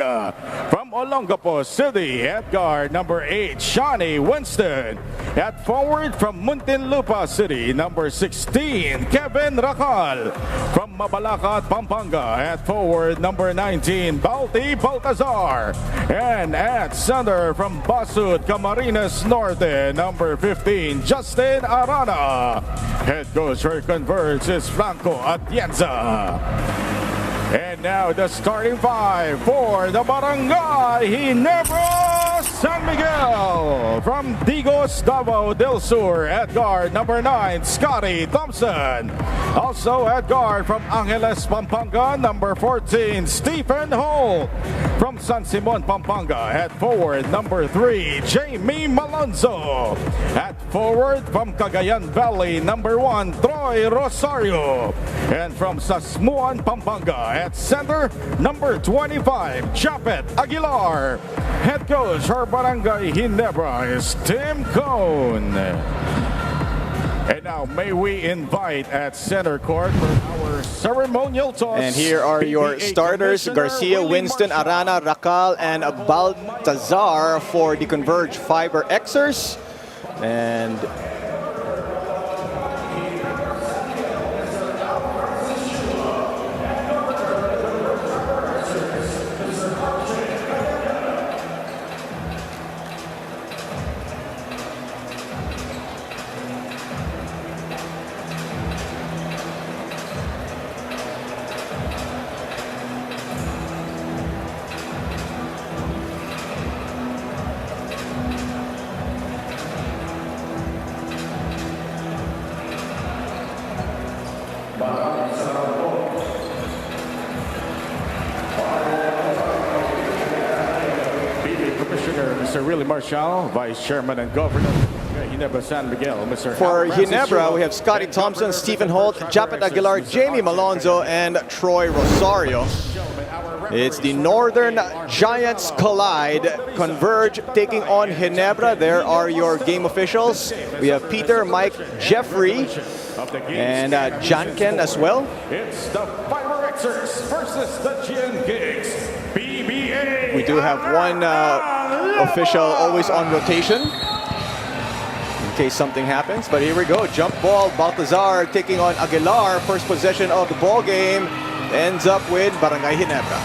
From Olongapo City, at guard, number 8, Shawnee Winston. At forward, from Muntinlupa City, number 16, Kevin Racal. From Mabalacat, Pampanga, at forward, number 19, Balti Baltazar. And at center, from Basud, Camarines Norte, number 15, Justin Arana. Head coach for Converge is Franco Atienza. And now the starting five for the Barangay Ginebra San Miguel. From Digos, Davao del Sur, at guard, number 9, Scotty Thompson. Also at guard, from Angeles, Pampanga, number 14, Stephen Holt. From San Simon, Pampanga, at forward, number 3, Jamie Malonzo. At forward, from Cagayan Valley, number 1, Troy Rosario. And from Sasmuan, Pampanga, at center, number 25, Japet Aguilar. Head coach for Barangay Ginebra is Tim Cone. And now may we invite at center court for our ceremonial toss. And here are your PBA starters: Garcia, Willie Winston, Marshall. Arana, Racal, and Baltazar for the Converge FiberXers. And Commissioner Mr. Willie Marshall, Vice Chairman and Governor Ginebra San Miguel, Mr. for Al Francis Ginebra, Chua, we have Scotty and Thompson, Governor Stephen of Holt, the Japet FiberXers, Aguilar, Mr. Jamie Al Malonzo, and Troy Rosario. It's the Northern Giants collide. Converge taking on Ginebra. There are your game officials. We have Peter, Mike, Jeffrey, and Janken as well. It's the FiberXers versus the Gian Gigs PBA. We do have one official always on rotation in case something happens. But here we go. Jump ball. Baltazar taking on Aguilar. First possession of the ball game ends up with Barangay Ginebra.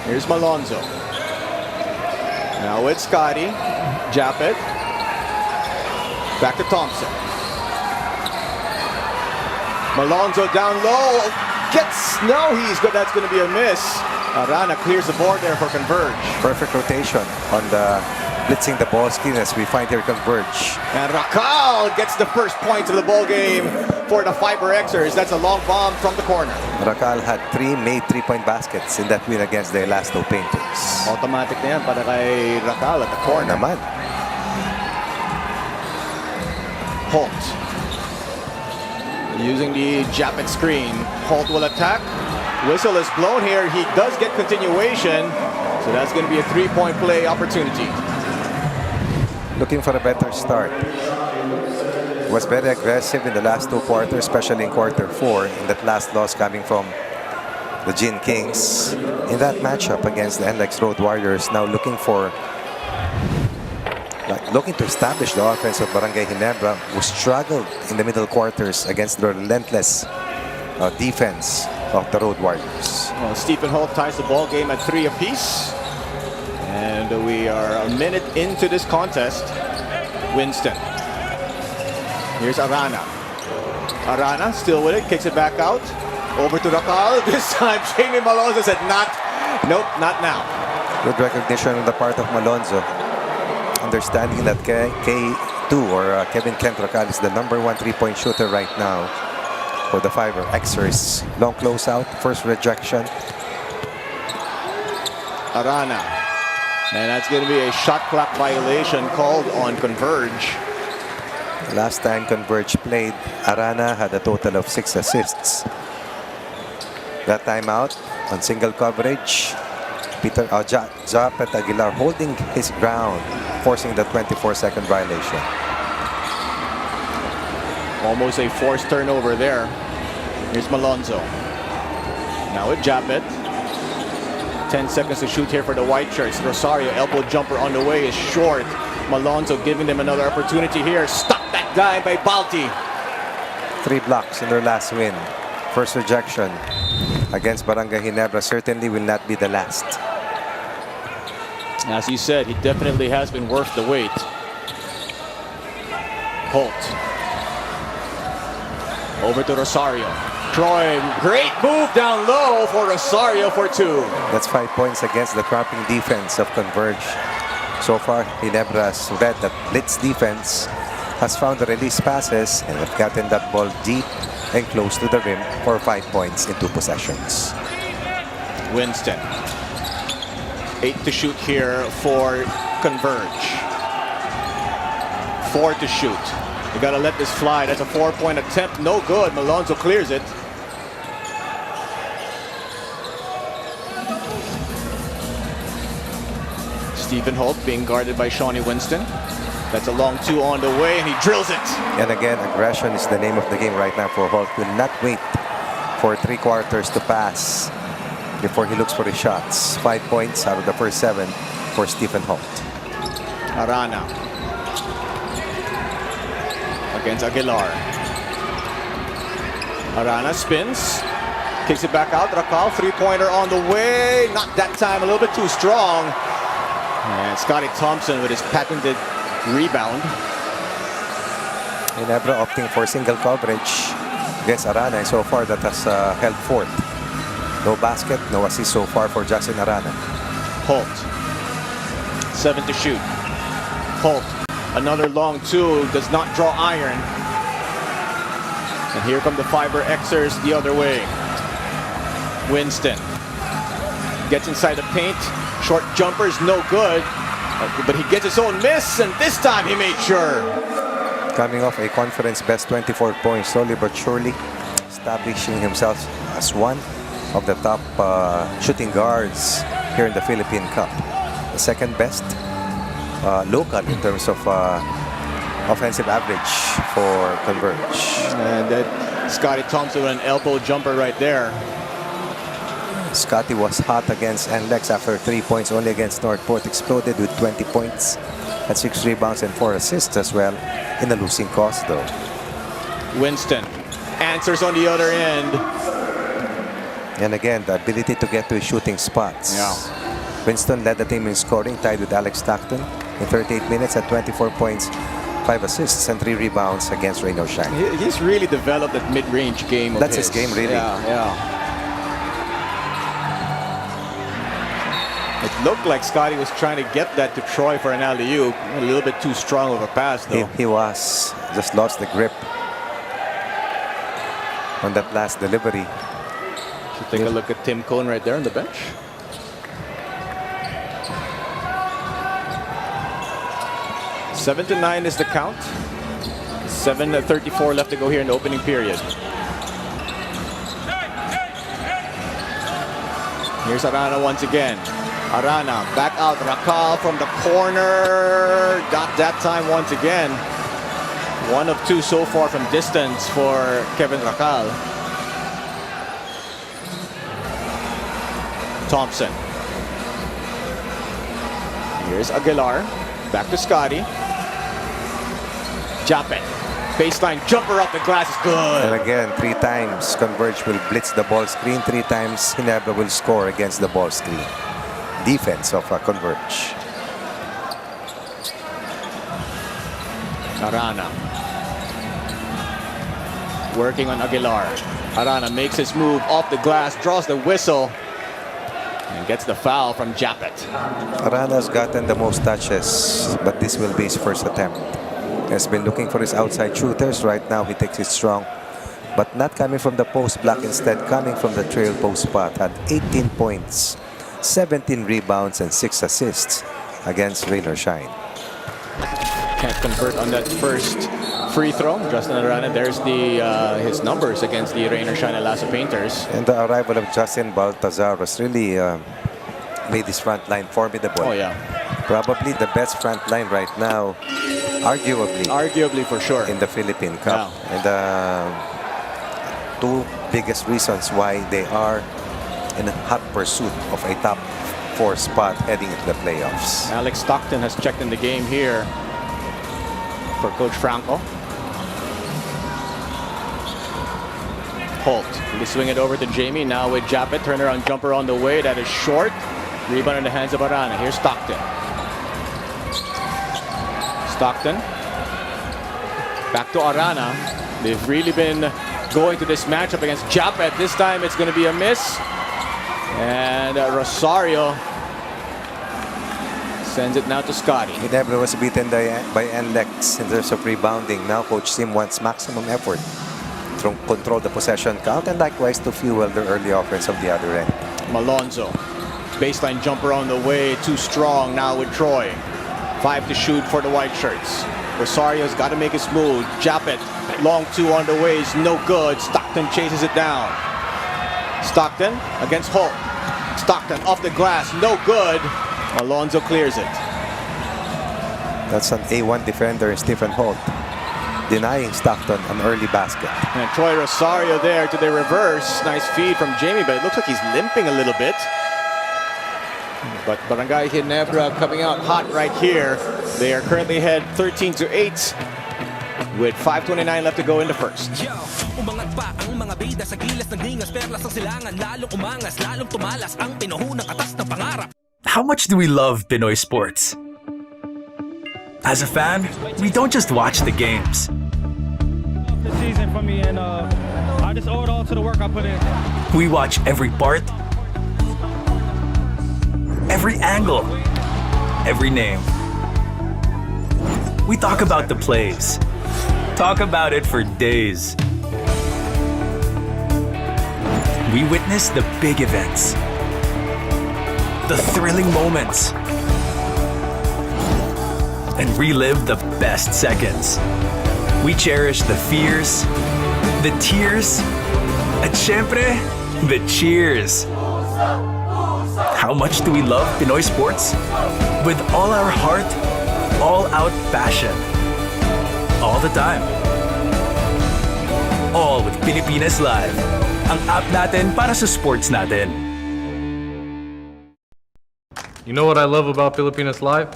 Here's Malonzo. Now it's Scotty. Japet. Back to Thompson. Malonzo down low. Gets, no, he's good. That's going to be a miss. Arana clears the board there for Converge. Perfect rotation on the blitzing the ball screen as we find here Converge. And Racal gets the first point of the ball game for the FiberXers. That's a long bomb from the corner. Racal had made 3-point baskets in that win against the Elasto Painters. Automatic na yan para kay Racal at the corner. Naman. Holt. Using the Japet screen. Holt will attack. Whistle is blown here. He does get continuation. So that's going to be a 3-point play opportunity. Looking for a better start. Was very aggressive in the last 2 quarters, especially in quarter 4, in that last loss coming from the Gin Kings. In that matchup against the NLEX Road Warriors, now looking to establish the offense of Barangay Ginebra, who struggled in the middle quarters against the relentless defense of the Road Warriors. Well, Stephen Holt ties the ball game at 3 apiece. And we are a minute into this contest. Winston. Here's Arana. Arana still with it, kicks it back out. Over to Racal. This time, Jamie Malonzo said, nope, not now. Good recognition on the part of Malonzo. Understanding that K2 or Kevin Kent Racal is the #1 3-point shooter right now for the FiberXers. Long closeout, first rejection. Arana. And that's going to be a shot clock violation called on Converge. Last time Converge played, Arana had a total of 6 assists. That time out on single coverage, Japet Aguilar holding his ground, forcing the 24-second violation. Almost a forced turnover there. Here's Malonzo. Now with Japet. 10 seconds to shoot here for the white shirts. Rosario, elbow jumper on the way, is short. Malonzo giving them another opportunity here. Stop that guy by Balti. 3 blocks in their last win. First rejection against Barangay Ginebra certainly will not be the last. As you said, he definitely has been worth the wait. Holt. Over to Rosario. Troy, great move down low for Rosario for 2. That's 5 points against the trapping defense of Converge. So far, Ginebra has read that blitz defense, has found the release passes, and have gotten that ball deep and close to the rim for 5 points in 2 possessions. Winston. 8 to shoot here for Converge. 4 to shoot. You gotta let this fly. That's a 4-point attempt. No good. Malonzo clears it. Stephen Holt being guarded by Shawnee Winston. That's a long 2 on the way, and he drills it. And again, aggression is the name of the game right now for Holt. Will not wait for 3 quarters to pass before he looks for his shots. 5 points out of the first 7 for Stephen Holt. Arana against Aguilar. Arana spins, kicks it back out. Racal, 3-pointer on the way. Not that time, a little bit too strong. And Scotty Thompson with his patented rebound. Ginebra opting for single coverage against Arana, and so far that has held forth. No basket, no assist so far for Justin Arana. Holt, 7 to shoot. Holt, another long 2, does not draw iron. And here come the FiberXers the other way. Winston gets inside the paint. Short jumper's no good, but he gets his own miss, and this time he made sure. Coming off a conference best 24 points, slowly but surely establishing himself as one of the top shooting guards here in the Philippine Cup. The second best local in terms of offensive average for Converge. And that Scotty Thompson with an elbow jumper right there. Scotty was hot against NLEX after 3 points, only against Northport. Exploded with 20 points at 6 rebounds and 4 assists as well in a losing cause though. Winston answers on the other end. And again, the ability to get to his shooting spots. Yeah. Winston led the team in scoring, tied with Alex Stockton in 38 minutes at 24 points, 5 assists and 3 rebounds against Raynor Shine. He's really developed that mid-range game of That's his game, really. Yeah. It looked like Scotty was trying to get that to Troy for an alley-oop. A little bit too strong of a pass, though. He was. Just lost the grip on that last delivery. Should take a look at Tim Cone right there on the bench. Seven to 9 is the count. 7:34 left to go here in the opening period. Here's Arana once again. Arana back out. Racal from the corner. Got that time once again. 1 of 2 so far from distance for Kevin Racal. Thompson. Here's Aguilar. Back to Scotty. Japet. Baseline jumper off the glass is good. And again, 3 times Converge will blitz the ball screen. 3 times Ginebra will score against the ball screen. Defense of Converge. Arana. Working on Aguilar. Arana makes his move off the glass, draws the whistle, and gets the foul from Japet. Arana's gotten the most touches, but this will be his first attempt. Has been looking for his outside shooters. Right now he takes it strong, but not coming from the post block, instead coming from the trail post spot. Had 18 points, 17 rebounds and 6 assists against Raynor Shine. Can't convert on that first free throw. Justin Arana, there's the his numbers against the Raynor Shine Lasso Painters. And the arrival of Justin Baltazar was really made this front line formidable. Oh yeah. Probably the best front line right now, Arguably for sure. in the Philippine Cup. Yeah. And 2 biggest reasons why they are in hot pursuit of a top 4 spot heading into the playoffs. Alex Stockton has checked in the game here for Coach Franco. Holt, they swing it over to Jamie. Now with Japet, turnaround jumper on the way. That is short. Rebound in the hands of Arana. Here's Stockton. Stockton. Back to Arana. They've really been going to this matchup against Japet. This time it's going to be a miss. And Rosario sends it now to Scotty. Ginebra was beaten by NLEX in terms of rebounding. Now Coach Sim wants maximum effort to control the possession count and likewise to fuel the early offense of the other end. Malonzo. Baseline jumper on the way. Too strong now with Troy. 5 to shoot for the white shirts. Rosario's got to make it smooth. Japet, long 2 on the way is no good. Stockton chases it down. Stockton against Holt. Stockton off the glass, no good. Alonzo clears it. That's an A1 defender, Stephen Holt, denying Stockton an early basket. And Troy Rosario there to the reverse. Nice feed from Jamie, but it looks like he's limping a little bit. But Barangay Ginebra coming out hot right here. They are currently ahead 13-8 with 5:29 left to go in the first. Umangat pa ang mga bida sa gilas ng ringas, perlas ang silangan, lalong umangas, lalong tumalas ang pinuhunang katas ng pangarap. How much do we love Pinoy sports? As a fan, we don't just watch the games. The season for me, and I just owe it all to the work I put in. We watch every part, every angle, every name. We talk about the plays. Talk about it for days. We witness the big events, the thrilling moments, and relive the best seconds. We cherish the fears, the tears, at syempre, the cheers. How much do we love Pinoy sports? With all our heart, all-out passion. All the time. All with Pilipinas Live. Ang app natin para sa sports natin. You know what I love about Filipinas Live?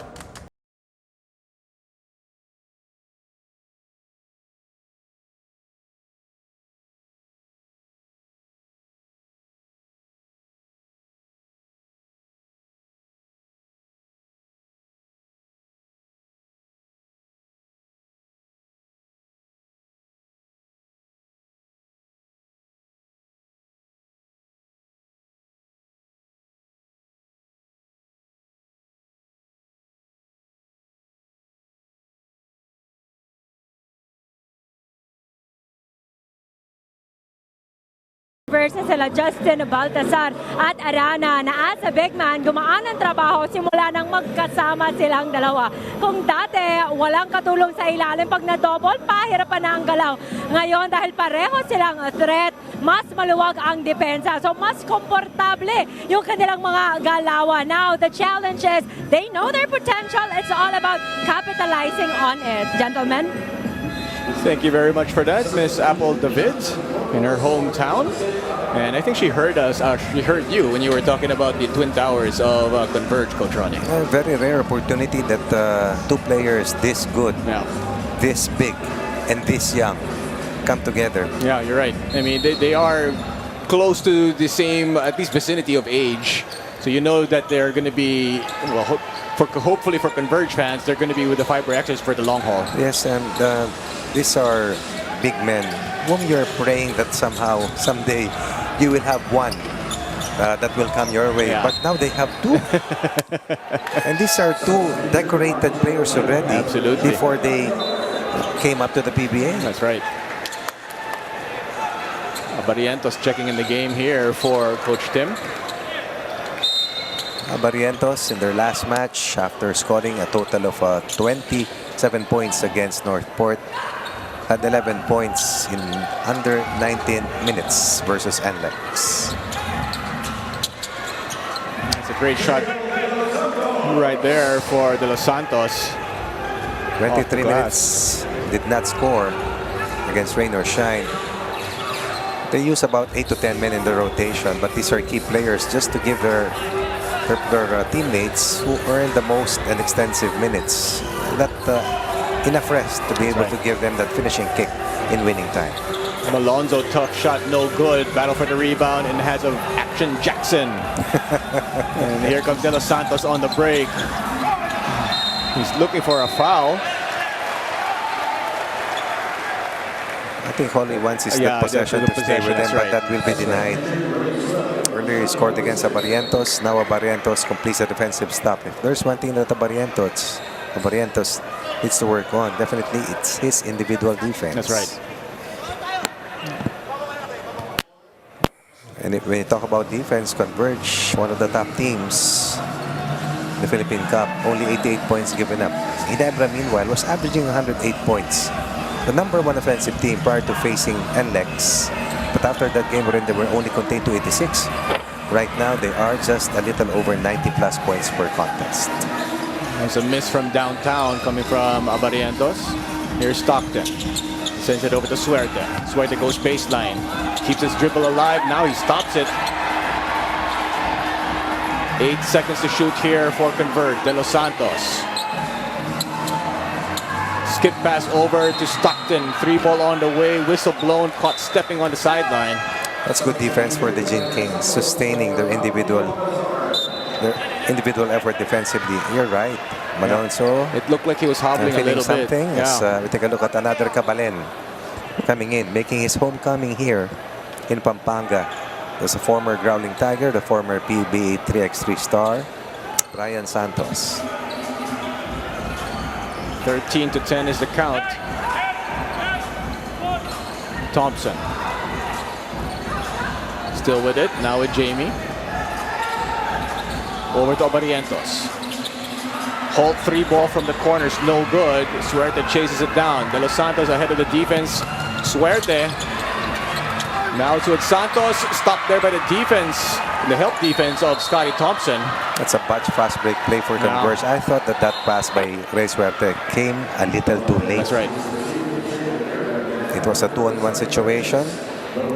Versus sila Justin Baltasar at Arana na as a big man, gumaan ang trabaho simula nang magkasama silang dalawa. Kung dati, walang katulong sa ilalim pag na-double, pahirapan na ang galaw. Ngayon, dahil pareho silang threat, mas maluwag ang depensa. So, mas komportable yung kanilang mga galawan. Now, the challenge is, they know their potential. It's all about capitalizing on it. Gentlemen? Thank you very much for that, Miss Apple David, in her hometown. And I think she heard us, she heard you when you were talking about the Twin Towers of Converge, Coach Ronnie. A very rare opportunity that 2 players this good, Yeah. this big, and this young come together. Yeah, you're right. I mean, they are close to the same, at least vicinity of age. So you know that they're going to be, well, hopefully for Converge fans, they're going to be with the FiberXers for the long haul. Yes, and these are big men whom you're praying that somehow, someday, you will have one that will come your way. Yeah. But now they have 2. And these are 2 decorated players already. Absolutely. Before they came up to the PBA. That's right. Barrientos checking in the game here for Coach Tim. Barrientos in their last match, after scoring a total of 27 points against Northport, had 11 points in under 19 minutes versus NLEX. It's a great shot right there for De Los Santos. 23 minutes, did not score against rain or shine. They use about 8 to 10 men in the rotation, but these are key players just to give their teammates who earn the most and extensive minutes that enough rest to be able to give them that finishing kick in winning time. Malonzo, tough shot, no good. Battle for the rebound in the hands of Action Jackson. And here comes De Los Santos on the break. He's looking for a foul. I think only once is the possession to stay with them, but that will be denied. Earlier he scored against Barrientos. Now Barrientos completes a defensive stop. If there's one thing that Barrientos needs to work on, definitely it's his individual defense. That's right. And when you talk about defense, Converge, one of the top teams in the Philippine Cup, only 88 points given up. Ginebra, meanwhile, was averaging 108 points. The #1 offensive team prior to facing NLEX. But after that game, they were only contained to 86. Right now, they are just a little over 90+ points per contest. There's a miss from downtown coming from Barrientos. Here's Stockton. Sends it over to Suerte. Suerte goes baseline. Keeps his dribble alive. Now he stops it. 8 seconds to shoot here for Converge. De Los Santos. Skip pass over to Stockton. 3-ball on the way. Whistle blown. Caught stepping on the sideline. That's good defense for the Gin Kings, sustaining their individual effort defensively. You're right, Malonzo. It looked like he was hobbling a little bit. As we take a look at another Cabalen coming in, making his homecoming here in Pampanga. There's a former Growling Tiger, the former PBA 3x3 star, Brian Santos. 13-10 is the count. Thompson. Still with it, now with Jamie. Over to Barrientos. Holt 3-ball from the corners, no good. Suerte chases it down. De Los Santos ahead of the defense. Suerte. Now to Santos, stopped there by the defense, the help defense of Scotty Thompson. That's a batch fast break play for Converge. I thought that pass by Ray Suerte came a little too late. That's right. It was a 2-on-1 situation.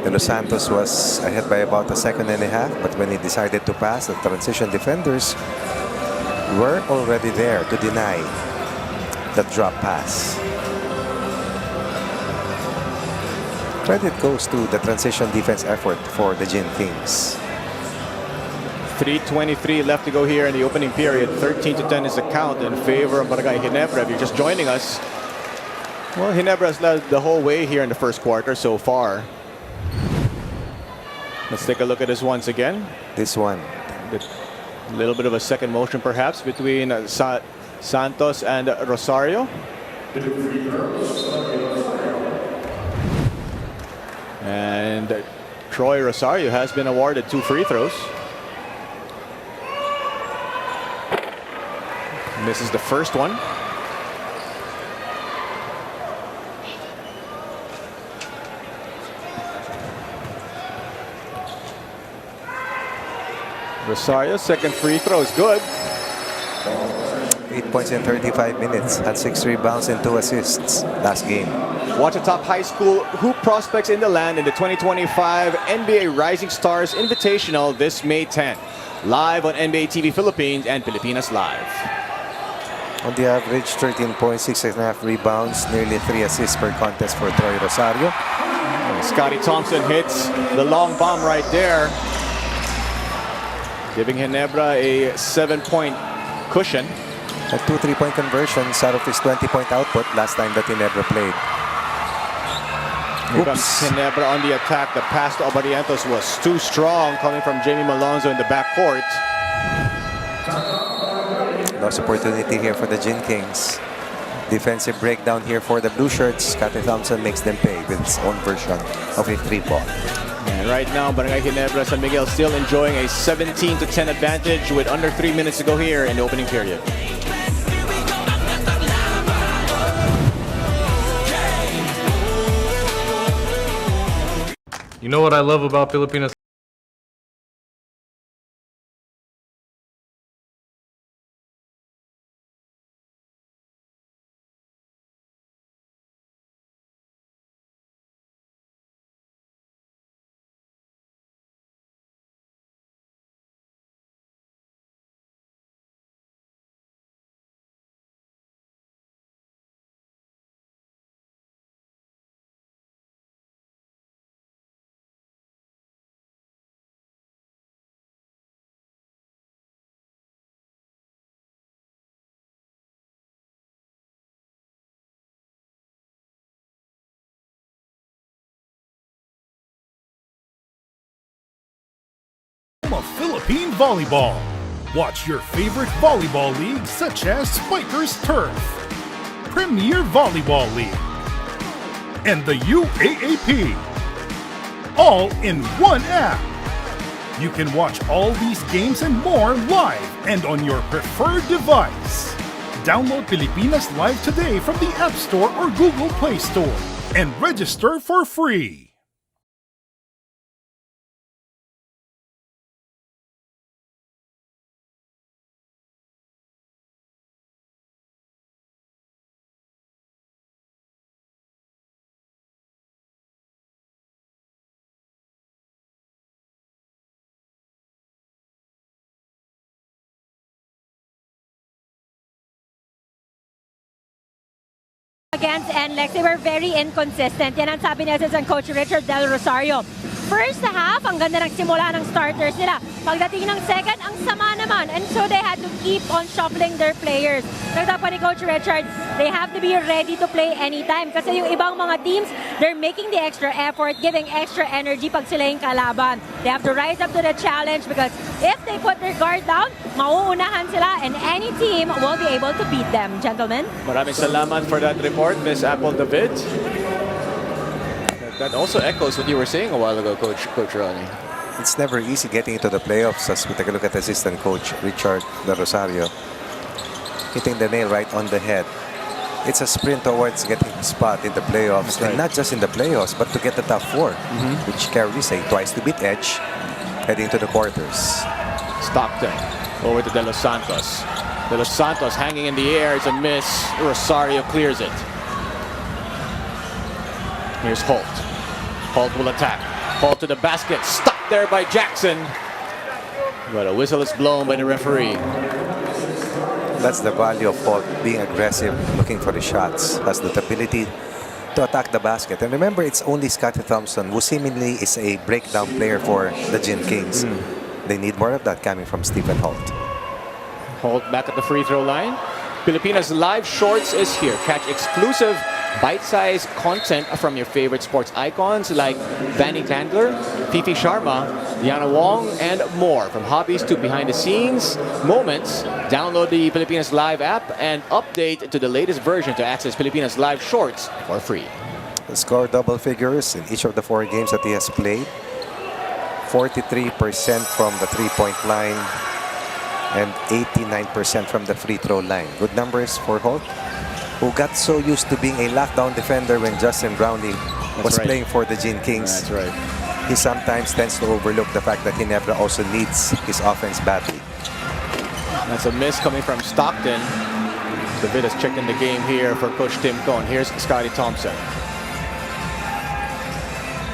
De Los Santos was ahead by about a second and a half, but when he decided to pass, the transition defenders were already there to deny the drop pass. Credit goes to the transition defense effort for the Gin Kings. 3:23 left to go here in the opening period. 13-10 is the count in favor of Barangay Ginebra. If you're just joining us, well, Ginebra has led the whole way here in the first quarter so far. Let's take a look at this once again. This one. A little bit of a second motion perhaps between Santos and Rosario. And Troy Rosario has been awarded 2 free throws. Misses the first one. Rosario's second free throw is good. 8 points in 35 minutes, had 6 rebounds and 2 assists last game. Watch the top high school hoop prospects in the land in the 2025 NBA Rising Stars Invitational this May 10th. Live on NBA TV Philippines and Pilipinas Live. On the average, 13 points, 6.5 rebounds, nearly 3 assists per contest for Troy Rosario. Scotty Thompson hits the long bomb right there, giving Ginebra a 7-point cushion. Had 2 3-point conversions out of his 20-point output last time that Ginebra played. Here comes Ginebra on the attack. The pass to Barrientos was too strong, coming from Jamie Malonzo in the backcourt. Lost opportunity here for the Gin Kings. Defensive breakdown here for the blue shirts. Scotty Thompson makes them pay with his own version of a 3-ball. And right now, Barangay Ginebra, San Miguel still enjoying a 17-10 advantage with under 3 minutes to go here in the opening period. You know what I love about Filipinas of Philippine volleyball. Watch your favorite volleyball leagues such as Spikers Turf, Premier Volleyball League, and the UAAP, all in one app. You can watch all these games and more live and on your preferred device. Download Pilipinas Live today from the App Store or Google Play Store and register for free. Against NLEX, they were very inconsistent. Yan ang sabi ni Assistant Coach Richard Del Rosario. First half, ang ganda ng simula ng starters nila. Pagdating ng second, ang sama naman. And so they had to keep on shuffling their players. Nagtap pa ni Coach Richard, they have to be ready to play anytime. Kasi yung ibang mga teams, they're making the extra effort, giving extra energy pag sila yung kalaban. They have to rise up to the challenge because if they put their guard down, mauunahan sila and any team will be able to beat them. Gentlemen? Maraming salamat for that report, Miss Apple David. That also echoes what you were saying a while ago, Coach Ronnie. It's never easy getting into the playoffs as we take a look at Assistant Coach Richard De Rosario. Hitting the nail right on the head. It's a sprint towards getting a spot in the playoffs. Right. And not just in the playoffs, but to get the top four, which carries a twice to beat edge heading to the quarters. Stockton over to De Los Santos. De Los Santos hanging in the air. It's a miss. Rosario clears it. Here's Holt. Holt will attack. Holt to the basket. Stopped there by Jackson. But a whistle is blown by the referee. That's the value of Holt, being aggressive, looking for the shots, has the ability to attack the basket. And remember, it's only Scotty Thompson, who seemingly is a breakdown player for the Gin Kings. They need more of that coming from Stephen Holt. Holt back at the free throw line. Pilipinas Live Shorts is here. Catch exclusive bite-sized content from your favorite sports icons like Vanny Tandler, Fifi Sharma, Diana Wong, and more. From hobbies to behind-the-scenes moments, download the Pilipinas Live app and update to the latest version to access Pilipinas Live Shorts for free. The score double figures in each of the 4 games that he has played. 43% from the three-point line and 89% from the free throw line. Good numbers for Holt, who got so used to being a lockdown defender when Justin Brownlee was playing for the Gin Kings. That's right. He sometimes tends to overlook the fact that Ginebra also needs his offense badly. That's a miss coming from Stockton. David has checked in the game here for Coach Tim Cohn. Here's Scotty Thompson.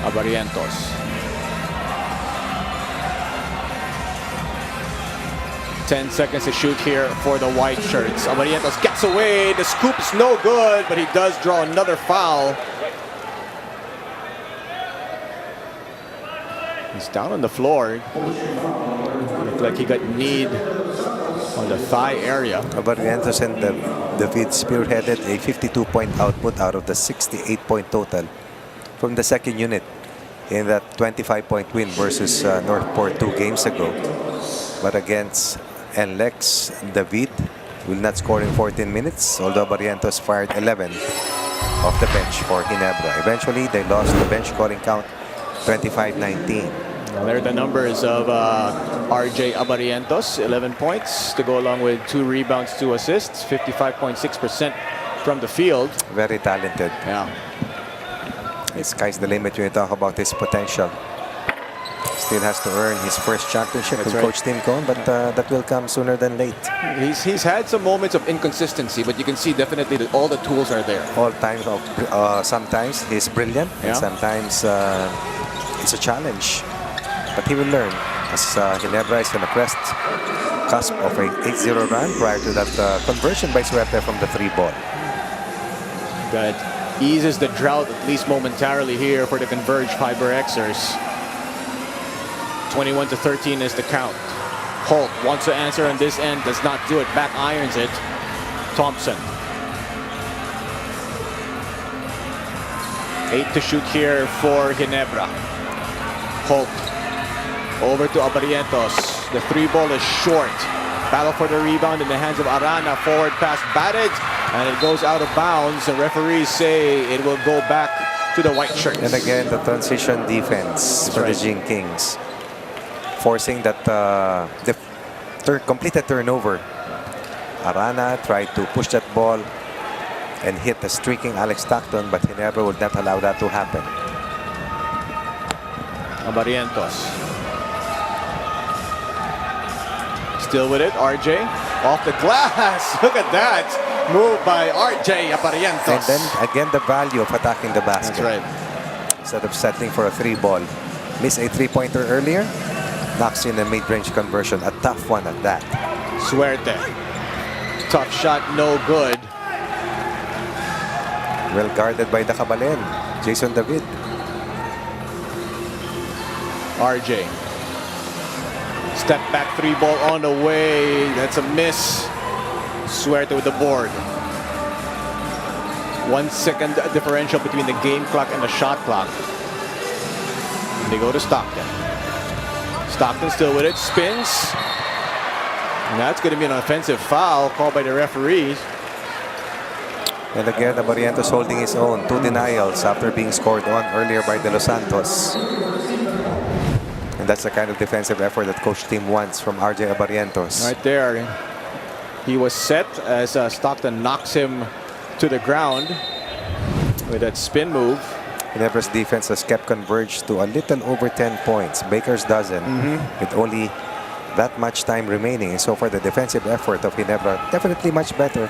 Abarientos. 10 seconds to shoot here for the white shirts. Abarientos gets away. The scoop is no good, but he does draw another foul. He's down on the floor. Looked like he got kneed on the thigh area. Abarientos and David spearheaded a 52-point output out of the 68-point total from the second unit in that 25-point win versus Northport 2 games ago. But against NLEX, David will not score in 14 minutes, although Barrientos fired 11 off the bench for Ginebra. Eventually, they lost the bench scoring count 25-19. Well, there are the numbers of RJ Abarientos, 11 points to go along with 2 rebounds, 2 assists, 55.6% from the field. Very talented. Yeah. The sky's the limit when you talk about his potential. Still has to earn his first championship with Coach Tim Cohn, but that will come sooner than late. He's had some moments of inconsistency, but you can see definitely that all the tools are there. All times of sometimes he's brilliant, and sometimes it's a challenge. But he will learn as Ginebra is on the crest cusp of a 8-0 run prior to that conversion by Suerte from the 3-ball. That eases the drought at least momentarily here for the Converge FiberXers. 21-13 is the count. Holt wants to answer on this end, does not do it. Back irons it. Thompson. 8 to shoot here for Ginebra. Holt Over to Abarientos. The three ball is short. Battle for the rebound in the hands of Arana. Forward pass batted, and it goes out of bounds. The referees say it will go back to the white shirts. And again, the transition defense for the Jing Kings. Forcing that completed turnover. Arana tried to push that ball and hit the streaking Alex Stockton, but Ginebra would not allow that to happen. Abarientos. Still with it, RJ. Off the glass. Look at that. Move by RJ Abarientos. And then again, the value of attacking the basket. That's right. Instead of settling for a three ball. Missed a three-pointer earlier. Knocks in a mid-range conversion. A tough one at that. Suerte. Tough shot, no good. Well guarded by the Kabalen. Jason David. RJ. Step back three ball on the way. That's a miss. Suerte with the board. 1 second differential between the game clock and the shot clock. And they go to Stockton. Stockton still with it. Spins. And that's going to be an offensive foul called by the referees. And again, Abarientos holding his own. 2 denials after being scored on earlier by De Los Santos. And that's the kind of defensive effort that coach team wants from RJ Abarientos. Right there. He was set as Stockton knocks him to the ground with that spin move. Ginebra's defense has kept Converge to a little over 10 points. Baker's dozen with only that much time remaining. So far, the defensive effort of Ginebra definitely much better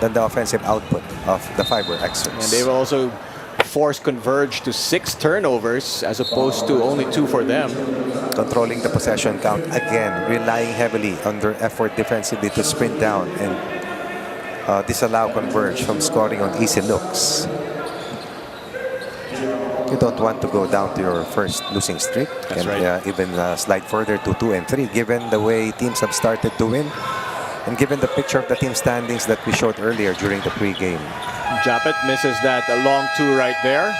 than the offensive output of the FiberXers. And they will also force Converge to 6 turnovers as opposed to only 2 for them. Controlling the possession count again, relying heavily on their effort defensively to sprint down and disallow Converge from scoring on easy looks. You don't want to go down to your first losing streak. That's and right. Even slide further to 2 and 3, given the way teams have started to win. And given the picture of the team standings that we showed earlier during the pregame. Japet misses that long 2 right there.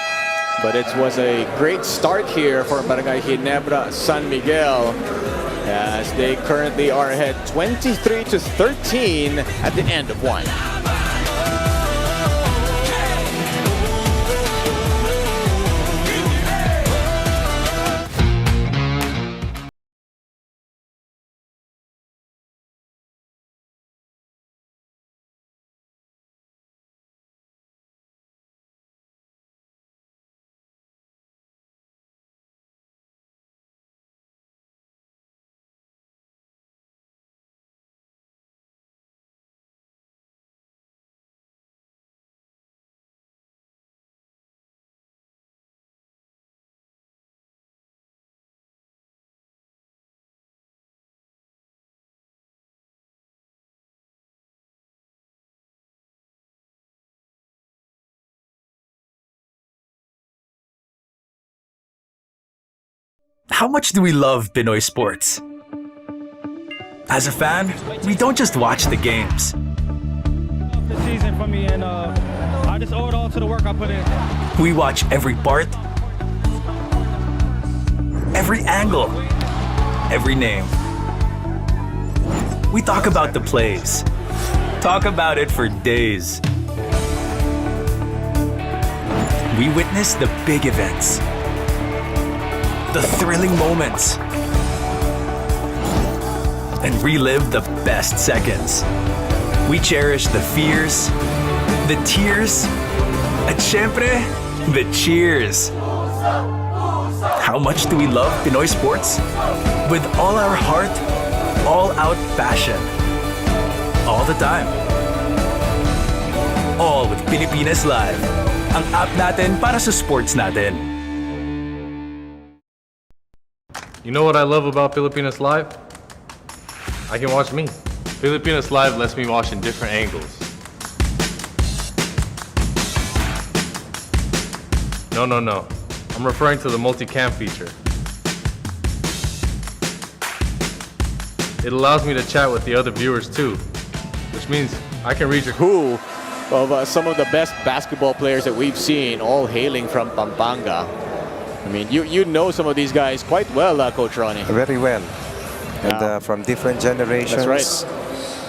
But it was a great start here for Barangay Ginebra San Miguel, as they currently are ahead 23-13 at the end of 1. How much do we love Pinoy sports? As a fan, we don't just watch the games. The season for me, and I just owe it all to the work I put in. We watch every part, every angle, every name. We talk about the plays. Talk about it for days. We witness the big events, the thrilling moments, and relive the best seconds. We cherish the fears, the tears, at syempre, the cheers. How much do we love Pinoy sports? With all our heart, all-out passion. All the time. All with Pilipinas Live. Ang app natin para sa sports natin. You know what I love about Filipinas Live? I can watch me. Filipinas Live lets me watch in different angles. No. I'm referring to the multi-cam feature. It allows me to chat with the other viewers too, which means I can read your Who of some of the best basketball players that we've seen, all hailing from Pampanga. I mean, you know some of these guys quite well, Coach Ronnie. Very well. And from different generations. That's right.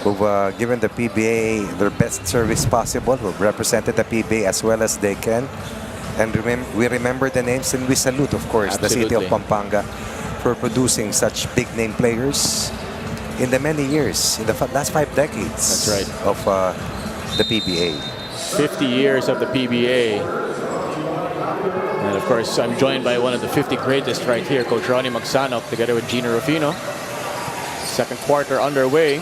Who've given the PBA their best service possible, who've represented the PBA as well as they can. And we remember the names, and we salute, of course, the city of Pampanga for producing such big-name players in the many years, in the last 5 decades. That's right. Of the PBA. 50 years of the PBA. And of course, I'm joined by one of the 50 greatest right here, Coach Ronnie Magsanok, together with Gino Rufino. Second quarter underway.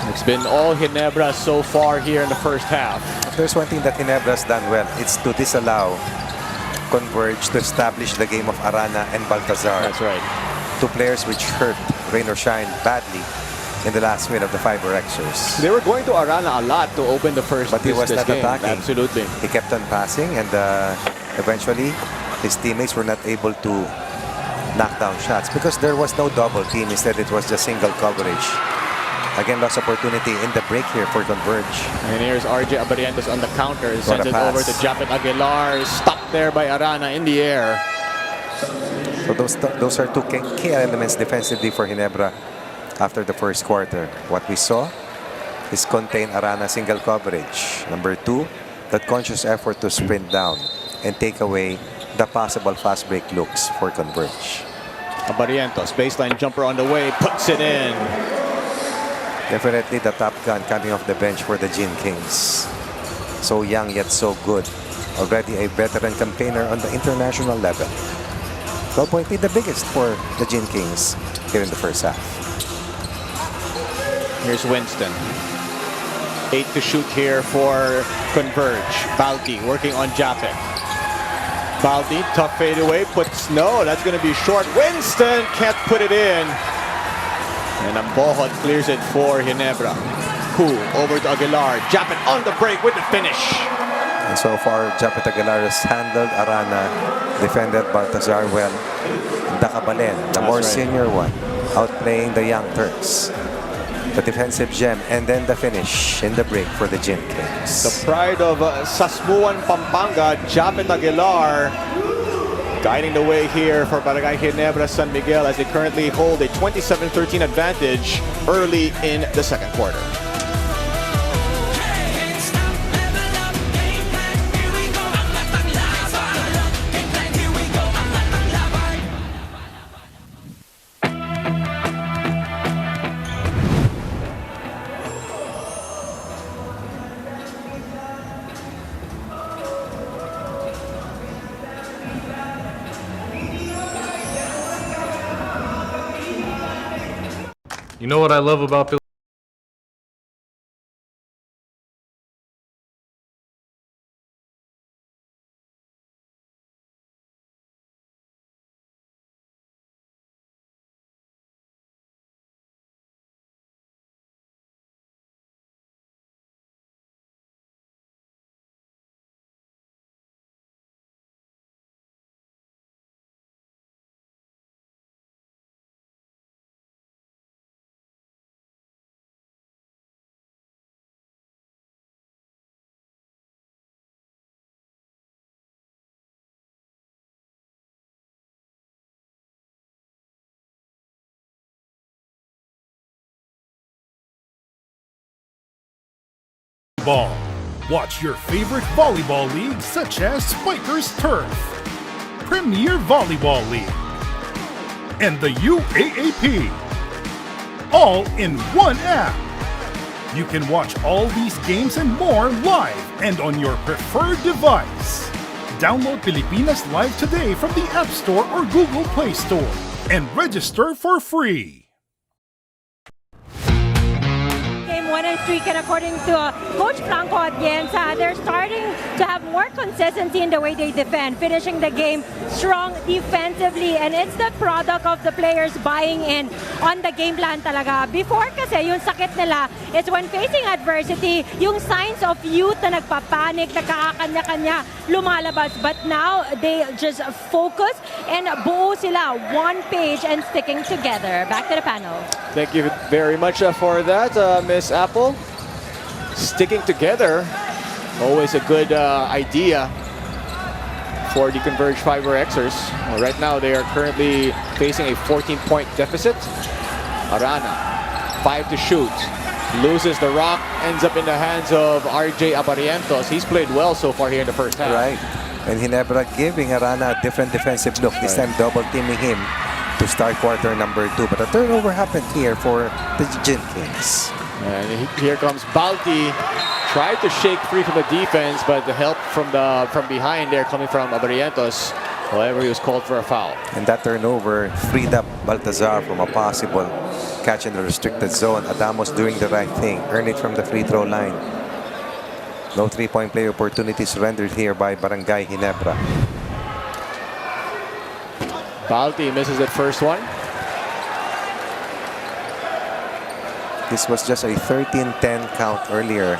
It's been all Ginebra so far here in the first half. If there's one thing that Ginebra's done well, it's to disallow Converge to establish the game of Arana and Baltazar. That's right. 2 players which hurt, rain or shine, badly in the last win of the FiberXers. They were going to Arana a lot to open the first But he was not game. attacking. Absolutely. He kept on passing, and eventually his teammates were not able to knock down shots because there was no double team. Instead, it was just single coverage. Again, lost opportunity in the break here for Converge. And here's RJ Abarientos on the counter. Sends it over to Japet Aguilar. Stopped there by Arana in the air. So those are 2 key elements defensively for Ginebra after the first quarter. What we saw is contain Arana single coverage. Number 2, that conscious effort to sprint down and take away the possible fast break looks for Converge. Abarientos, baseline jumper on the way, puts it in. Definitely the top gun coming off the bench for the Gin Kings. So young yet so good. Already a veteran campaigner on the international level. 12-point lead, the biggest for the Gin Kings here in the first half. Here's Winston. 8 to shoot here for Converge. Balti working on Japet. Balti, tough fadeaway, puts no, that's going to be short. Winston can't put it in. And Ambohot clears it for Ginebra. Cool, over to Aguilar. Japet on the break with the finish. And so far, Japet Aguilar has handled Arana, defended Baltazar well. Dakabalen, the more senior one, outplaying the young Turks. The defensive gem, and then the finish in the break for the Gin Kings. The pride of Sasmuan, Pampanga, Japet Aguilar, guiding the way here for Barangay Ginebra San Miguel as they currently hold a 27-13 advantage early in the second quarter. You know what I love about Ball. Watch your favorite volleyball league such as Spikers Turf, Premier Volleyball League, and the UAAP. All in one app. You can watch all these games and more live and on your preferred device. Download Pilipinas Live today from the App Store or Google Play Store and register for free. Streak, and according to Coach Franco Atienza, they're starting to have more consistency in the way they defend, finishing the game strong defensively, and it's the product of the players buying in on the game plan talaga. Before kasi, yung sakit nila is when facing adversity, yung signs of youth na nagpapanik, nagkakanya-kanya, lumalabas. But now, they just focus and buo sila, one page and sticking together. Back to the panel. Thank you very much for that, Miss Apple. Sticking together, always a good idea for the Converge FiberXers. Right now, they are currently facing a 14-point deficit. Arana, 5 to shoot. Loses the rock, ends up in the hands of RJ Abarientos. He's played well so far here in the first half. Right. And Ginebra giving Arana a different defensive look. This time double teaming him to start quarter number 2. But a turnover happened here for the Gin Kings. And here comes Balti. Tried to shake free from the defense, but the help from behind there coming from Abarientos. However, he was called for a foul. And that turnover freed up Baltazar from a possible catch in the restricted zone. Adamos doing the right thing. Earn it from the free throw line. No 3-point play opportunity surrendered here by Barangay Ginebra. Balti misses that first one. This was just a 13-10 count earlier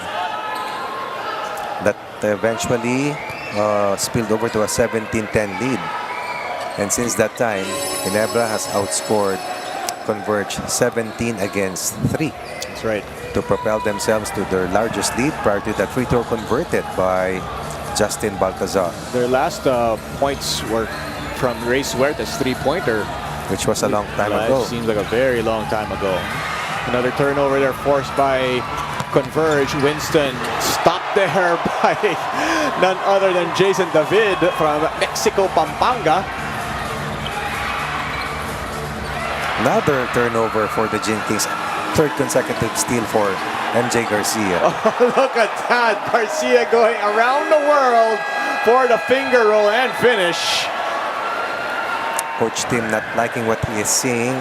that eventually spilled over to a 17-10 lead. And since that time, Ginebra has outscored Converge 17 against 3. That's right. To propel themselves to their largest lead prior to that free throw converted by Justin Baltazar. Their last points were from Ray Suerte's three-pointer, which was a long time ago. Seems like a very long time ago. Another turnover there forced by Converge. Winston stopped there by none other than Jason David from Mexico, Pampanga. Another turnover for the Gin Kings. Third consecutive steal for MJ Garcia. Oh, look at that. Garcia going around the world for the finger roll and finish. Coach Tim not liking what he is seeing.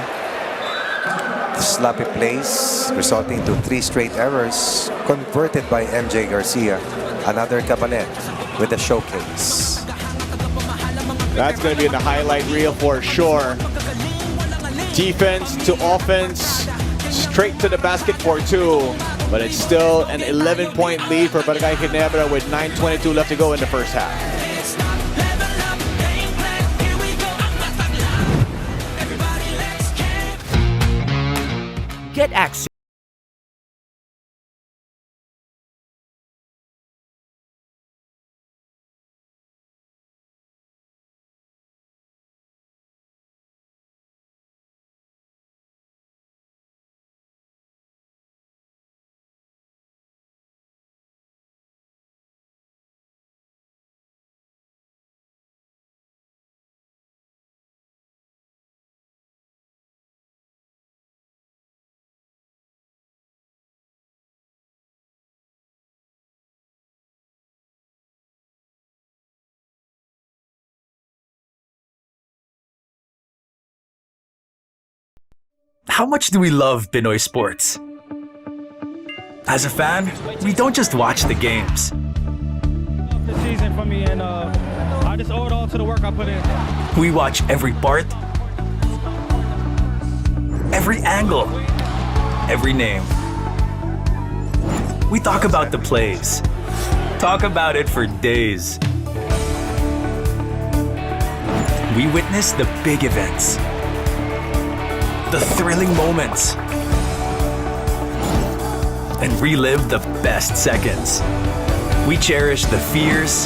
Sloppy plays resulting to 3 straight errors converted by MJ Garcia. Another Cabalet with a showcase. That's going to be in the highlight reel for sure. Defense to offense, straight to the basket for 2. But it's still an 11-point lead for Barangay Ginebra with 9:22 left to go in the first half. Get access. How much do we love Pinoy sports? As a fan, we don't just watch the games. The season for me, and I just owe it all to the work I put in. We watch every part, every angle, every name. We talk about the plays. Talk about it for days. We witness the big events, the thrilling moments, and relive the best seconds. We cherish the fears,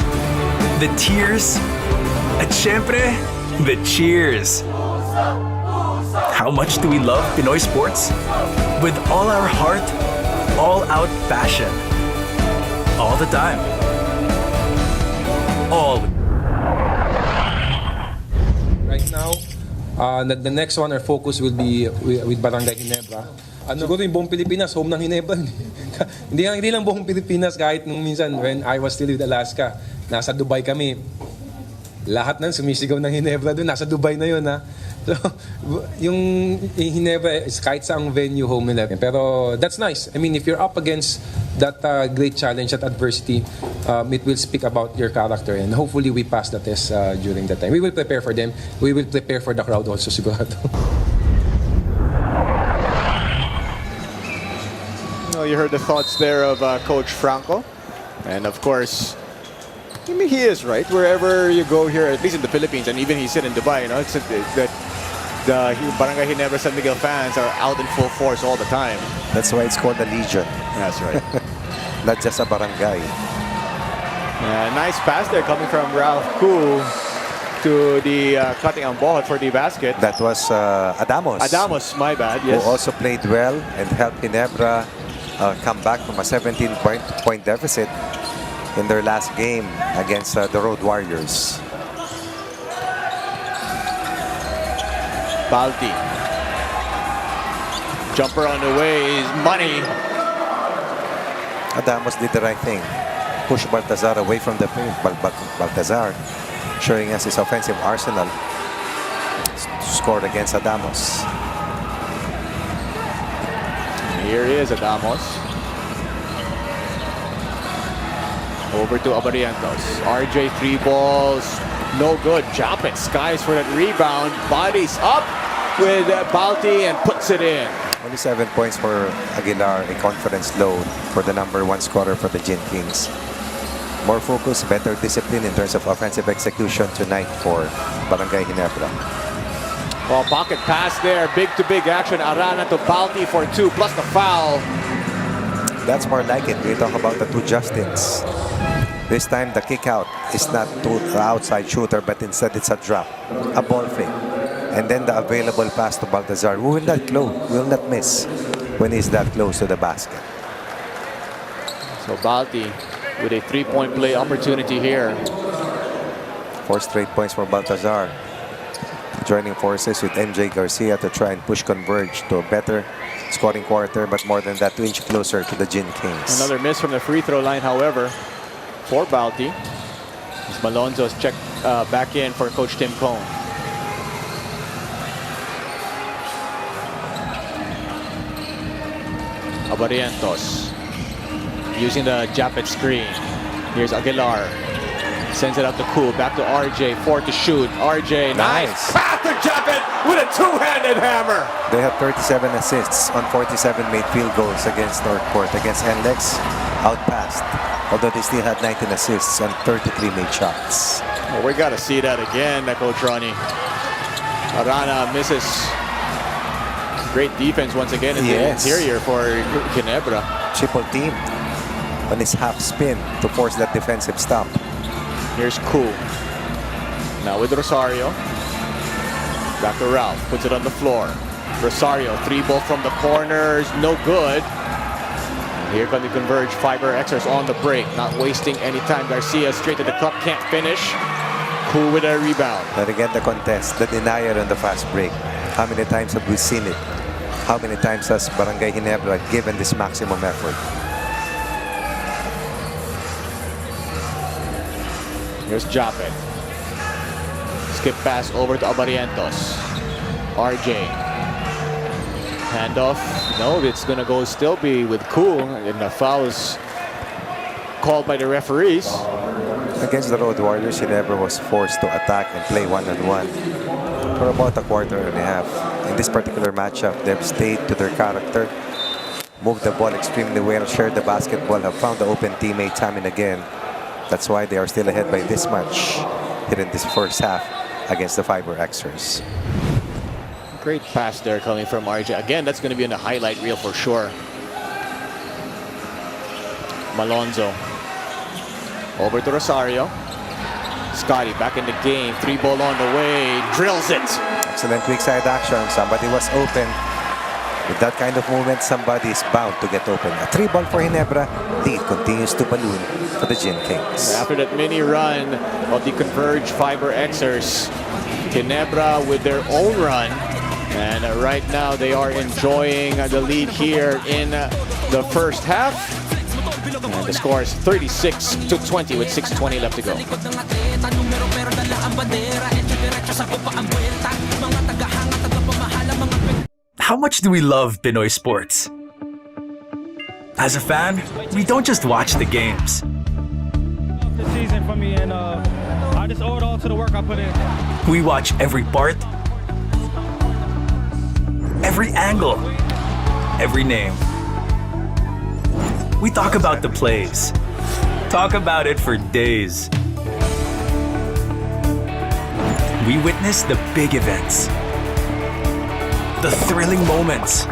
the tears, at syempre, the cheers. How much do we love Pinoy sports? With all our heart, all-out passion. All the time. All. Right now, the next one, our focus will be with Barangay Ginebra. Siguro yung buong Pilipinas, home ng Ginebra. hindi lang buong Pilipinas, kahit nung minsan when I was still with Alaska, nasa Dubai kami. Lahat ng sumisigaw ng Ginebra doon, nasa Dubai na yun, ha. So, yung Ginebra is kahit saang venue, home nila. Pero that's nice. I mean, if you're up against that great challenge, that adversity, it will speak about your character, and hopefully we pass the test during that time. We will prepare for them. We will prepare for the crowd also, sigurado. You heard the thoughts there of Coach Franco. And of course, I mean, he is right. Wherever you go here, at least in the Philippines, and even he said in Dubai, you know, it's that the Barangay Ginebra San Miguel fans are out in full force all the time. That's why it's called a legion. That's right. Not just a barangay. Nice pass there coming from Ralph Koo to the cutting ang ball for the basket. That was Adamos. Adamos, my bad, yes. Who also played well and helped Ginebra come back from a 17-point deficit in their last game against the Road Warriors. Balti. Jumper on the way is money. Adamos did the right thing. Push Baltazar away from the paint. Baltazar showing us his offensive arsenal. Scored against Adamos. Here is Adamos. Over to Abarientos. RJ 3 balls. No good. Japet skies for that rebound. Bodies up with Balti and puts it in. Only 7 points for Aguilar, a confidence load for the #1 scorer for the Gin Kings. More focus, better discipline in terms of offensive execution tonight for Barangay Ginebra. Well, pocket pass there. Big-to-big action. Arana to Balti for 2 plus the foul. That's more like it. We talk about the two Justins. This time, the kick out is not to the outside shooter, but instead it's a drop, a ball fake. And then the available pass to Baltazar, who will not miss when he's that close to the basket. So Balti with a 3-point play opportunity here. 4 straight points for Baltazar. Joining forces with MJ Garcia to try and push Converge to a better scoring quarter, but more than that, to inch closer to the Gin Kings. Another miss from the free throw line, however, for Balti. Malonzo's checked back in for Coach Tim Cone. Abarientos using the Japet screen. Here's Aguilar. Sends it out to Cool. Back to RJ. 4 to shoot. RJ, nice pass to Japet with a two-handed hammer. They have 37 assists on 47 made field goals against Northport. Against NLEX, outpassed. Although they still had 19 assists on 33 made shots. Well, we got to see that again, Coach Ronnie. Arana misses. Great defense once again in the interior for Ginebra. Triple team on his half spin to force that defensive stop. Here's Cool. Now with Rosario. Back to Ralph. Puts it on the floor. Rosario, 3 ball from the corners. No good. Here come the Converge FiberXers on the break. Not wasting any time. Garcia straight to the cup. Can't finish. Cool with a rebound. But again, the contest, the denial on the fast break. How many times have we seen it? How many times has Barangay Ginebra given this maximum effort? Here's Japet. Skip pass over to Abarientos. RJ. Handoff. No, it's going to go still be with Cool. And the foul is called by the referees. Against the Road Warriors, Ginebra was forced to attack and play one-on-one for about a quarter and a half. In this particular matchup, they've stayed to their character, moved the ball extremely well, shared the basketball, have found the open teammate time and again. That's why they are still ahead by this much here in this first half against the FiberXers. Great pass there coming from RJ. Again, that's going to be in the highlight reel for sure. Malonzo. Over to Rosario. Scotty back in the game. 3 ball on the way. Drills it. Excellent weak side action. Somebody was open. With that kind of movement, somebody is bound to get open. A 3 ball for Ginebra. Lead continues to balloon for the Gin Kings. After that mini run of the Converge FiberXers, Ginebra with their own run. And right now they are enjoying the lead here in the first half. And the score is 36-20 with 6:20 left to go. How much do we love Pinoy sports? As a fan, we don't just watch the games. The season for me, and I just owe it all to the work I put in. We watch every part, every angle, every name. We talk about the plays. Talk about it for days. We witness the big events, the thrilling moments,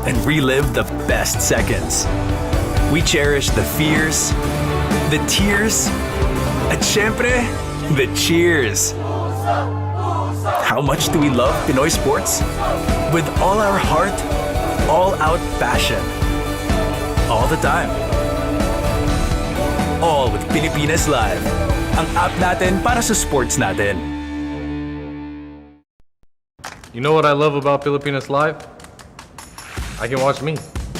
and relive the best seconds. We cherish the fears, the tears, at syempre, the cheers. How much do we love Pinoy sports? With all our heart, all-out passion. All the time. All with Pilipinas Live. Ang app natin para sa sports natin. You know what I love about Filipinas Live? I can watch me.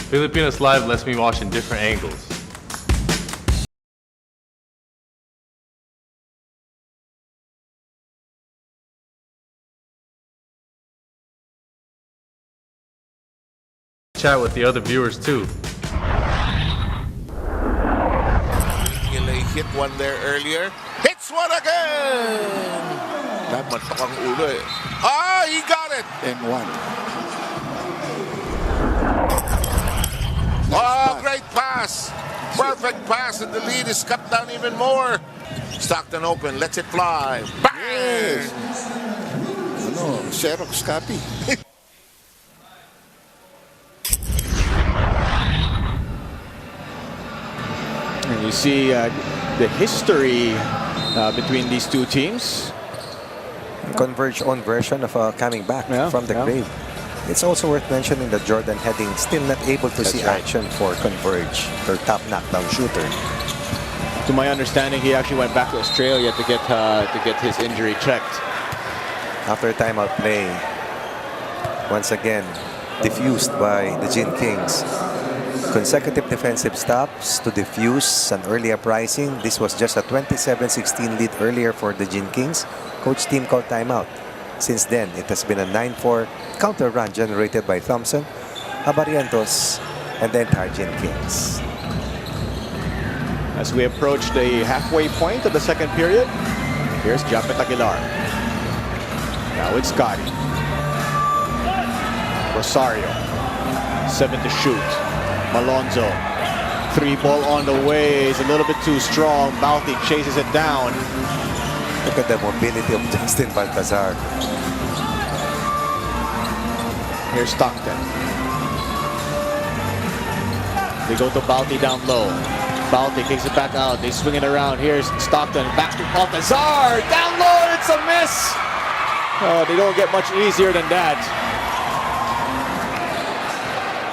Filipinas Live lets me watch in different angles. Chat with the other viewers too. Miguel hit one there earlier. Hits one again! Nagmantok ang ulo eh. Ah, he got it! And one. Oh, great pass! Perfect pass, and the lead is cut down even more. Stockton open, lets it fly. Bang! Ano, Xerox copy. And you see the history between these two teams. Converge own version of coming back from the grave. It's also worth mentioning that Jordan Heading still not able to see action for Converge, their top knockdown shooter. To my understanding, he actually went back to Australia to get his injury checked. After timeout play, once again diffused by the Gin Kings. Consecutive defensive stops to diffuse an early uprising. This was just a 27-16 lead earlier for the Gin Kings. Coach team called timeout. Since then, it has been a 9-4 counter run generated by Thompson, Abarientos, and the entire Gin Kings. As we approach the halfway point of the second period, here's Japet Aguilar. Now it's Scotty. Rosario, 7 to shoot. Malonzo, 3-ball on the way, is a little bit too strong. Balti chases it down. Look at the mobility of Justin Baltazar. Here's Stockton. They go to Balti down low. Balti kicks it back out. They swing it around. Here's Stockton. Back to Baltazar. Down low. It's a miss. Oh, they don't get much easier than that.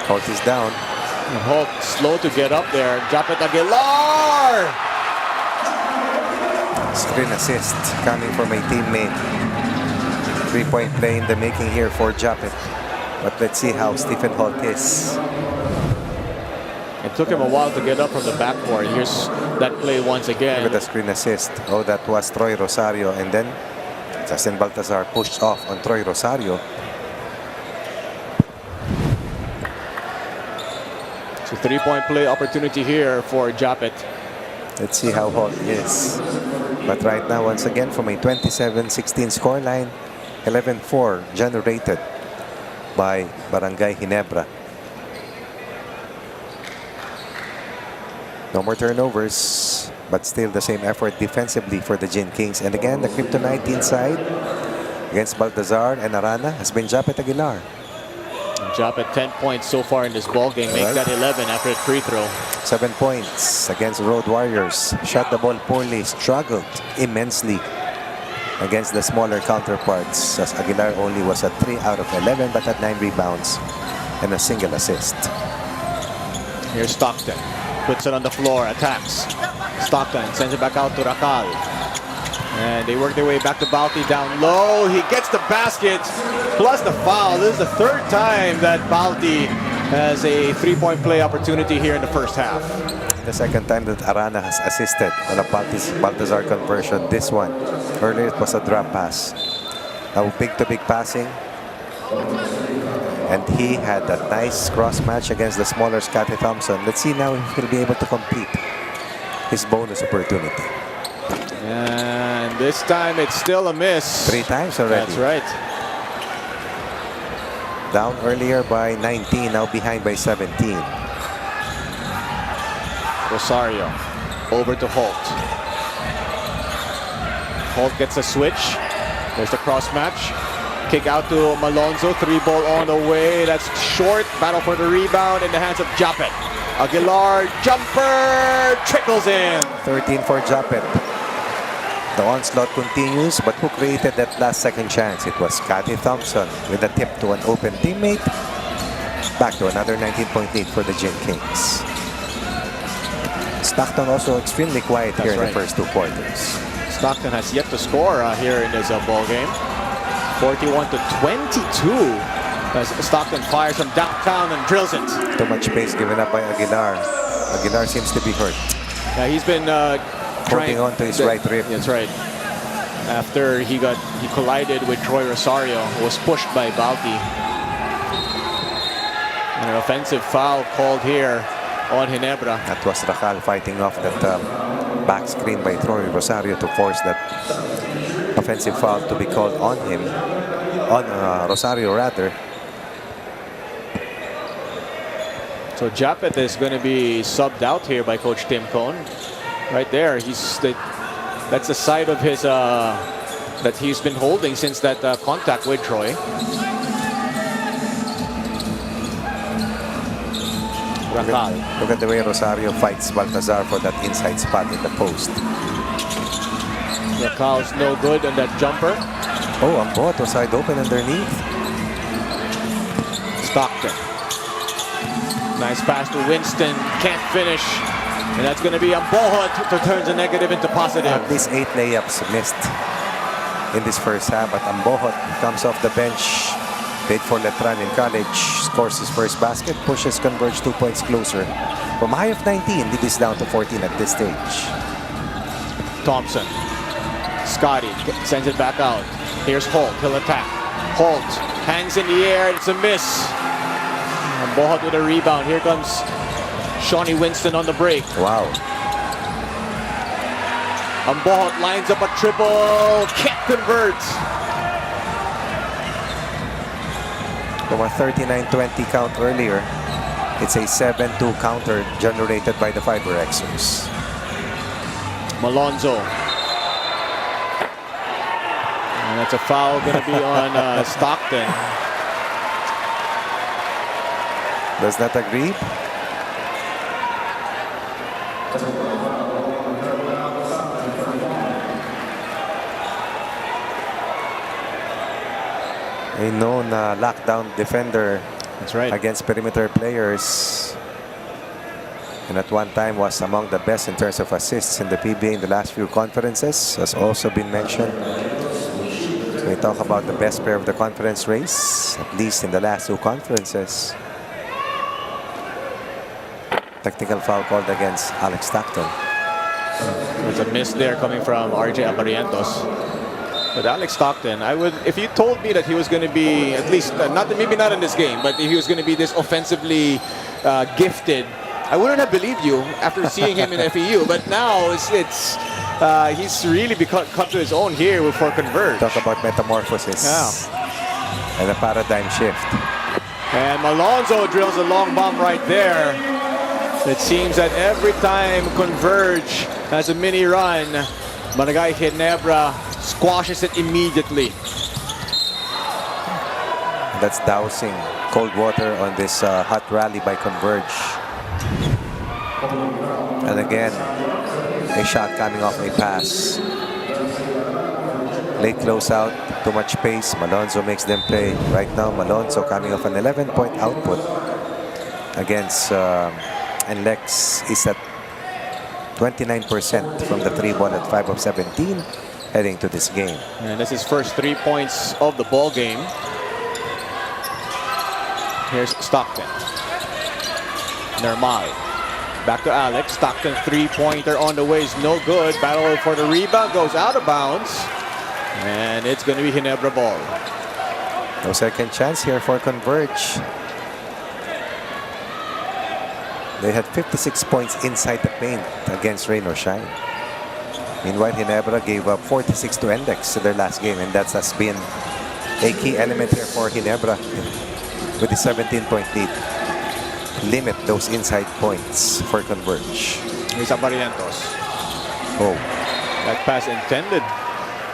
Holt is down. Holt slow to get up there. Japet Aguilar. Screen assist coming from a teammate. 3-point play in the making here for Japet. But let's see how Stephen Holt is. It took him a while to get up from the backboard. Here's that play once again. Look at the screen assist. Oh, that was Troy Rosario. And then Justin Baltazar pushed off on Troy Rosario. It's a 3-point play opportunity here for Japet. Let's see how Holt is. But right now, once again, from a 27-16 scoreline, 11-4 generated by Barangay Ginebra. No more turnovers, but still the same effort defensively for the Gin Kings. And again, the kryptonite inside against Baltazar and Arana has been Japet Aguilar. Japet 10 points so far in this ball game. Make that 11 after a free throw. 7 points against Road Warriors. Shot the ball poorly, struggled immensely against the smaller counterparts, as Aguilar only was at 3 out of 11 but had 9 rebounds and a single assist. Here's Stockton. Puts it on the floor, attacks. Stockton sends it back out to Racal. And they work their way back to Balti down low. He gets the basket plus the foul. This is the third time that Balti has a 3-point play opportunity here in the first half. The second time that Arana has assisted on a Baltazar conversion. This one, earlier it was a drop pass. Now big-to-big passing. And he had that nice cross match against the smaller Scotty Thompson. Let's see now if he'll be able to complete his bonus opportunity. And this time it's still a miss. 3 times already. That's right. Down earlier by 19, now behind by 17. Rosario over to Holt. Holt gets a switch. There's the cross match. Kick out to Malonzo. 3-ball on the way. That's short. Battle for the rebound in the hands of Japet. Aguilar, jumper, trickles in. 13 for Japet. The onslaught continues, but who created that last second chance? It was Cathy Thompson with a tip to an open teammate. Back to another 19-point lead for the Gin Kings. Stockton also extremely quiet here in the first 2 quarters. Stockton has yet to score here in this ball game. 41-22 as Stockton fires from downtown and drills it. Too much pace given up by Aguilar. Aguilar seems to be hurt. Yeah, he's been holding on to his right rib. That's right. After he collided with Troy Rosario, was pushed by Balti. An offensive foul called here on Ginebra. That was Racal fighting off that back screen by Troy Rosario to force that offensive foul to be called on him, on Rosario rather. So Japet is going to be subbed out here by Coach Tim Cone. Right there, that's the side of his that he's been holding since that contact with Troy. Look at the way Rosario fights Baltazar for that inside spot in the post. Racal's no good on that jumper. Oh, Ambot was wide open underneath. Stockton. Nice pass to Winston. Can't finish. And that's going to be Ambohot to turn the negative into positive. At least 8 layups missed in this first half. But Ambohot comes off the bench. Played for Letran in college. Scores his first basket. Pushes Converge 2 points closer. From a high of 19, it is down to 14 at this stage. Thompson. Scotty sends it back out. Here's Holt. He'll attack. Holt. Hands in the air. It's a miss. Ambohot with a rebound. Here comes Shawnee Winston on the break. Wow. Ambohot lines up a triple. Can't convert. From a 39-20 count earlier, it's a 7-2 counter generated by the FiberXers. Malonzo. And that's a foul going to be on Stockton. Does not agree. A known lockdown defender. That's right. Against perimeter players. And at one time was among the best in terms of assists in the PBA in the last few conferences. Has also been mentioned. We talk about the best player of the conference race, at least in the last 2 conferences. Technical foul called against Alex Stockton. There's a miss there coming from RJ Abarientos. But Alex Stockton, if you told me that he was going to be, at least, maybe not in this game, but if he was going to be this offensively gifted, I wouldn't have believed you after seeing him in FEU. But now he's really come to his own here for Converge. Talk about metamorphosis. Yeah. And a paradigm shift. And Malonzo drills a long bomb right there. It seems that every time Converge has a mini run, Barangay Ginebra squashes it immediately. That's dousing cold water on this hot rally by Converge. And again, a shot coming off a pass. Late closeout, too much pace. Malonzo makes them play. Right now, Malonzo coming off an 11-point output against and Lex is at 29% from the 3-ball at 5 of 17 heading to this game. And this is first 3 points of the ball game. Here's Stockton. Nermal. Back to Alex. Stockton 3-pointer on the way is no good. Battle for the rebound, goes out of bounds. And it's going to be Ginebra ball. No second chance here for Converge. They had 56 points inside the paint against Rain or Shine. Meanwhile, Ginebra gave up 46 to Index in their last game, and that has been a key element here for Ginebra with the 17-point lead. Limit those inside points for Converge. Here's Abarientos. Oh. That pass intended.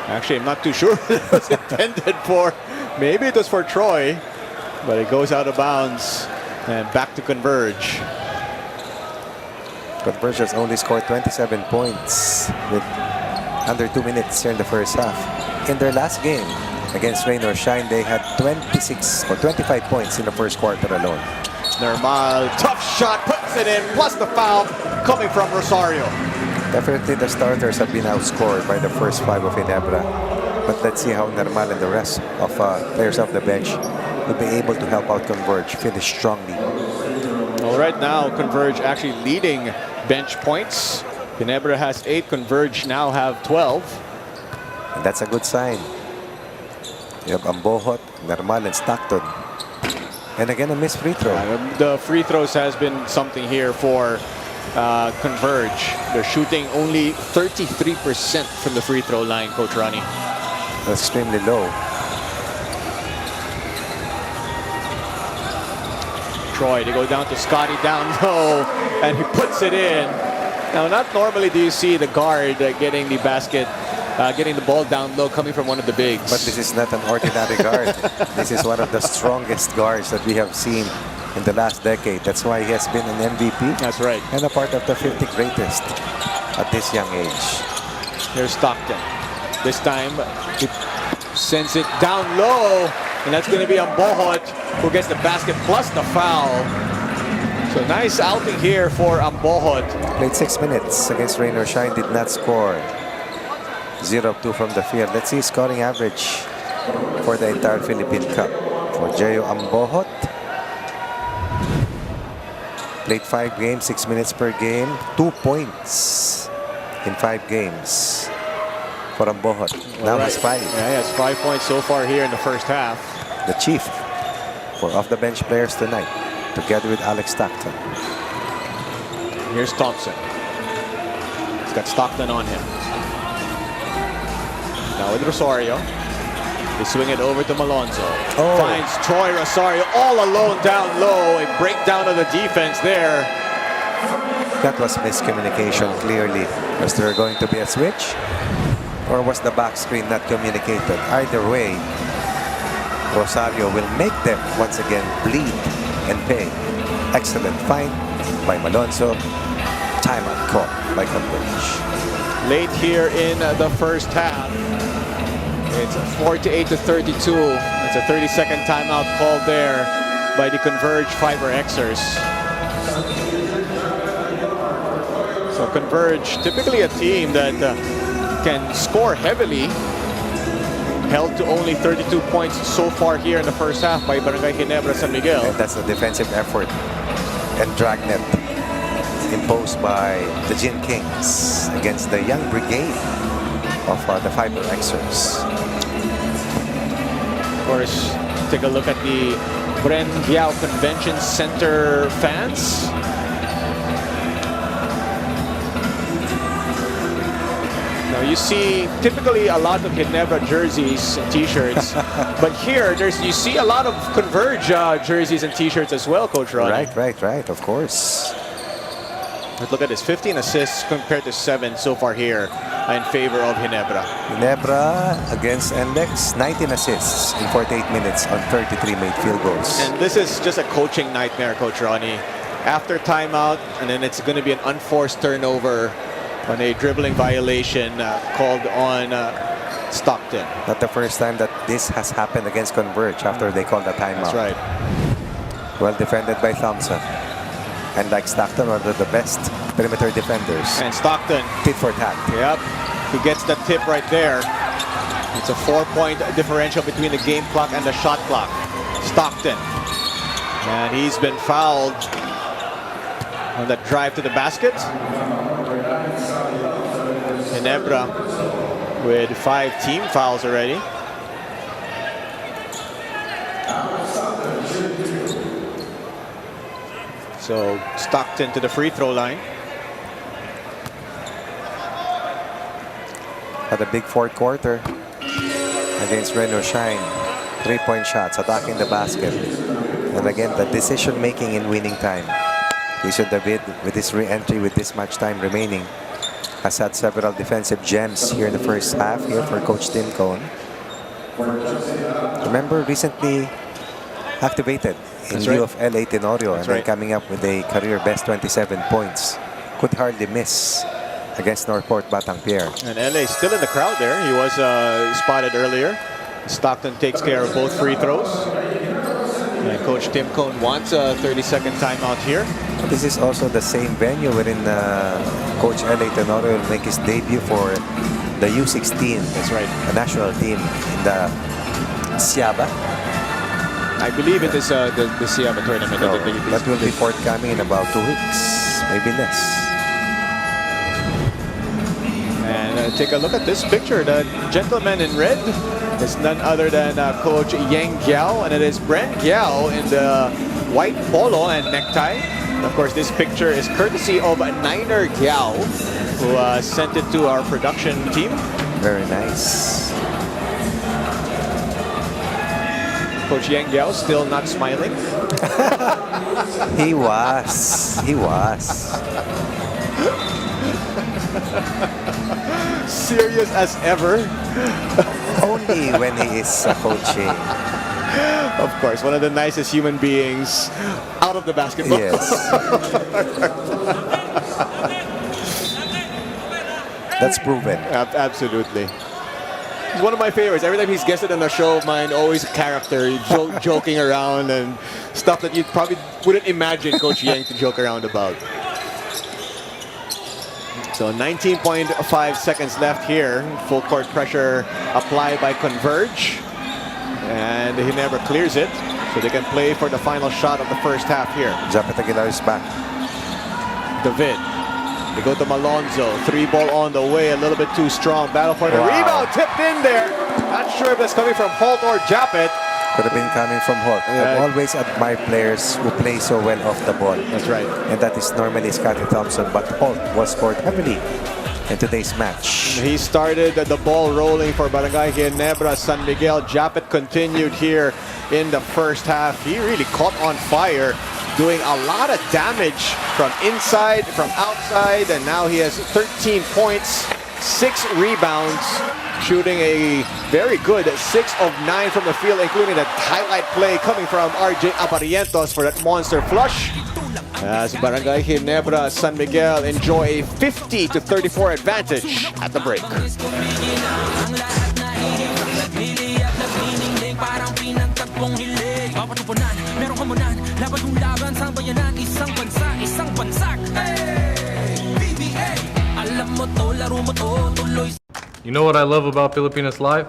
Actually, I'm not too sure it was intended for. Maybe it was for Troy, but it goes out of bounds and back to Converge. Converge has only scored 27 points with under 2 minutes here in the first half. In their last game against Rain or Shine, they had 26 or 25 points in the first quarter alone. Normal, tough shot, puts it in, plus the foul coming from Rosario. Definitely the starters have been outscored by the first 5 of Ginebra. But let's see how Normal and the rest of players off the bench will be able to help out Converge finish strongly. Well, right now, Converge actually leading bench points. Ginebra has 8, Converge now have 12. And that's a good sign. You have Ambohot, Normal, and Stockton. And again, a missed free throw. The free throws has been something here for Converge. They're shooting only 33% from the free throw line, Coach Ronnie. That's extremely low. Troy, they go down to Scotty down low, and he puts it in. Now, not normally do you see the guard getting the basket, getting the ball down low, coming from one of the bigs. But this is not an ordinary guard. This is one of the strongest guards that we have seen in the last decade. That's why he has been an MVP. That's right. And a part of the 50 greatest at this young age. Here's Stockton. This time, he sends it down low, and that's going to be Ambohot who gets the basket plus the foul. So nice outing here for Ambohot. Played 6 minutes against Rain or Shine, did not score. 0 of 2 from the field. Let's see scoring average for the entire Philippine Cup. For Jeyo Ambohot, played 5 games, 6 minutes per game, 2 points in 5 games for Ambohot. Now has 5. Yeah, he has 5 points so far here in the first half. The chief for off-the-bench players tonight, together with Alex Stockton. Here's Thompson. He's got Stockton on him. Now with Rosario. They swing it over to Malonzo. Finds Troy Rosario all alone down low. A breakdown of the defense there. That was miscommunication, clearly. Was there going to be a switch? Or was the back screen not communicated? Either way, Rosario will make them once again bleed and pay. Excellent find by Malonzo. Timeout call by Converge. Late here in the first half. It's 48-32. It's a 30-second timeout called there by the Converge FiberXers. So Converge, typically a team that can score heavily, held to only 32 points so far here in the first half by Barangay Ginebra San Miguel. And that's a defensive effort and dragnet imposed by the Gin Kings against the young brigade of the FiberXers. Of course, take a look at the Brgy Convention Center fans. Now you see typically a lot of Ginebra jerseys and t-shirts, but here you see a lot of Converge jerseys and t-shirts as well, Coach Ronnie. Right, of course. But look at this, 15 assists compared to 7 so far here in favor of Ginebra. Ginebra against NLEX, 19 assists in 48 minutes on 33 made field goals. And this is just a coaching nightmare, Coach Ronnie. After timeout, and then it's going to be an unforced turnover on a dribbling violation called on Stockton. Not the first time that this has happened against Converge after they called a timeout. That's right. Well defended by Thompson. And like Stockton, one of the best perimeter defenders. And Stockton. Tit for tat. Yep. He gets the tip right there. It's a 4-point differential between the game clock and the shot clock. Stockton. And he's been fouled on that drive to the basket. Ginebra with 5 team fouls already. So Stockton to the free throw line. Had a big fourth quarter against Rain or Shine. 3-point shots, attacking the basket. And again, the decision making in winning time. Jason David, with his re-entry with this much time remaining, has had several defensive gems here in the first half here for Coach Tim Cone. Remember, recently activated in lieu of L.A. Tenorio, and then coming up with a career best 27 points could hardly miss against Northport Batang Pier. And LA still in the crowd there. He was spotted earlier. Stockton takes care of both free throws. And Coach Tim Cone wants a 30-second timeout here. This is also the same venue wherein Coach L.A. Tenorio will make his debut for the U16. That's right. The national team in the Siaba. I believe it is the Siaba tournament. So, that will be forthcoming in about 2 weeks, maybe less. And take a look at this picture. The gentleman in red is none other than Coach Yang Giao, and it is Brent Giao in the white polo and necktie. And of course, this picture is courtesy of Niner Giao, who sent it to our production team. Very nice. Coach Yang Giao still not smiling. He was. He was. Serious as ever. Only when he is coaching. Of course, one of the nicest human beings out of the basketball. Yes. That's proven. Absolutely. He's one of my favorites. Every time he's guested on a show of mine, always a character, joking around and stuff that you probably wouldn't imagine Coach Yang to joke around about. So 19.5 seconds left here. Full court pressure applied by Converge. And Ginebra clears it. So they can play for the final shot of the first half here. Japet Aguilar is back. David. They go to Malonzo. 3-ball on the way. A little bit too strong. Battle for the rebound. Tipped in there. Not sure if that's coming from Holt or Japet. Could have been coming from Holt. I always admire players who play so well off the ball. That's right. And that is normally Scotty Thompson, but Holt was scored heavily in today's match. He started the ball rolling for Barangay Ginebra. San Miguel. Japet continued here in the first half. He really caught on fire, doing a lot of damage from inside, from outside, and now he has 13 points, 6 rebounds, shooting a very good 6 of 9 from the field, including that highlight play coming from RJ Abarientos for that monster flush. As Barangay Ginebra, San Miguel enjoy a 50-34 advantage at the break. You know what I love about Filipinas Live?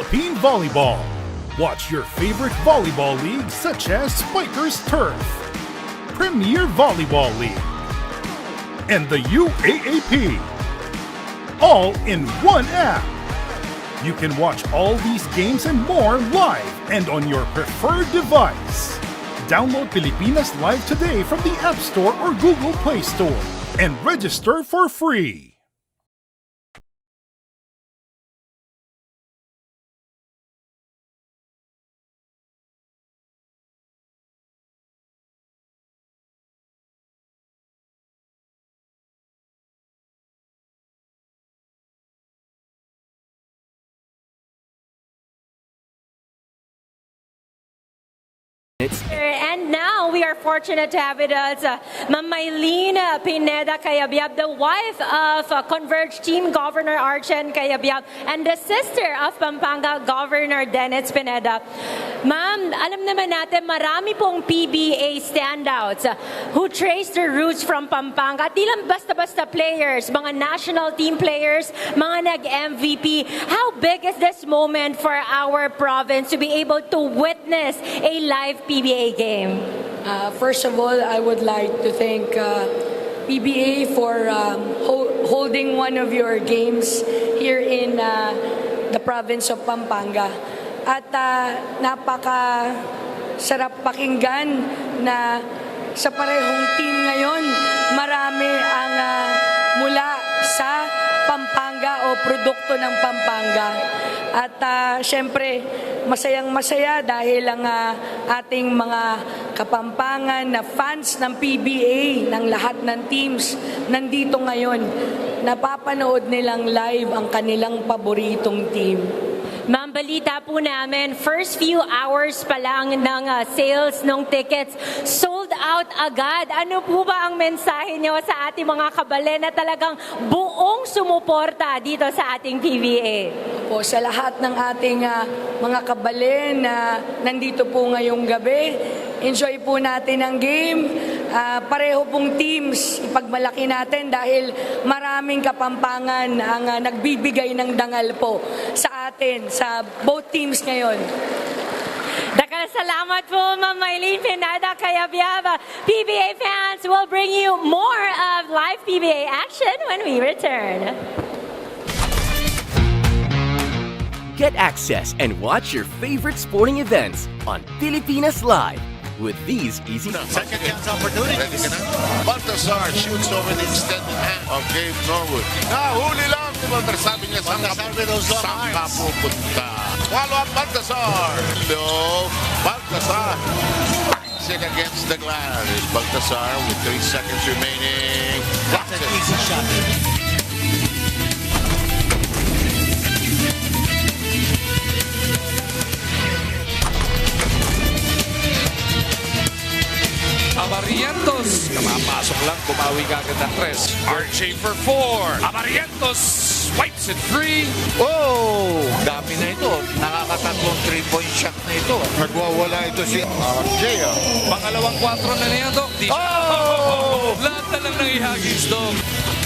Philippine volleyball. Watch your favorite volleyball leagues such as Spikers Turf, Premier Volleyball League, and the UAAP. All in one app. You can watch all these games and more live and on your preferred device. Download Pilipinas Live today from the App Store or Google Play Store and register for free. And now we are fortunate to have with us Ma'am Maylene Pineda Cayabyab, the wife of Converge Team Governor Archen Cayabyab and the sister of Pampanga Governor Dennis Pineda. Ma'am, alam naman natin marami pong PBA standouts who trace their roots from Pampanga. At di lang basta-basta players, mga national team players, mga nag-MVP. How big is this moment for our province to be able to witness a live PBA game? First of all, I would like to thank PBA for holding one of your games here in the province of Pampanga. At napaka sarap pakinggan na sa parehong team ngayon, marami ang mula sa Pampanga o produkto ng Pampanga. At syempre, masayang-masaya dahil ang ating mga Kapampangan na fans ng PBA, ng lahat ng teams, nandito ngayon. Napapanood nilang live ang kanilang paboritong team. Ma'am, balita po namin, first few hours pa lang ng sales ng tickets, sold out agad. Ano po ba ang mensahe nyo sa ating mga kabalen na talagang buong sumuporta dito sa ating PBA? Po, sa lahat ng ating mga kabalen na nandito po ngayong gabi, enjoy po natin ang game. Pareho pong teams, ipagmalaki natin dahil maraming Kapampangan ang nagbibigay ng dangal po sa atin, sa both teams ngayon. Daghang salamat po, Ma'am Maylene Pineda Cayabyab. PBA fans will bring you more of live PBA action when we return. Get access and watch your favorite sporting events on Pilipinas Live with these easy... Second chance opportunities. Baltasar shoots over the extended hand of Gabe Norwood. Huli lang. Sabi niya saan ka pupunta. Follow up Baltasar. No, Baltasar. Sing against the glass. Baltasar with 3 seconds remaining. That's an easy shot. Abarrientos. Kapapasok lang, bumawi ka agad ng 3. Brgy for 4. Abarrientos swipes it free. Oh! Dami na ito. Nakakatatlong 3-point shot na ito. Nagwawala ito si Brgy. Pangalawang 4 na niya, Doc. Oh! Lahat na lang ng ihagis, Doc.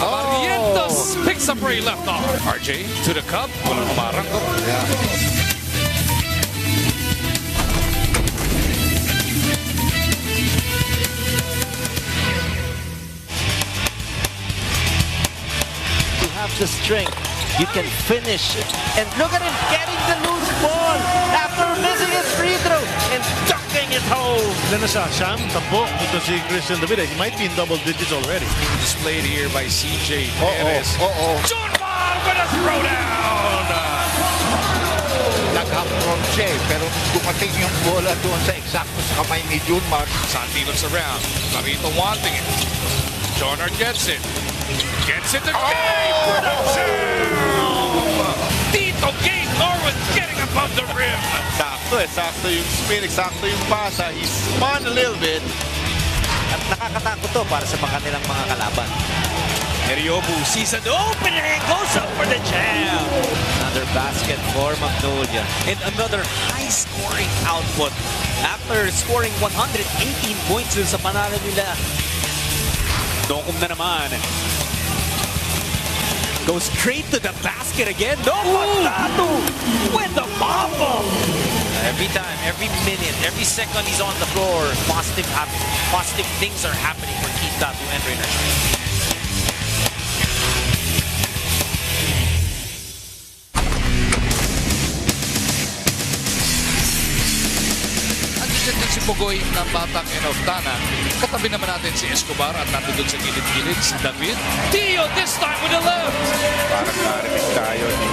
Abarrientos picks up where he left off. Brgy to the cup. Walang umarang, Doc. The strength, you can finish it. And look at him getting the loose ball after missing his free throw and dunking it home. Then siya, Sham, tampo, ito si Christian David. He might be in double digits already. Displayed here by CJ Perez. John Ball with a throwdown. Nag-up from Jay, pero dumating yung bola doon sa eksakto sa kamay ni Junmar. Santi looks around. Carito wanting it. Jonar gets it. Gets it to Gabe! Tito Gabe Norwood getting above the rim. Sakto yung spin, sakto yung pasa. He spun a little bit. At nakakatakot to para sa mga nilang mga kalaban. Heriobu sees an opening and goes up for the jam. Another basket for Magnolia. And another high-scoring output. After scoring 118 points sa panalo nila, Dokum na naman. Goes straight to the basket again. No, Pagtato with the Every time, every minute, every second he's on the floor, positive things are happening for Keith Tatu and Rainer. Andiyan din si Pugoy ng Batang Enoftana. Katabi naman natin si Escobar at nandun sa gilid-gilid si David. Tio this time with the left. Parang narinig tayo ni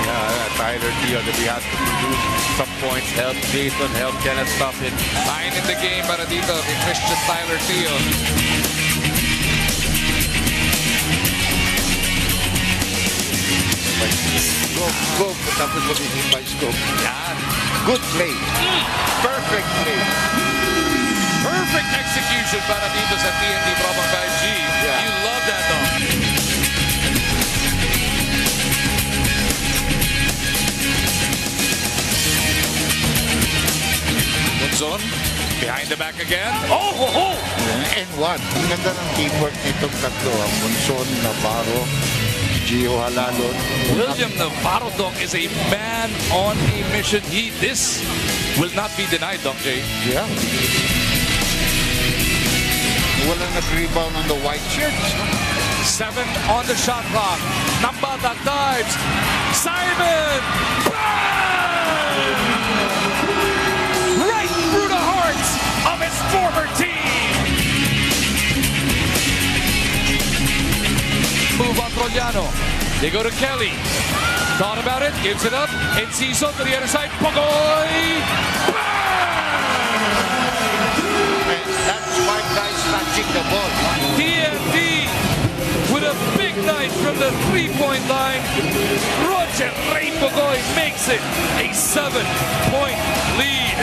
Tyler Tio that we have to produce some points, help Jason, help Kenneth Buffett. Line in the game para dito kay Christian Tyler Tio. Scope, tapos magiging by scope. Yan. Good play. Perfect play. Perfect execution para dito sa TNT Barangay G. You love that though. Bunzon, behind the back again. Oh! And one. Ang ganda ng teamwork nitong tatlo. Ang Bunson, Navarro, Gio Halalon. William Navarro, Dong, is a man on a mission. This will not be denied, Dong J. Yeah. Walang nag-rebound on the white shirts. 7 on the shot clock. Nambatak dives. Simon! Bang! Right through the hearts of his former team. Move on Trollano. They go to Kelly. Thought about it, gives it up. Enciso to the other side. Pugoy! That's my guy snatching the ball. TNT with a big night from the three-point line. Roger Ray Pugoy makes it a 7-point lead.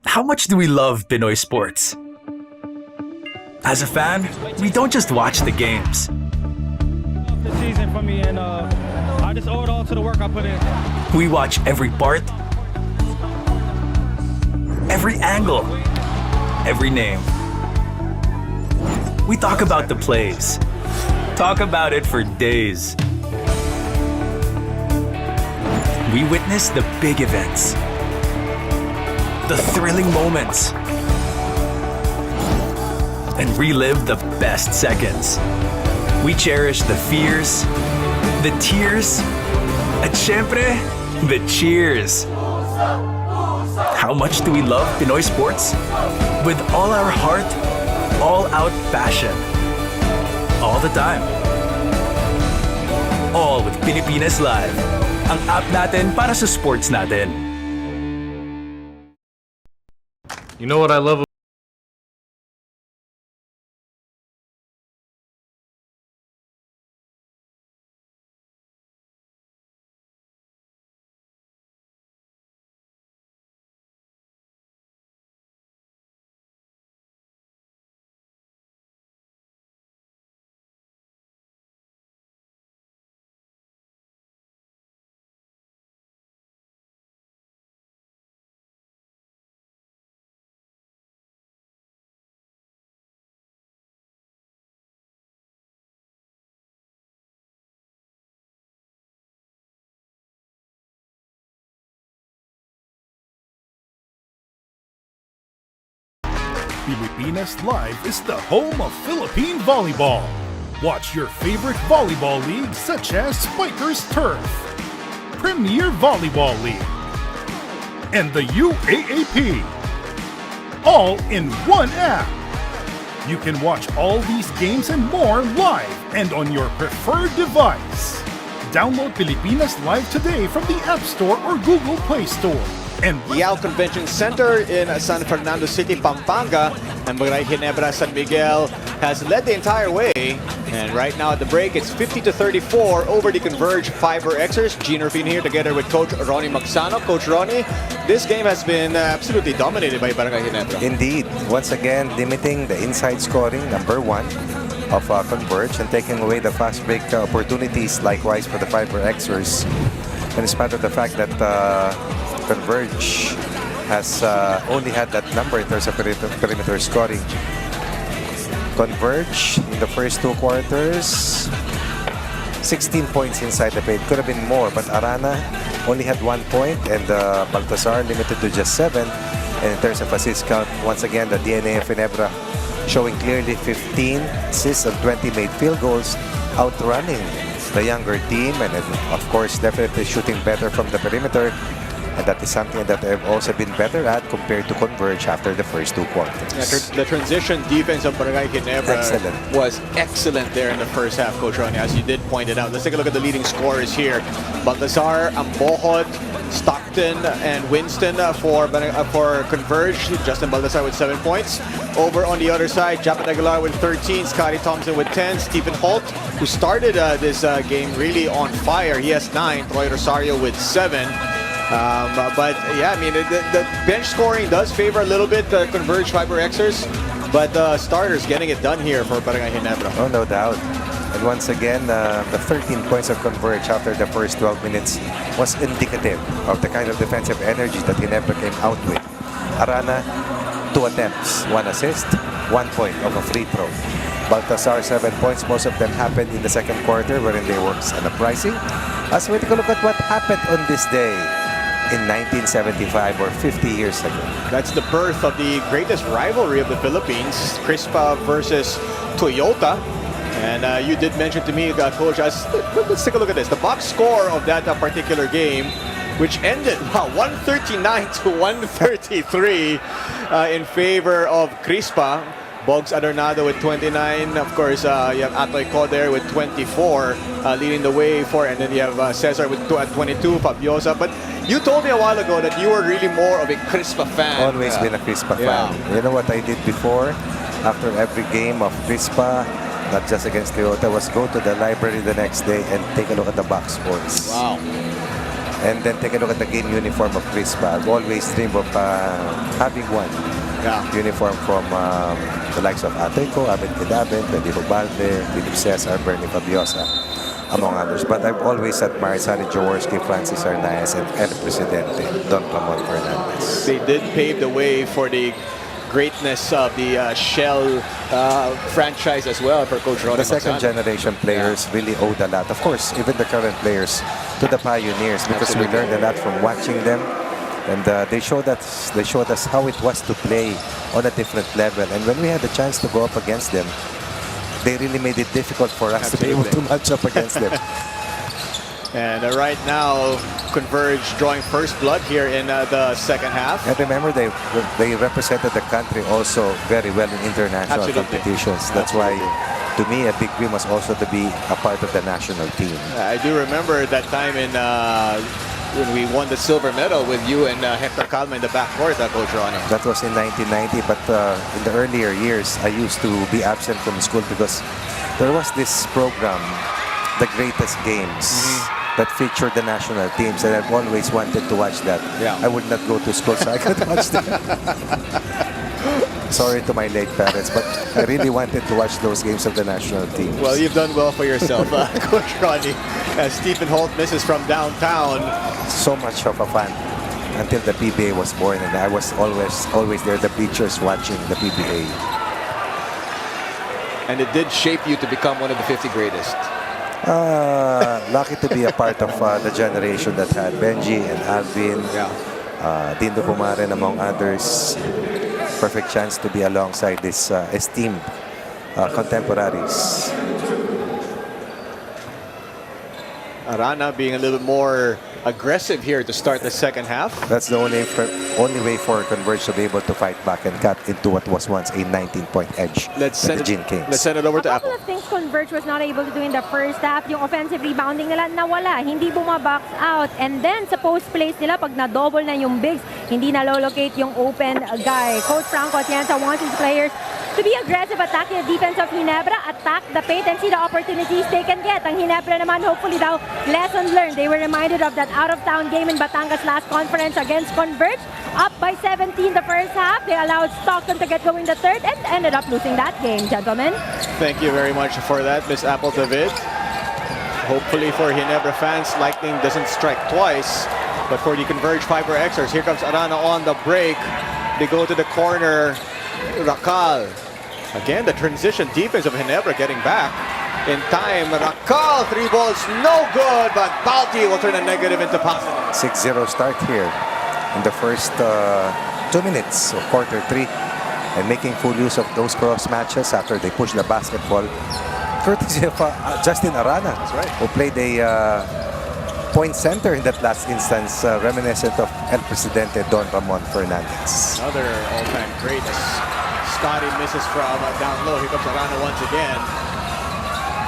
How much do we love Pinoy sports? As a fan, we don't just watch the games. The season for me, and I just owe it all to the work I put in. We watch every part, every angle, every name. We talk about the plays, talk about it for days. We witness the big events, the thrilling moments, and relive the best seconds. We cherish the fears, the tears, at syempre, the cheers. How much do we love Pinoy sports? With all our heart, all-out passion. All the time. All with Pilipinas Live. Ang app natin para sa sports natin. You know what I love Pilipinas Live is the home of Philippine volleyball. Watch your favorite volleyball leagues such as FiberXers Turf, Premier Volleyball League, and the UAAP. All in one app. You can watch all these games and more live and on your preferred device. Download Pilipinas Live today from the App Store or Google Play Store. And Yao Convention Center in San Fernando City, Pampanga, and Barangay Ginebra, San Miguel has led the entire way. And right now at the break, it's 50-34 over the Converge FiberXers. Ginebra here together with Coach Ronnie Magsano. Coach Ronnie, this game has been absolutely dominated by Barangay Ginebra. Indeed. Once again, limiting the inside scoring, number one, of Converge, and taking away the fast break opportunities likewise for the FiberXers. And in spite of the fact that Converge has only had that number in terms of perimeter scoring. Converge in the first two quarters, 16 points inside the paint. Could have been more, but Arana only had 1 point, and Baltasar limited to just 7. And in terms of assist count, once again, the DNA of Ginebra showing clearly 15 assists and 20 made field goals, outrunning the younger team, and of course, definitely shooting better from the perimeter. And that is something that they've also been better at compared to Converge after the first two quarters. Yeah, the transition defense of Barangay Ginebra was excellent there in the first half, Coach Ronnie, as you did point it out. Let's take a look at the leading scorers here. Baltasar, Ambohod, Stockton, and Winston for Converge. Justin Baltasar with 7 points. Over on the other side, Japet Aguilar with 13, Scotty Thompson with 10, Stephen Holt, who started this game really on fire. He has 9, Troy Rosario with 7. But yeah, I mean, the bench scoring does favor a little bit the Converge FiberXers, but the starters getting it done here for Barangay Ginebra. Oh, no doubt. And once again, the 13 points of Converge after the first 12 minutes was indicative of the kind of defensive energy that Ginebra came out with. Arana, 2 attempts, 1 assist, 1 point of a free throw. Baltasar, 7 points. Most of them happened in the second quarter, wherein they were uprising. As we take a look at what happened on this day in 1975 or 50 years ago. That's the birth of the greatest rivalry of the Philippines, Crispa versus Toyota. And you did mention to me, Coach, let's take a look at this. The box score of that particular game, which ended 139-133 in favor of Crispa. Bogs Adornado with 29. Of course, you have Atoy Co there with 24, leading the way for, and then you have Cesar with 22, Fabiosa. But you told me a while ago that you were really more of a Crispa fan. Always been a Crispa fan. You know what I did before? After every game of Crispa, not just against Toyota, was go to the library the next day and take a look at the box scores. Wow. And then take a look at the game uniform of Crispa. I've always dreamed of having one. Uniform from the likes of Atoy Co, Abed Kidaben, Freddy Robalde, Philip Cesar, Bernie Fabiosa, among others. But I've always admired Sonny Jaworski, Francis Arnaiz, and El Presidente, Don Ramon Fernandez. They did pave the way for the greatness of the Shell franchise as well for Coach Ronnie The second generation players really owed a lot. Of course, even the current players to the pioneers, because we learned a lot from watching them. And they showed us how it was to play on a different level. And when we had the chance to go up against them, they really made it difficult for us to be able to match up against them. And right now, Converge drawing first blood here in the second half. And remember, they represented the country also very well in international competitions. That's why, to me, a big dream was also to be a part of the national team. I do remember that time in when we won the silver medal with you and Hector Calma in the backcourt, Coach Ronnie. That was in 1990, but in the earlier years, I used to be absent from school because there was this program, The Greatest Games, that featured the national teams, and I've always wanted to watch that. I would not go to school, so I could watch them. Sorry to my late parents, but I really wanted to watch those games of the national teams. Well, you've done well for yourself, Coach Ronnie. Stephen Holt misses from downtown. So much of a fan until the PBA was born, and I was always there, the bleachers watching the PBA. And it did shape you to become one of the 50 greatest. Lucky to be a part of the generation that had Brgy and Alvin, Dindo Pumaren, among others. Perfect chance to be alongside this esteemed contemporaries. Arana being a little bit more aggressive here to start the second half. That's the only way for Converge to be able to fight back and cut into what was once a 19-point edge Let's with send the Gin Kings. Let's send it over to A Apple. couple of things Converge was not able to do in the first half. Yung offensive rebounding nila nawala, hindi bumabox out. And then sa post plays nila, pag na-double na yung bigs, hindi na-locate yung open guy. Coach Franco Atienza wants his players to be aggressive, attack the defense of Ginebra, attack the paint and see the opportunities they can get. Ang Ginebra naman, hopefully daw, lesson learned. They were reminded of that out-of-town game in Batangas last conference against Converge. Up by 17 the first half. They allowed Stockton to get going the third and ended up losing that game, gentlemen. Thank you very much for that, Miss Apple David. Hopefully for Ginebra fans, lightning doesn't strike twice. But for the Converge FiberXers, here comes Arana on the break. They go to the corner. Racal. Again, the transition defense of Ginebra getting back in time. Racal, 3 balls, no good, but Balti will turn a negative into positive. 6-0 start here in the first 2 minutes of quarter 3, and making full use of those cross matches after they push the basketball. Courtesy of Justin Arana, that's right, who played a point center in that last instance, reminiscent of El Presidente Don Ramon Fernandez. Another all-time greatness. Scotty misses from down low. Here comes Arana once again.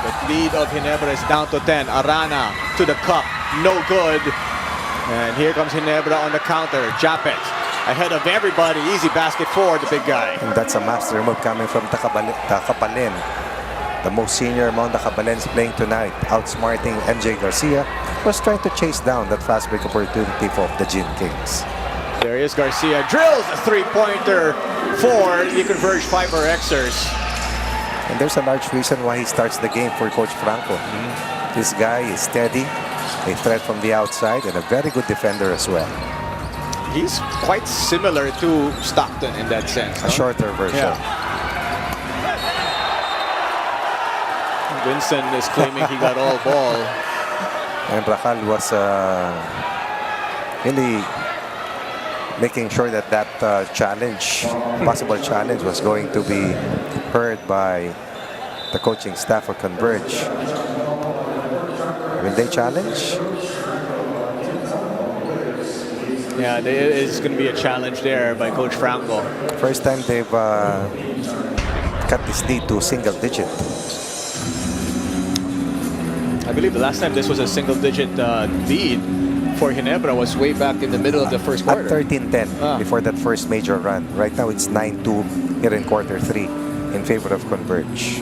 The lead of Ginebra is down to 10. Arana to the cup. No good. And here comes Ginebra on the counter. Japet ahead of everybody. Easy basket for the big guy. And that's a master move coming from Takabalin. The most senior among the Cabalens playing tonight, outsmarting MJ Garcia, was trying to chase down that fast break opportunity for the Gin Kings. There is Garcia, drills a three-pointer for the Converge FiberXers. And there's a large reason why he starts the game for Coach Franco. This guy is steady, a threat from the outside, and a very good defender as well. He's quite similar to Stockton in that sense. A shorter version. Yeah. Winston is claiming he got all ball. And Racal was really making sure that possible challenge was going to be heard by the coaching staff of Converge. Will they challenge? Yeah, there is going to be a challenge there by Coach Franco. First time they've cut this lead to single digit. I believe the last time this was a single-digit lead for Ginebra was way back in the middle of the first quarter. At 13-10 before that first major run. Right now it's 9-2 here in quarter 3 in favor of Converge.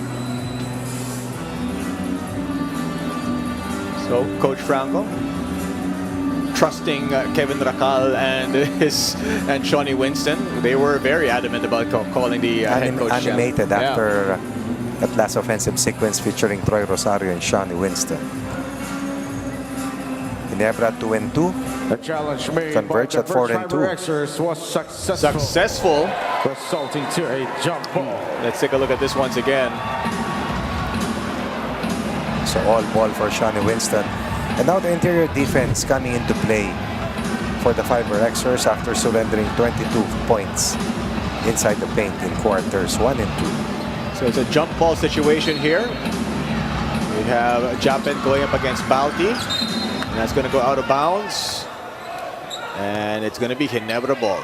So Coach Franco trusting Kevin Racal and Shawnee Winston. They were very adamant about calling the head coach animated after that last offensive sequence featuring Troy Rosario and Shawnee Winston. Ginebra 2-2. The challenge made Converge by at 4-2. FiberXers was successful, resulting to a jump ball. Let's take a look at this once again. So all ball for Shawnee Winston. And now the interior defense coming into play for the FiberXers after surrendering 22 points inside the paint in quarters 1 and 2. So it's a jump ball situation here. We have Japet going up against Balti. And that's going to go out of bounds. And it's going to be Ginebra ball.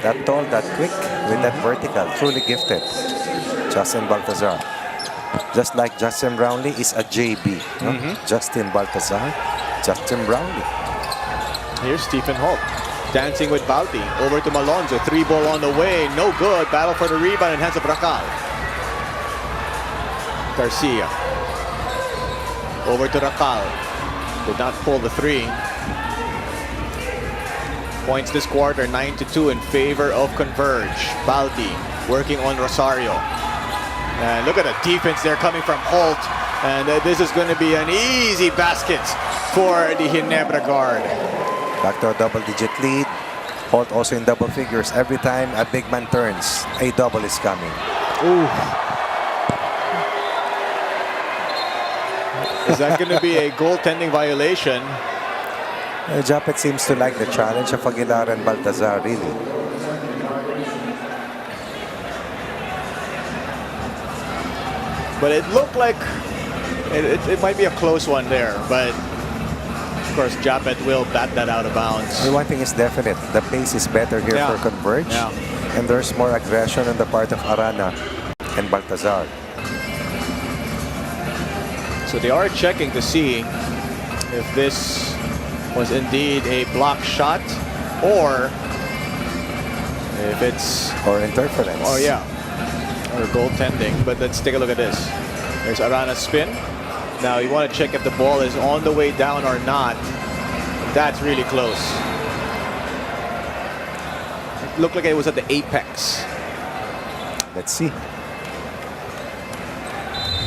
That tall, that quick, with that vertical, truly gifted. Justin Baltazar. Just like Justin Brownlee is a JB. No? Justin Baltazar, Justin Brownlee. Here's Stephen Holt dancing with Balti. Over to Malonzo. 3-ball on the way. No good. Battle for the rebound in hands of Racal. Garcia. Over to Racal. Did not pull the 3. Points this quarter, 9-2 in favor of Converge. Balti working on Rosario. And look at the defense there coming from Holt. And this is going to be an easy basket for the Ginebra guard. Back to a double-digit lead. Holt also in double figures. Every time a big man turns, a double is coming. Ooh. Is that going to be a goaltending violation? Japet seems to like the challenge of Aguilar and Baltazar, really. But it looked like It might be a close one there, but of course Japet will bat that out of bounds. The one thing is definite. The pace is better here for Converge. And there's more aggression on the part of Arana and Baltazar. So they are checking to see if this was indeed a block shot or if it's... Or interference. Oh, yeah. Or goaltending. But let's take a look at this. There's Arana's spin. Now you want to check if the ball is on the way down or not. That's really close. It looked like it was at the apex. Let's see.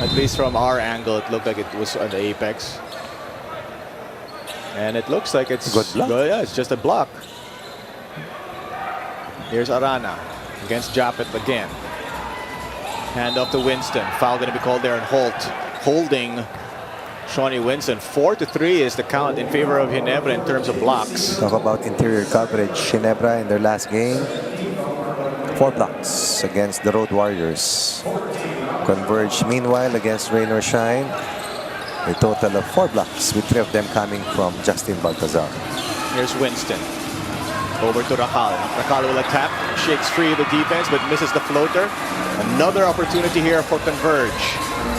At least from our angle, it looked like it was on the apex. And it looks like it's good block. Yeah, it's just a block. Here's Arana against Japet again. Hand off to Winston. Foul going to be called there on Holt. Holding Shawnee Winston. 4-3 is the count in favor of Ginebra in terms of blocks. Talk about interior coverage. Ginebra in their last game, 4 blocks against the Road Warriors. Converge meanwhile against Rain or Shine, a total of 4 blocks, with 3 of them coming from Justin Baltazar. Here's Winston. Over to Racal. Racal will attack, shakes free the defense, but misses the floater. Another opportunity here for Converge.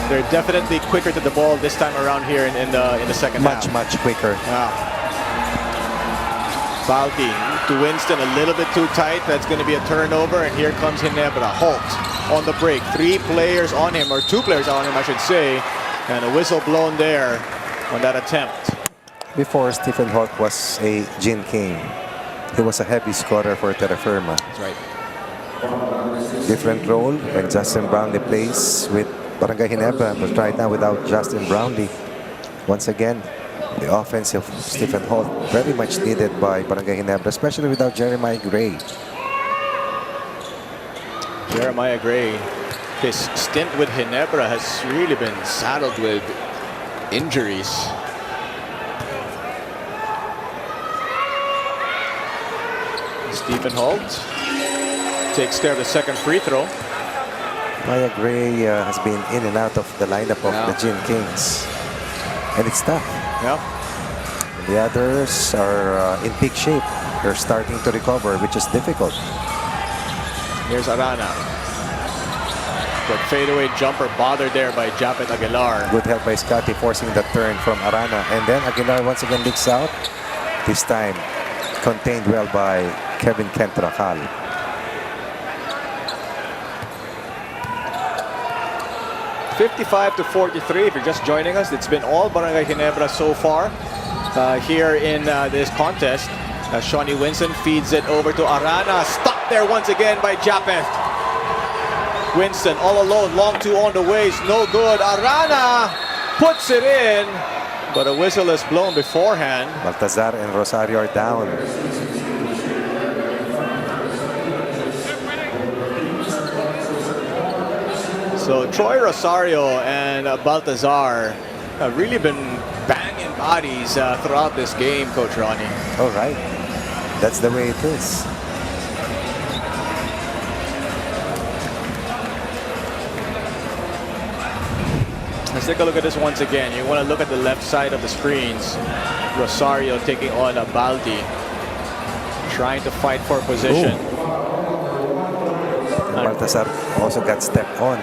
They're definitely quicker to the ball this time around here in the second half. Much quicker. Balti to Winston, a little bit too tight. That's going to be a turnover, and here comes Ginebra. Holt on the break. 3 players on him, or 2 players on him, I should say. And a whistle blown there on that attempt. Before, Stephen Holt was a Gin King. He was a heavy scorer for Terra Firma. That's right. Different role when Justin Brownlee plays with Barangay Ginebra, but right now without Justin Brownlee. Once again, the offense of Stephen Holt very much needed by Barangay Ginebra, especially without Jeremiah Gray. Jeremiah Gray, his stint with Ginebra has really been saddled with injuries. Stephen Holt takes care of the second free throw. Maya Gray has been in and out of the lineup of the Gin Kings. And it's tough. And the others are in peak shape. They're starting to recover, which is difficult. Here's Arana. But fadeaway jumper bothered there by Japet Aguilar. Good help by Scotty forcing the turn from Arana. And then Aguilar once again leaks out. This time contained well by Kevin Kent Racal. (55-43). If you're just joining us, it's been all Barangay Ginebra so far here in this contest. Shawnee Winston feeds it over to Arana. Stopped there once again by Japet. Winston all alone, long 2 on the waist, no good. Arana puts it in, but a whistle is blown beforehand. Baltazar and Rosario are down. So Troy Rosario and Baltazar have really been banging bodies throughout this game, Coach Ronnie. All right. That's the way it is. Let's take a look at this once again. You want to look at the left side of the screens. Rosario taking on Baldi, trying to fight for position. Baltazar also got stepped on.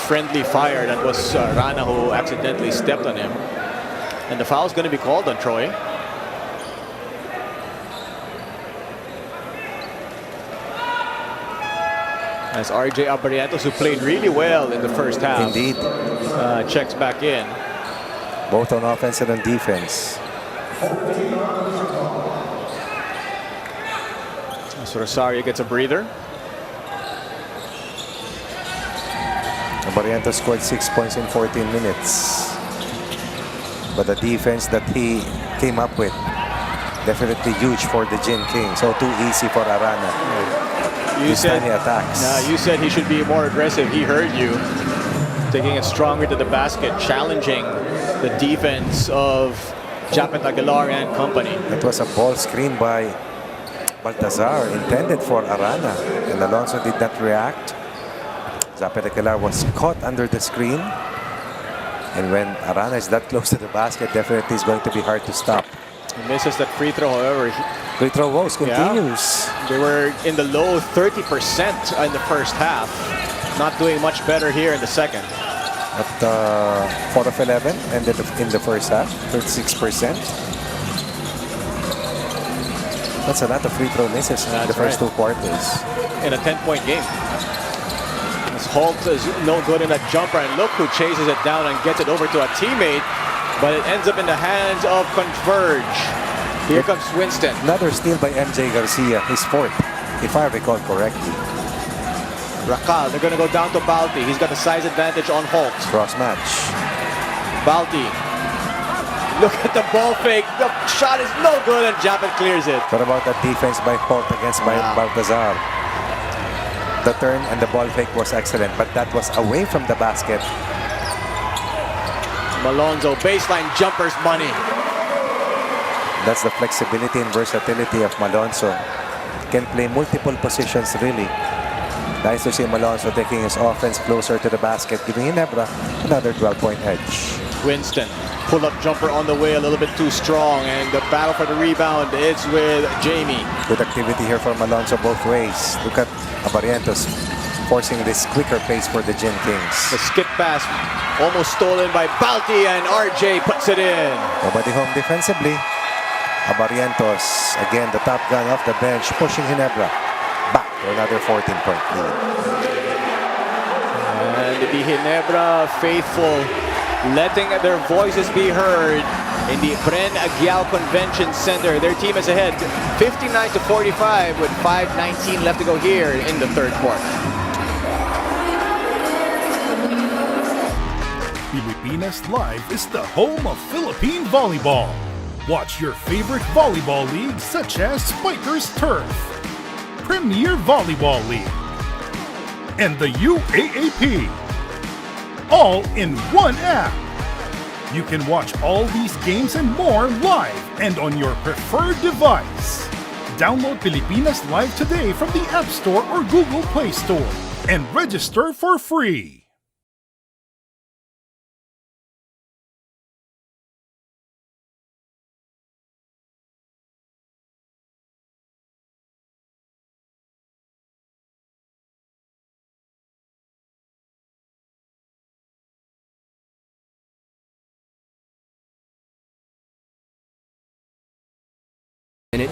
Friendly fire. That was Rana who accidentally stepped on him. And the foul is going to be called on Troy. As RJ Abarientos, who played really well in the first half. Indeed. Checks back in. Both on offense and on defense. So Rosario gets a breather. Abarientos scored 6 points in 14 minutes. But the defense that he came up with, definitely huge for the Gin King. So too easy for Arana. You said he attacks. You said he should be more aggressive. He heard you. Taking it stronger to the basket, challenging the defense of Japet Aguilar and company. It was a ball screen by Baltazar, intended for Arana. And Alonso did not react. Japet Aguilar was caught under the screen. And when Arana is that close to the basket, definitely it's going to be hard to stop. He misses that free throw, however. Free throw woes continues. Yeah. They were in the low 30% in the first half. Not doing much better here in the second. At 4 of 11 ended in the first half, 36%. That's a lot of free throw misses in the first 2 quarters. In a 10-point game. This Holt is no good in that jumper, and look who chases it down and gets it over to a teammate, but it ends up in the hands of Converge. Here comes Winston. Another steal by MJ Garcia, his 4th, if I recall correctly. Racal, they're going to go down to Balti. He's got the size advantage on Holt. Cross match. Balti. Look at the ball fake. The shot is no good, and Japet clears it. What about that defense by Holt against Baltazar? The turn and the ball fake was excellent, but that was away from the basket. Malonzo, baseline jumpers money. That's the flexibility and versatility of Malonzo. Can play multiple positions, really. Nice to see Malonzo taking his offense closer to the basket, giving Ginebra another 12-point edge. Winston, pull-up jumper on the way, a little bit too strong, and the battle for the rebound is with Jamie. Good activity here for Malonzo both ways. Look at Abarientos forcing this quicker pace for the Gin Kings. The skip pass almost stolen by Balti, and RJ puts it in. Nobody home defensively. Abarientos, again the top gun off the bench, pushing Ginebra back to another 14-point lead. And the Ginebra faithful letting their voices be heard in the Bren Aguial Convention Center. Their team is ahead 59-45 with 5:19 left to go here in the third quarter. Filipinas Live is the home of Philippine volleyball. Watch your favorite volleyball leagues such as FiberXers Turf, Premier Volleyball League, and the UAAP, all in one app. You can watch all these games and more live and on your preferred device. Download Filipinas Live today from the App Store or Google Play Store and register for free. Minute.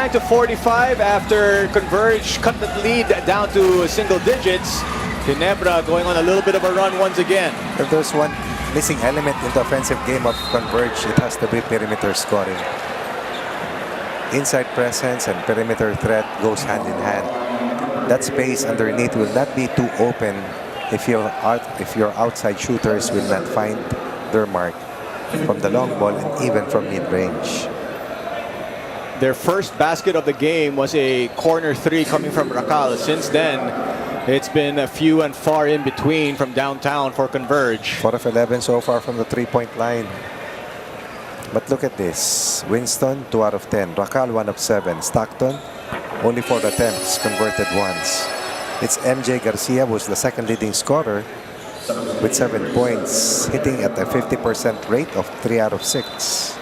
To 45 after Converge cut the lead down to single digits. Ginebra going on a little bit of a run once again. If there's one missing element in the offensive game of Converge, it has to be perimeter scoring. Inside presence and perimeter threat goes hand in hand. That space underneath will not be too open if your outside shooters will not find their mark from the long ball and even from mid-range. Their first basket of the game was a corner 3 coming from Racal. Since then, it's been a few and far in between from downtown for Converge. 4 of 11 so far from the 3-point line. But look at this. Winston, 2 out of 10. Racal, 1 of 7. Stockton, only 4 attempts, converted once. It's MJ Garcia, who's the second leading scorer with 7 points, hitting at a 50% rate of 3 out of 6.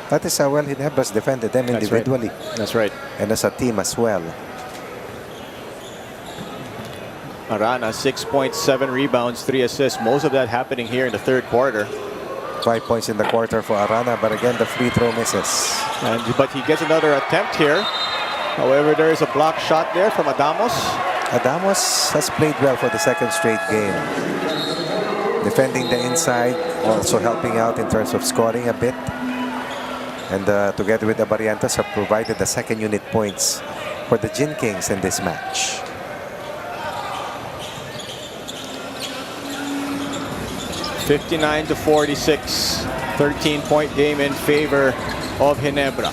That is how well Ginebra's defended them individually. That's right. And as a team as well. Arana, 6.7 rebounds, 3 assists. Most of that happening here in the third quarter. 5 points in the quarter for Arana, but again, the free throw misses. But he gets another attempt here. However, there is a block shot there from Adamos. Adamos has played well for the second straight game. Defending the inside, also helping out in terms of scoring a bit. And together with the Barrientos have provided the second unit points for the Gin Kings in this match. (59-46), 13-point game in favor of Ginebra.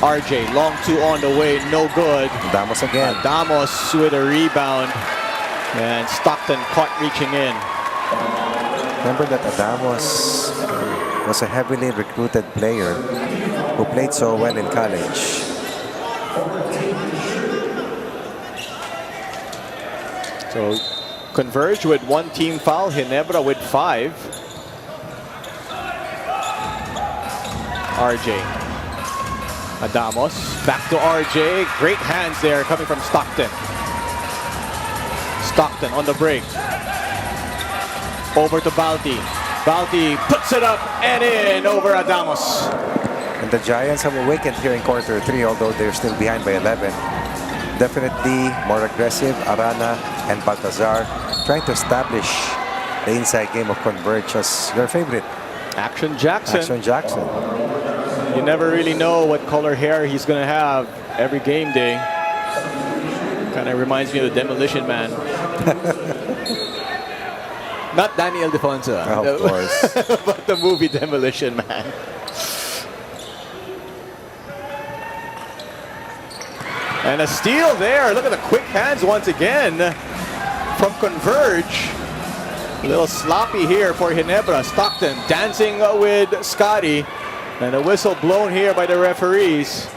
RJ, long 2 on the way, no good. Damos again. Damos with a rebound, and Stockton caught reaching in. Remember that Adamos was a heavily recruited player who played so well in college. So Converge with 1 team foul, Ginebra with 5. RJ. Adamos back to RJ. Great hands there coming from Stockton. Stockton on the break. Over to Balti. Balti puts it up and in over Adamos. And the Giants have awakened here in quarter 3, although they're still behind by 11. Definitely more aggressive. Arana and Baltazar trying to establish the inside game of Converge as your favorite. Action Jackson. Action Jackson. You never really know what color hair he's going to have every game day. Kind of reminds me of the Demolition Man. Not Danny Ildefonso. Of course. But the movie Demolition Man. And a steal there. Look at the quick hands once again from Converge. A little sloppy here for Ginebra. Stockton dancing with Scotty. And a whistle blown here by the referees.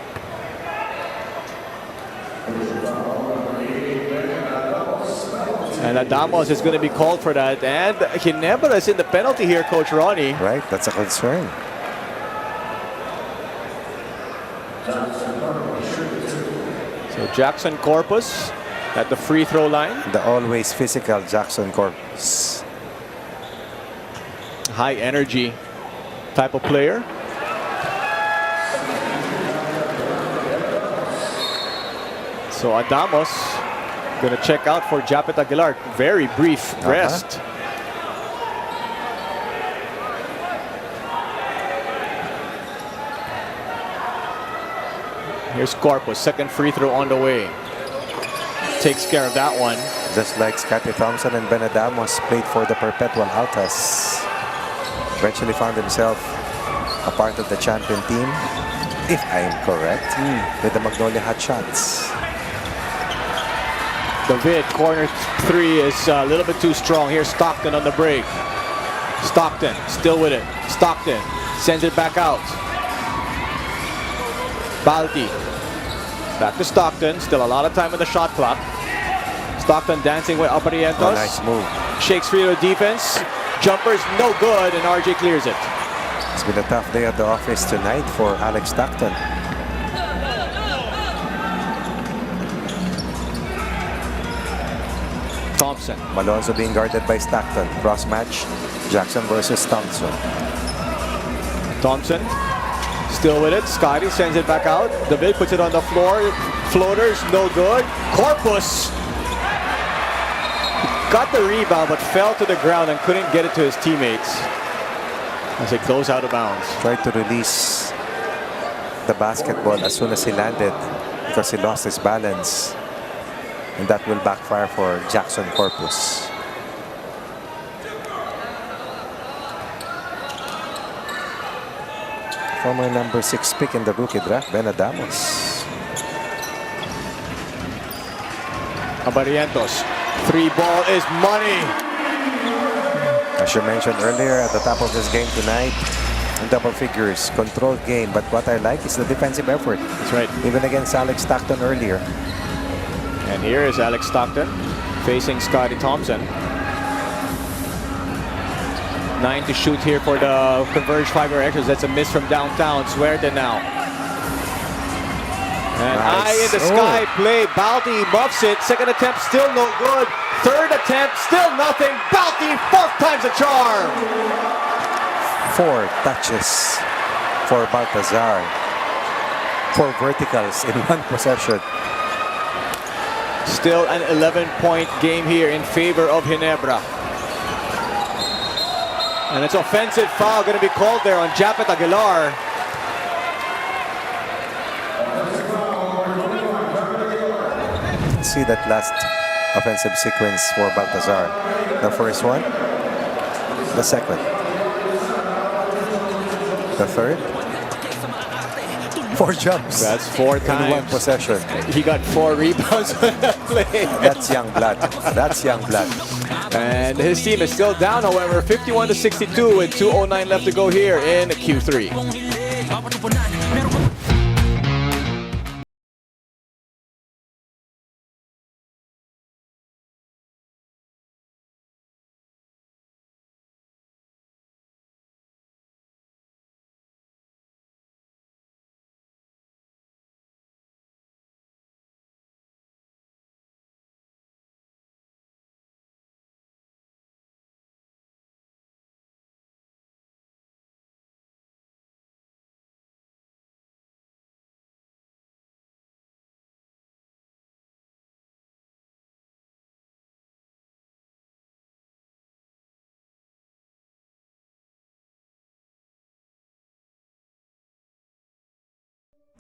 And Adamos is going to be called for that. And Ginebra is in the penalty here, Coach Ronnie. Right, that's a concern. So Jackson Corpus at the free throw line. The always physical Jackson Corpus. High energy type of player. So Adamos going to check out for Japet Aguilar. Very brief rest. Here's Corpus, second free throw on the way. Takes care of that one. Just like Scotty Thompson and Ben Adamos played for the Perpetual Altas. Eventually found himself a part of the champion team, if I am correct, with the Magnolia Hotshots. David, corner 3 is a little bit too strong. Here's Stockton on the break. Stockton still with it. Stockton sends it back out. Balti. Back to Stockton. Still a lot of time on the shot clock. Stockton dancing with Aparientos. Oh, nice move. Shakes free to defense. Jumpers no good, and RJ clears it. It's been a tough day at the office tonight for Alex Stockton. Thompson. Malonzo being guarded by Stockton. Cross match. Jackson versus Thompson. Thompson still with it. Scotty sends it back out. David puts it on the floor. Floaters no good. Corpus got the rebound but fell to the ground and couldn't get it to his teammates as it goes out of bounds. Tried to release the basketball as soon as he landed because he lost his balance. And that will backfire for Jackson Corpus. Former number 6 pick in the rookie draft, Ben Adamos. Abarientos. 3 ball is money. As you mentioned earlier, at the top of this game tonight, in double figures, controlled game. But what I like is the defensive effort. That's right. Even against Alex Stockton earlier. And here is Alex Stockton facing Scotty Thompson. 9 to shoot here for the Converge FiberXers. That's a miss from downtown. Suerte now. And nice. Eye in the sky play. Balti muffs it. Second attempt still no good. Third attempt still nothing. Balti, 4th time's a charm. 4 touches for Baltazar. 4 verticals in 1 possession. Still an 11-point game here in favor of Ginebra. And it's offensive foul going to be called there on Japet Aguilar. See that last offensive sequence for Baltazar. The first one, the second, the third. 4 jumps. That's 4 times. In 1 possession. He got 4 rebounds on that play. That's young blood. That's young blood. And his team is still down, however, 51-62 with 2:09 left to go here in Q3.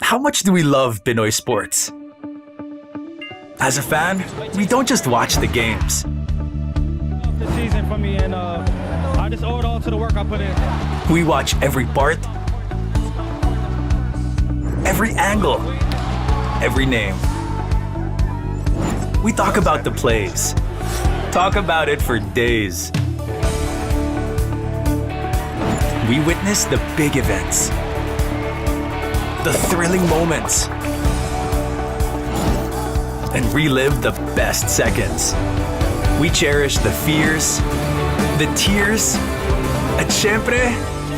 How much do we love Pinoy sports? As a fan, we don't just watch the games. The season for me, and I just owe it all to the work I put in. We watch every part, every angle, every name. We talk about the plays, talk about it for days. We witness the big events, the thrilling moments, and relive the best seconds. We cherish the fears, the tears, at syempre,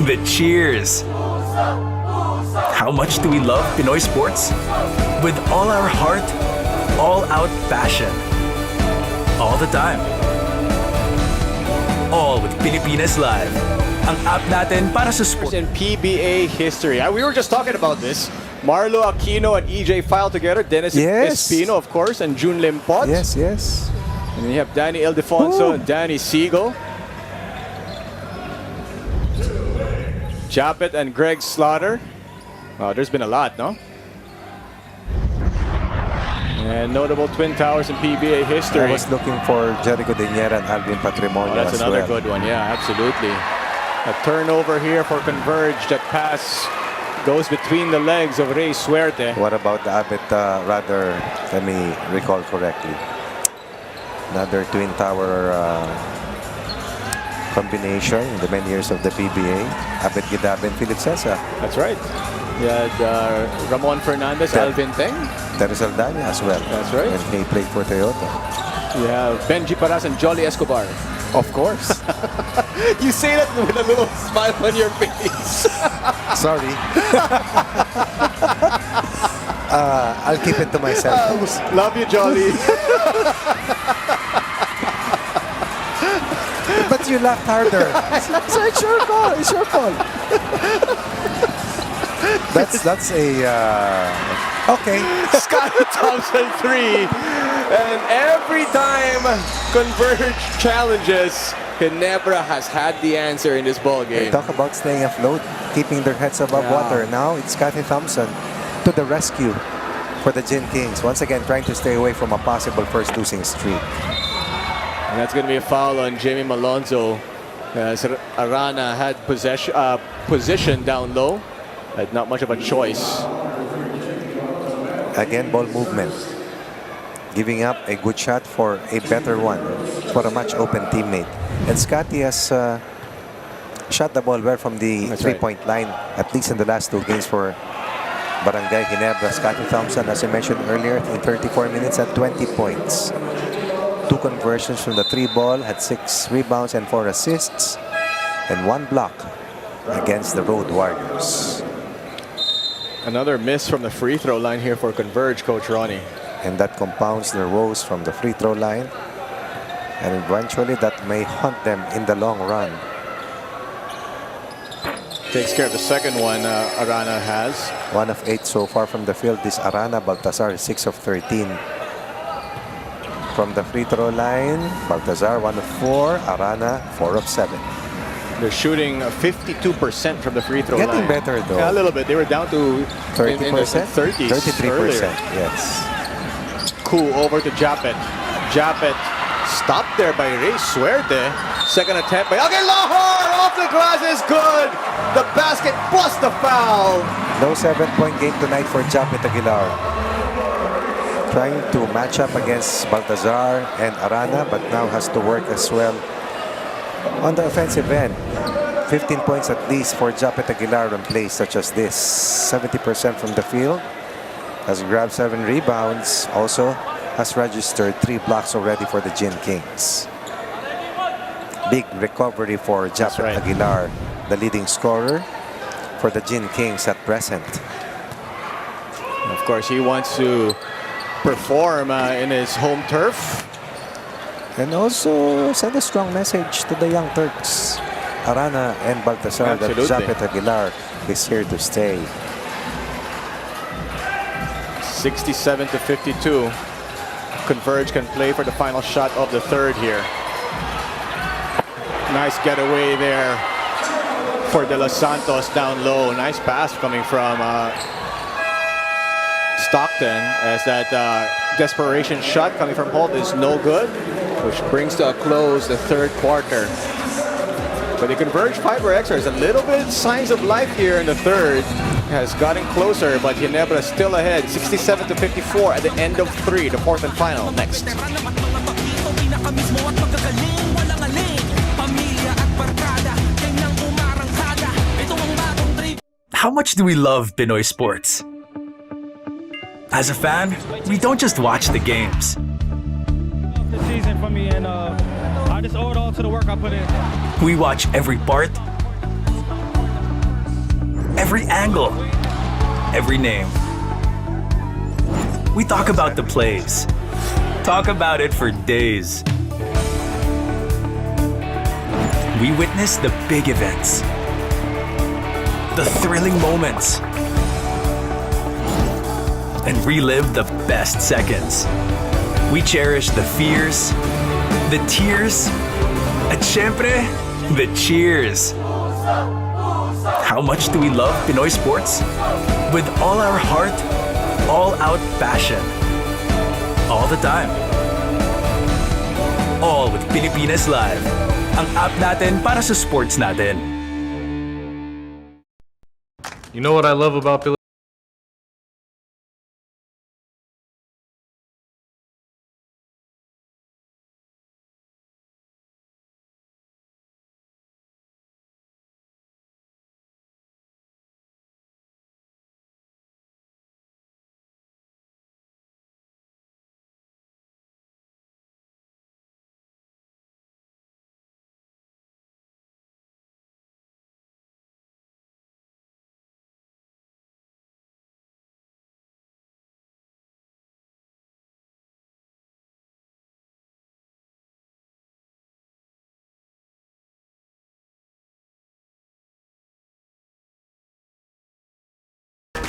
the cheers. How much do we love Pinoy sports? With all our heart, all-out passion. All the time. All with Pilipinas Live. Ang app natin para sa sports. In PBA history. We were just talking about this. Marlo Aquino and EJ filed together. Dennis Espino, of course, and June Limpot. Yes, yes. And then you have Danny Ildefonso and Danny Siegel. Japet and Greg Slaughter. Wow, there's been a lot, no? And notable Twin Towers in PBA history. I was looking for Jericho Diniera and Alvin Patrimonio. Oh, that's another good one. Yeah, absolutely. A turnover here for Converge. That pass goes between the legs of Rey Suerte. What about the Abet, rather, let me recall correctly. Another Twin Tower combination in the many years of the PBA. Abet Gidabe and Philip Cesa. That's right. You had Ramon Fernandez, Alvin Teng. Teres Aldana as well. That's right. And he played for Toyota. You have Benji Paras and Jolly Escobar. Of course. You say that with a little smile on your face. Sorry. I'll keep it to myself. Love you, Jolly. But you laughed harder. So it's your call. It's your call. That's a okay. Scott Thompson 3. And every time Converge challenges, Ginebra has had the answer in this ball game. They talk about staying afloat, keeping their heads above water. Now it's Scotty Thompson to the rescue for the Gin Kings. Once again, trying to stay away from a possible first losing streak. And that's going to be a foul on Jamie Malonzo. As Arana had position down low. Had not much of a choice. Again, ball movement. Giving up a good shot for a better one, for a much open teammate. And Scotty has shot the ball well from the three-point line, at least in the last two games for Barangay Ginebra. Scotty Thompson, as I mentioned earlier, in 34 minutes had 20 points. 2 conversions from the 3-ball, had 6 rebounds and 4 assists, and 1 block against the Road Warriors. Another miss from the free throw line here for Converge, Coach Ronnie. And that compounds their woes from the free throw line. And eventually that may haunt them in the long run. Takes care of the second one Arana has. 1 of 8 so far from the field. This Arana. Baltazar 6 of 13. From the free throw line, Baltazar 1 of 4. Arana 4 of 7. They're shooting 52% from the free throw line. Getting better though. Yeah, a little bit. They were down to 30%? in the 30s 33%, earlier. yes. Cool over to Japet. Japet stopped there by Rey Suerte. Second attempt by Lahore. Off the glass is good. The basket plus the foul. No 7-point game tonight for Japet Aguilar. trying to match up against Baltazar and Arana, but now has to work as well on the offensive end. 15 points at least for Japet Aguilar on plays such as this. 70% from the field. Has grabbed 7 rebounds. Also has registered 3 blocks already for the Gin Kings. Big recovery for Japet Aguilar, the leading scorer for the Gin Kings at present. Of course, he wants to perform in his home turf. And also send a strong message to the young Turks, Arana and Baltasar, that Japet Aguilar is here to stay. 67-52. Converge can play for the final shot of the third here. Nice getaway there for De Los Santos down low. Nice pass coming from Stockton, as that desperation shot coming from Holt is no good, which brings to a close the third quarter. But the Converge FiberXers, a little bit signs of life here in the third, has gotten closer, but Ginebra still ahead, 67-54 at the end of 3, the fourth and final. Next. How much do we love Pinoy sports? As a fan, we don't just watch the games. The season for me, and I just owe it all to the work I put in. We watch every part, every angle, every name. We talk about the plays, talk about it for days. We witness the big events, the thrilling moments, and relive the best seconds. We cherish the fears, the tears, at syempre, the cheers. How much do we love Pinoy sports? With all our heart, all-out passion. All the time. All with Pilipinas Live. Ang app natin para sa sports natin. You know what I love about Philippines?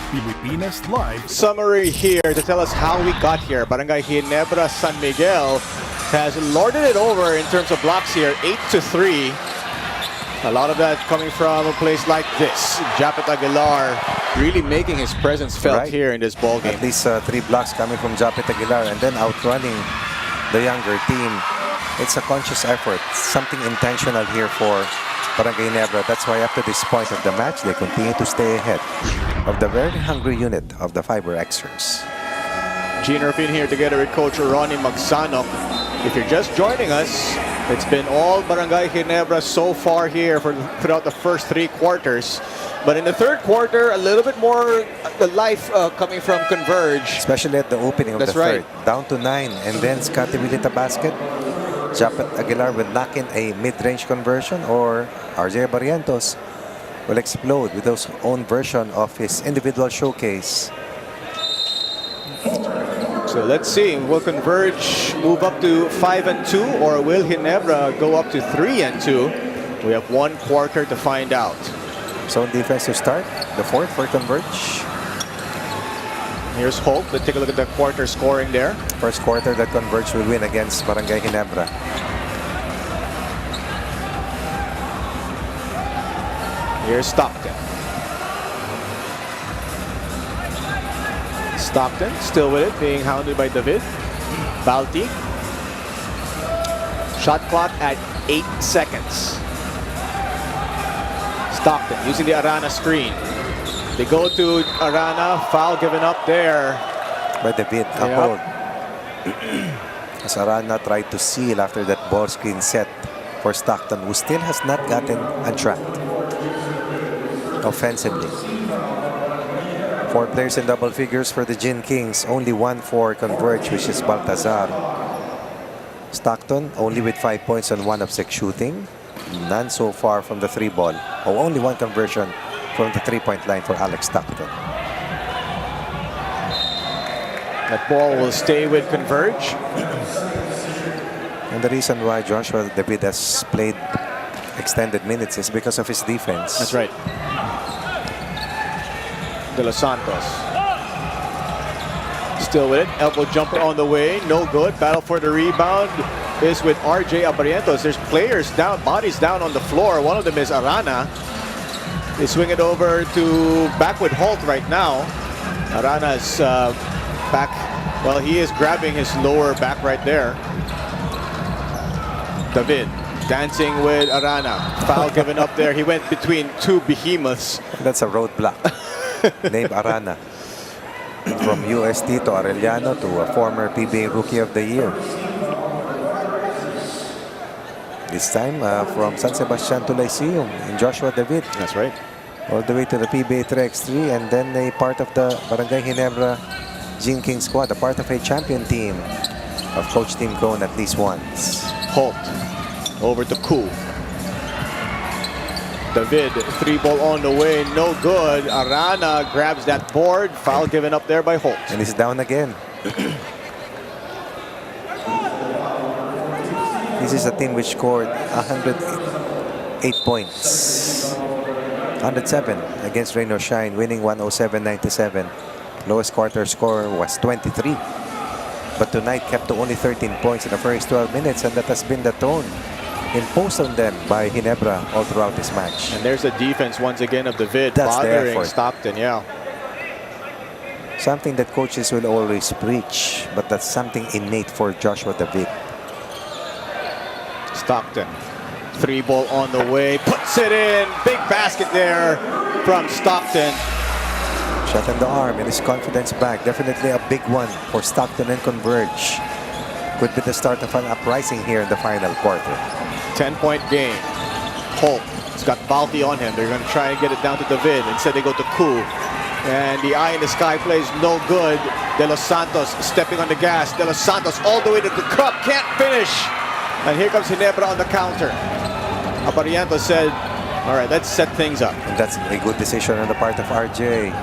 Filipinas Live. Summary here to tell us how we got here. Barangay Ginebra San Miguel has lorded it over in terms of blocks here, 8-3. A lot of that coming from a place like this. Japet Aguilar really making his presence felt here in this ball game. At least 3 blocks coming from Japet Aguilar and then outrunning the younger team. It's a conscious effort, something intentional here for Barangay Ginebra. That's why up to this point of the match, they continue to stay ahead of the very hungry unit of the FiberXers. Gene Rufin here together with Coach Ronnie Magsanok. If you're just joining us, it's been all Barangay Ginebra so far here throughout the first 3 quarters. But in the third quarter, a little bit more the life coming from Converge. Especially at the opening of the third. Down to 9, and then Scotty will hit a basket. Japet Aguilar will knock in a mid-range conversion, or RJ Barrientos will explode with his own version of his individual showcase. So let's see, will Converge move up to 5-2, or will Ginebra go up to 3-2? We have 1 quarter to find out. Zone defense to start, the fourth for Converge. Here's Hope. Let's take a look at the quarter scoring there. First quarter that Converge will win against Barangay Ginebra. Here's Stockton. Stockton still with it, being hounded by David. Balti. Shot clock at 8 seconds. Stockton using the Arana screen. They go to Arana, foul given up there. by David. A hold. As Arana tried to seal after that ball screen set for Stockton, who still has not gotten untrapped offensively. 4 players in double figures for the Gin Kings. Only one for Converge, which is Baltazar. Stockton only with 5 points on 1 of 6 shooting. None so far from the 3 ball. Oh, only 1 conversion from the 3-point line for Alex Stockton. That ball will stay with Converge. And the reason why Joshua David has played extended minutes is because of his defense. That's right. De Los Santos. Still with it. Elbow jumper on the way. No good. Battle for the rebound is with RJ Abarientos. There's players down, bodies down on the floor. One of them is Arana. They swing it over to back with Holt right now. Arana's back. Well, he is grabbing his lower back right there. David dancing with Arana. Foul given up there. He went between 2 behemoths. That's a roadblock. Named Arana. From UST to Arellano to a former PBA Rookie of the Year. This time from San Sebastian to Lyceum in Joshua David. That's right. All the way to the PBA 3x3 and then a part of the Barangay Ginebra Gin King squad, a part of a champion team of Coach Tim Cone at least once. Holt over to Koo. David, 3 ball on the way, no good. Arana grabs that board. Foul given up there by Holt. And he's down again. This is a team which scored 108 points. 107 against Rain or Shine, winning 107-97. Lowest quarter score was 23. But tonight kept to only 13 points in the first 12 minutes, and that has been the tone imposed on them by Ginebra all throughout this match. And there's the defense once again of David. That's bothering Stockton, yeah. Something that coaches will always preach, but that's something innate for Joshua David. Stockton, 3 ball on the way, puts it in. Big basket there from Stockton. Shot in the arm and his confidence back. Definitely a big one for Stockton and Converge. Could be the start of an uprising here in the final quarter. 10-point game. Holt has got Balti on him. They're going to try and get it down to David. Instead they go to Koo. And the eye in the sky plays no good. De Los Santos stepping on the gas. De Los Santos all the way to the cup. Can't finish. And here comes Ginebra on the counter. Abarientos said, all right, let's set things up. And that's a good decision on the part of RJ.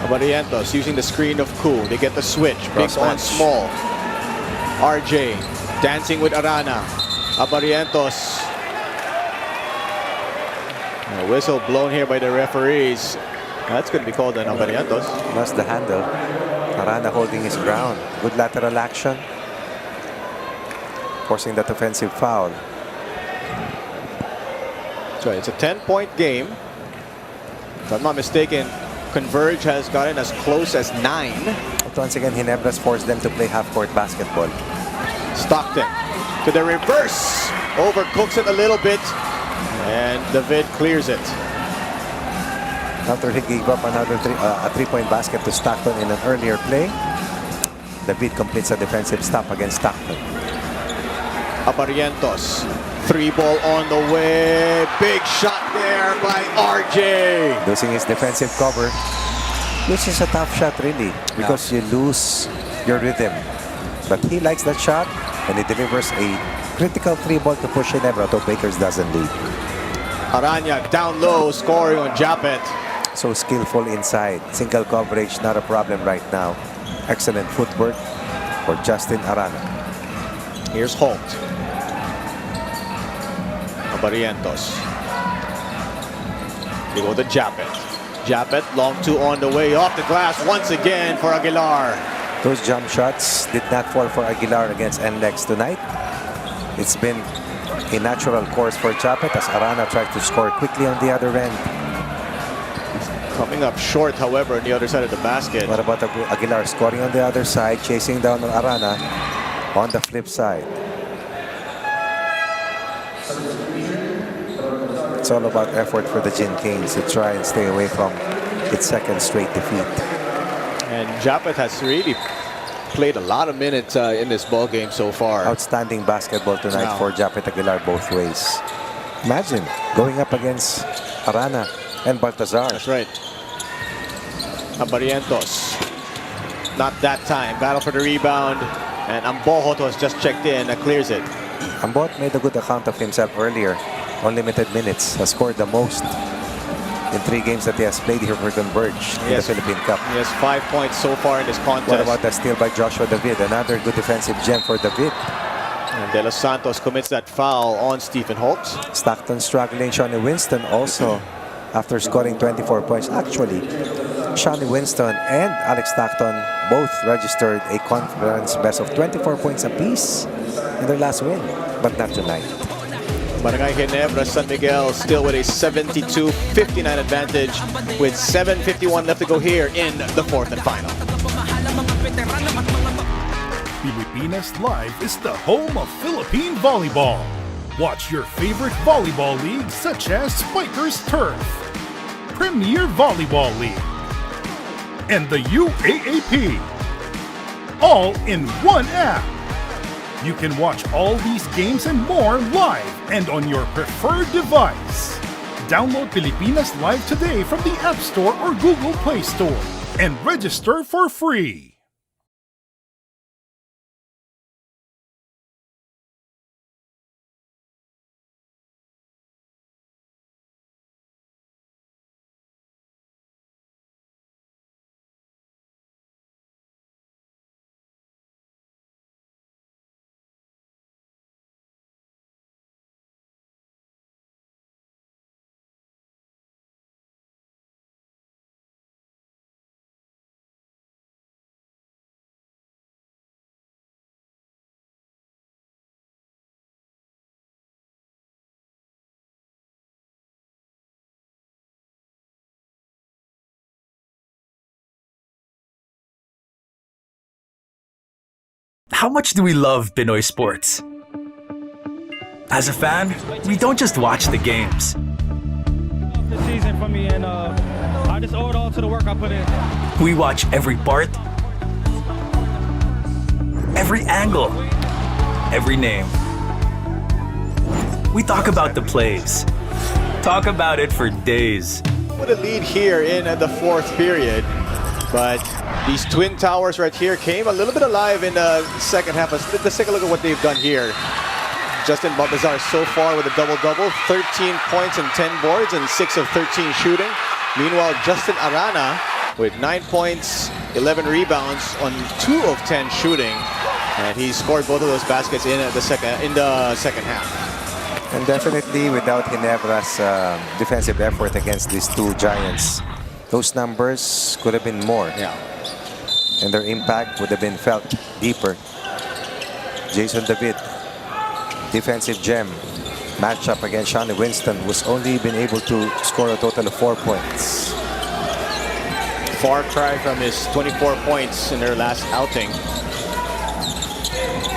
Abarientos using the screen of Koo. They get the switch. Big on small. RJ dancing with Arana. Abarientos. A whistle blown here by the referees. That's going to be called an Abarientos. That's the handle. Arana holding his ground. Good lateral action. Forcing that offensive foul. So it's a 10-point game. If I'm not mistaken, Converge has gotten as close as 9. But once again, Ginebra's forced them to play half-court basketball. Stockton to the reverse. Overcooks it a little bit. And David clears it. After he gave up another a 3-point basket to Stockton in an earlier play, David completes a defensive stop against Stockton. Abarientos, 3 ball on the way. Big shot there by RJ. Losing his defensive cover, which is a tough shot really, because you lose your rhythm. But he likes that shot, and he delivers a critical 3 ball to push Ginebra, though Bakers doesn't lead. Arana down low, scoring on Japet. So skillful inside. Single coverage, not a problem right now. Excellent footwork for Justin Arana. Here's Holt. Abarientos. They go to Japet. Japet, long 2 on the way, off the glass once again for Aguilar. Those jump shots did not fall for Aguilar against NLEX tonight. It's been a natural course for Japet as Arana tried to score quickly on the other end. Coming up short, however, on the other side of the basket. What about Aguilar scoring on the other side, chasing down Arana on the flip side? It's all about effort for the Gin Kings to try and stay away from its second straight defeat. And Japet has really played a lot of minutes in this ball game so far. Outstanding basketball tonight for Japet Aguilar both ways. Imagine going up against Arana and Baltazar. That's right. Barrientos. Not that time. Battle for the rebound. And Ambohot was just checked in and clears it. Ambot made a good account of himself earlier. On limited minutes, has scored the most in 3 games that he has played here for Converge in the Philippine Cup. He has 5 points so far in this contest. What about the steal by Joshua David? Another good defensive gem for David. And De Los Santos commits that foul on Stephen Holtz. Stockton struggling. Shawnee Winston also, after scoring 24 points. Actually, Shawnee Winston and Alex Stockton both registered a conference best of 24 points apiece in their last win, but not tonight. Barangay Ginebra, San Miguel still with a 72-59 advantage with 7:51 left to go here in the 4th and final. Pilipinas Live is the home of Philippine volleyball. Watch your favorite volleyball leagues such as FiberXers Turf, Premier Volleyball League, and the UAAP, all in one app. You can watch all these games and more live and on your preferred device. Download Pilipinas Live today from the App Store or Google Play Store and register for free. How much do we love Pinoy sports? As a fan, we don't just watch the games. The season for me, and I just owe it all to the work I put in. We watch every part, every angle, every name. We talk about the plays. Talk about it for days. What a lead here in the 4th period. But these Twin Towers right here came a little bit alive in the second half. Let's take a look at what they've done here. Justin Baltazar so far with a double-double, 13 points and 10 boards and 6 of 13 shooting. Meanwhile, Justin Arana with 9 points, 11 rebounds on 2 of 10 shooting. And he scored both of those baskets in the second half. And definitely without Ginebra's defensive effort against these two giants, those numbers could have been more. Yeah. And their impact would have been felt deeper. Jason David, defensive gem, matched up against Shawnee Winston, who's only been able to score a total of 4 points. Far cry from his 24 points in their last outing.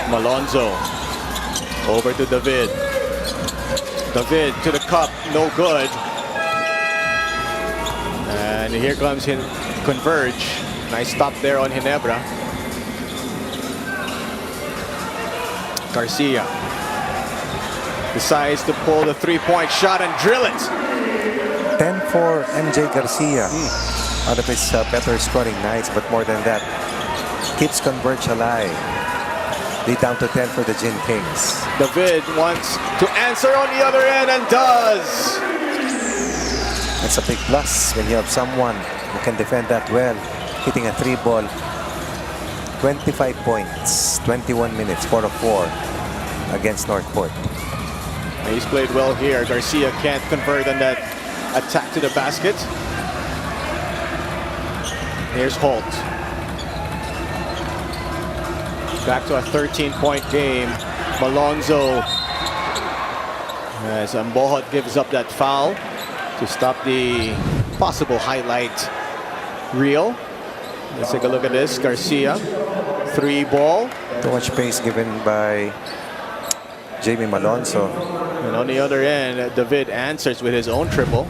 Malonzo over to David. David to the cup, no good. And here comes Converge. Nice stop there on Ginebra. Garcia decides to pull the 3-point shot and drill it. 10 for MJ Garcia. Out of his better scoring nights, but more than that, keeps Converge alive. Lead down to 10 for the Gin Kings. David wants to answer on the other end and does. That's a big plus when you have someone who can defend that well. Hitting a 3-ball. 25 points, 21 minutes, 4 of 4 against Northport. He's played well here. Garcia can't convert on that attack to the basket. Here's Holt. Back to a 13-point game. Malonzo, as Ambohot gives up that foul to stop the possible highlight reel. Let's take a look at this. Garcia, 3-ball. Too much pace given by Jamie Malonzo. And on the other end, David answers with his own triple.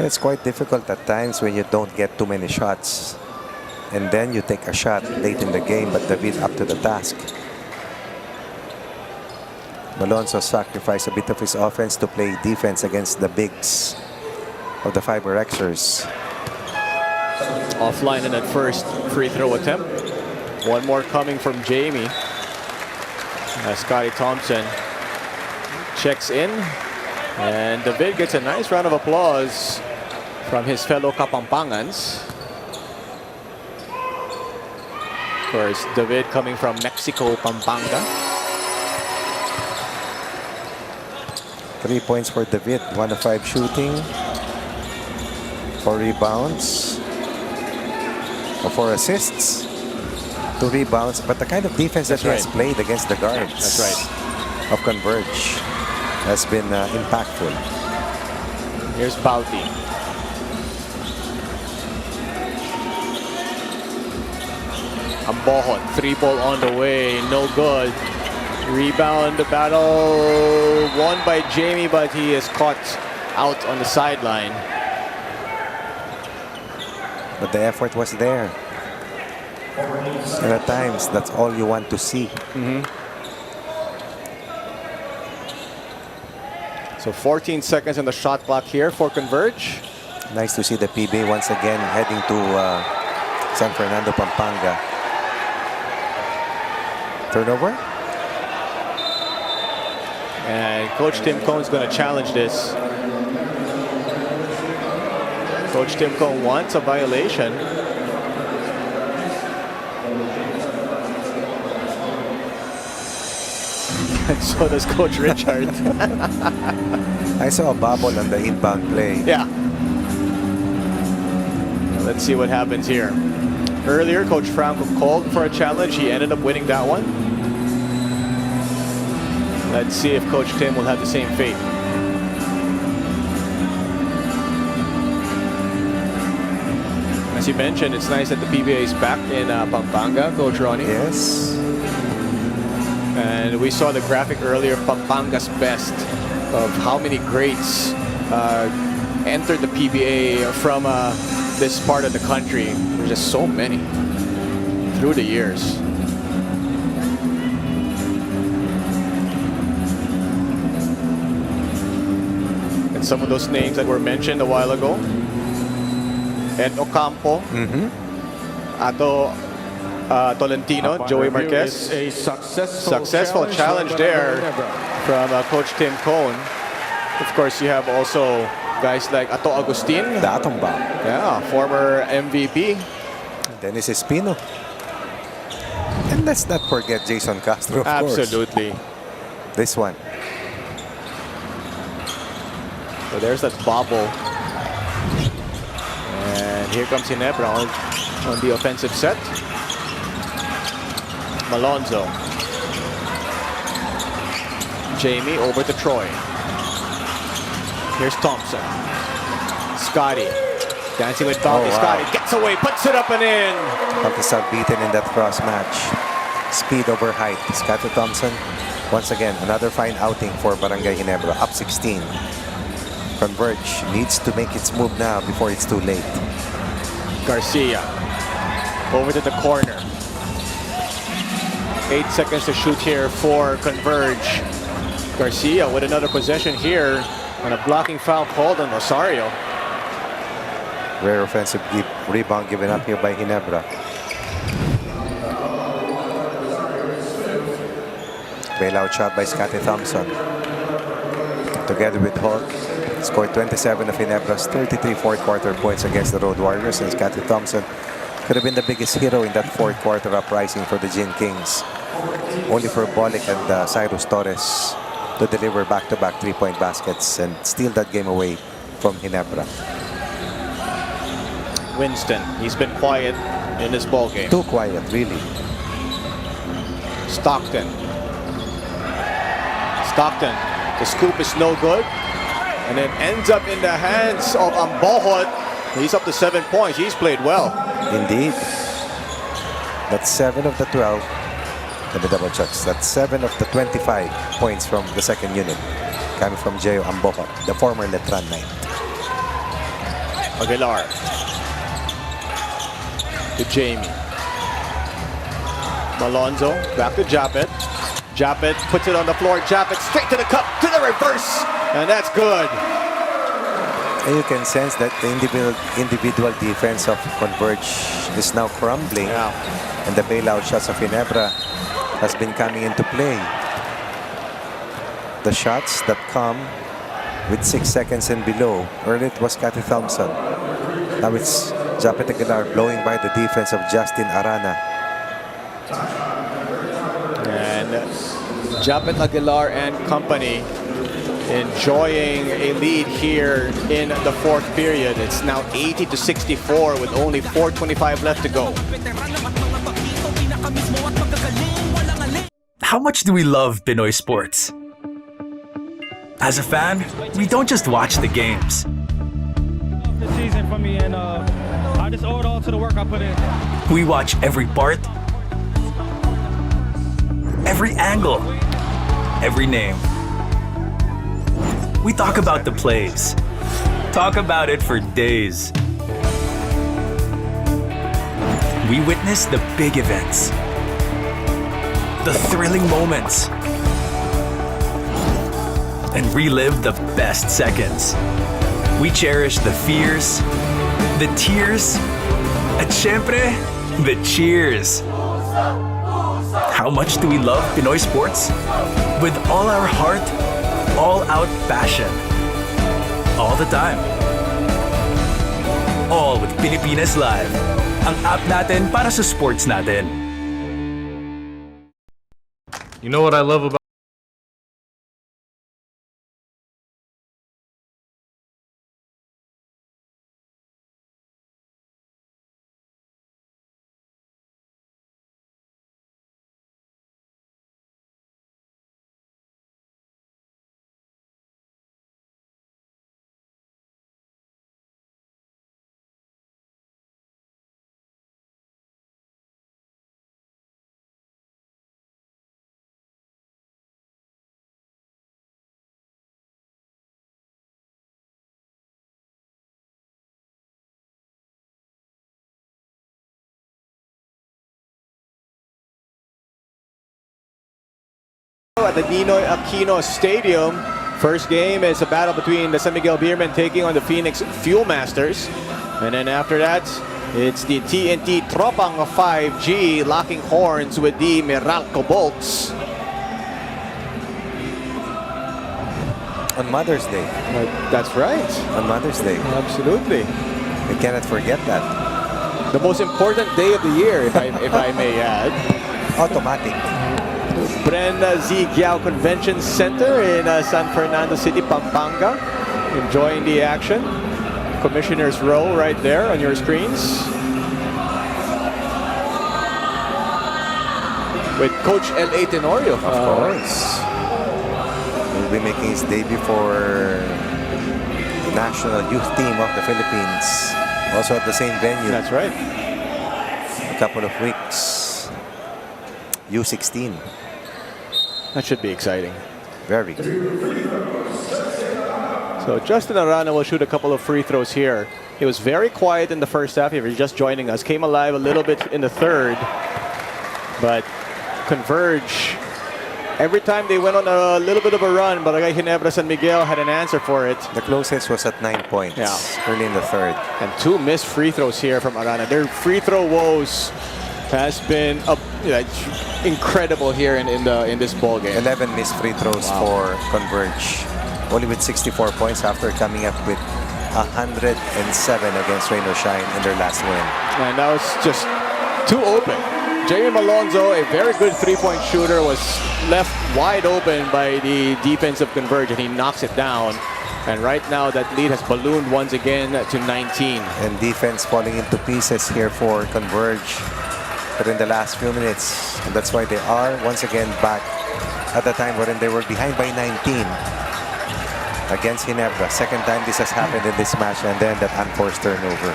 It's quite difficult at times when you don't get too many shots. And then you take a shot late in the game, but David up to the task. Malonzo sacrificed a bit of his offense to play defense against the bigs of the FiberXers. Offline in that first free throw attempt. One more coming from Jamie. As Scotty Thompson checks in. And David gets a nice round of applause from his fellow Kapampangans. Of course, David coming from Mexico, Pampanga. 3 points for David, 1 of 5 shooting, 4 rebounds, 4 assists, 2 rebounds. But the kind of defense that he has played against the guards of Converge has been impactful. Here's Balti. Ambohon, 3-ball on the way, no good. Rebound battle won by Jamie, but he is caught out on the sideline. But the effort was there. And at times, that's all you want to see. So 14 seconds on the shot clock here for Converge. Nice to see the PBA once again heading to San Fernando, Pampanga. Turnover. And Coach Tim Cone's going to challenge this. Coach Tim Cone wants a violation. And so does Coach Richard. I saw a bubble on the inbound play. Yeah. Let's see what happens here. Earlier, Coach Franco called for a challenge. He ended up winning that one. Let's see if Coach Tim will have the same fate. As you mentioned, it's nice that the PBA is back in Pampanga, Coach Ronnie. Yes. And we saw the graphic earlier of Pampanga's best, of how many greats entered the PBA from this part of the country. There's just so many through the years. And some of those names that were mentioned a while ago. Ed Ocampo, Ato Tolentino, Joey Marquez. A successful challenge there from Coach Tim Cone. Of course, you have also guys like Ato Agustin. The Atom Bomb. Yeah, former MVP. Dennis Espino. And let's not forget Jason Castro, of course. Absolutely. This one. So there's that bobble. And here comes Ginebra on the offensive set. Malonzo. Jamie over to Troy. Here's Thompson. Scotty. Dancing with Balti. Scotty gets away, puts it up and in. Balti's beaten in that cross match. Speed over height. Scotty Thompson, once again, another fine outing for Barangay Ginebra. Up 16. Converge needs to make its move now before it's too late. Garcia. Over to the corner. 8 seconds to shoot here for Converge. Garcia with another possession here. And a blocking foul called on Rosario. Rare offensive rebound given up here by Ginebra. Bailout shot by Scotty Thompson. Together with Hulk, scored 27 of Ginebra's 33 fourth quarter points against the Road Warriors. And Scotty Thompson could have been the biggest hero in that fourth quarter uprising for the Gin Kings. Only for Bolick and Cyrus Torres to deliver back-to-back 3-point baskets and steal that game away from Ginebra. Winston, he's been quiet in this ball game. Too quiet, really. Stockton. Stockton, the scoop is no good. And it ends up in the hands of Ambohot. He's up to 7 points. He's played well. Indeed. That's 7 of the 12. And the double checks. That's 7 of the 25 points from the second unit. Coming from Geo Ambohot, the former Letran Knight. Aguilar. To Jamie. Malonzo, back to Japet. Japet puts it on the floor. Japet straight to the cup, to the reverse. And that's good. And you can sense that the individual defense of Converge is now crumbling. And the bailout shots of Ginebra has been coming into play. The shots that come with 6 seconds and below. Earlier it was Cathy Thompson. Now it's Japet Aguilar blowing by the defense of Justin Arana. And Japet Aguilar and company enjoying a lead here in the fourth period. It's now 80-64 with only 4:25 left to go. How much do we love Pinoy sports? As a fan, we don't just watch the games. The season for me, and I just owe it all to the work I put in. We watch every part, every angle, every name. We talk about the plays. Talk about it for days. We witness the big events, the thrilling moments, and relive the best seconds. We cherish the fears, the tears, at syempre, the cheers. How much do we love Pinoy sports? With all our heart, all-out passion. All the time. All with Pilipinas Live. Ang app natin para sa sports natin. You know what I love about at the Ninoy Aquino Stadium. First game is a battle between the San Miguel Beermen taking on the Phoenix Fuel Masters. And then after that, it's the TNT Tropang 5G locking horns with the Meralco Bolts. On Mother's Day. That's right. On Mother's Day. Absolutely. We cannot forget that. The most important day of the year, if I may add. Automatic. Brenda Z. Giao Convention Center in San Fernando City, Pampanga. Enjoying the action. Commissioner's Row right there on your screens. With Coach L.A. Tenorio. Of course. He'll be making his debut for the national youth team of the Philippines. Also at the same venue. That's right. A couple of weeks. U16. That should be exciting. Very. So Justin Arana will shoot a couple of free throws here. He was very quiet in the first half. If you're just joining us, came alive a little bit in the third. But Converge, every time they went on a little bit of a run, Barangay Ginebra San Miguel had an answer for it. The closest was at 9 points early in the third. And 2 missed free throws here from Arana. Their free throw woes has been incredible here in this ball game. 11 missed free throws for Converge. Only with 64 points after coming up with 107 against Rain or Shine in their last win. And that was just too open. Jamie Malonzo, a very good three-point shooter, was left wide open by the defense of Converge, and he knocks it down. And right now, that lead has ballooned once again to 19. And defense falling into pieces here for Converge. But in the last few minutes, and that's why they are once again back at the time wherein they were behind by 19 against Ginebra. Second time this has happened in this match, and then that unforced turnover.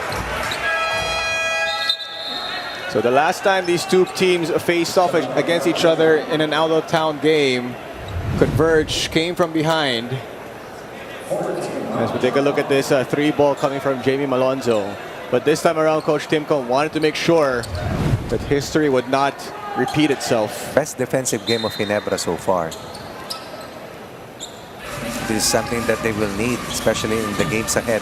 So the last time these two teams faced off against each other in an out-of-town game, Converge came from behind As we take a look at this 3 ball coming from Jamie Malonzo. But this time around, Coach Timco wanted to make sure that history would not repeat itself. Best defensive game of Ginebra so far. This is something that they will need, especially in the games ahead.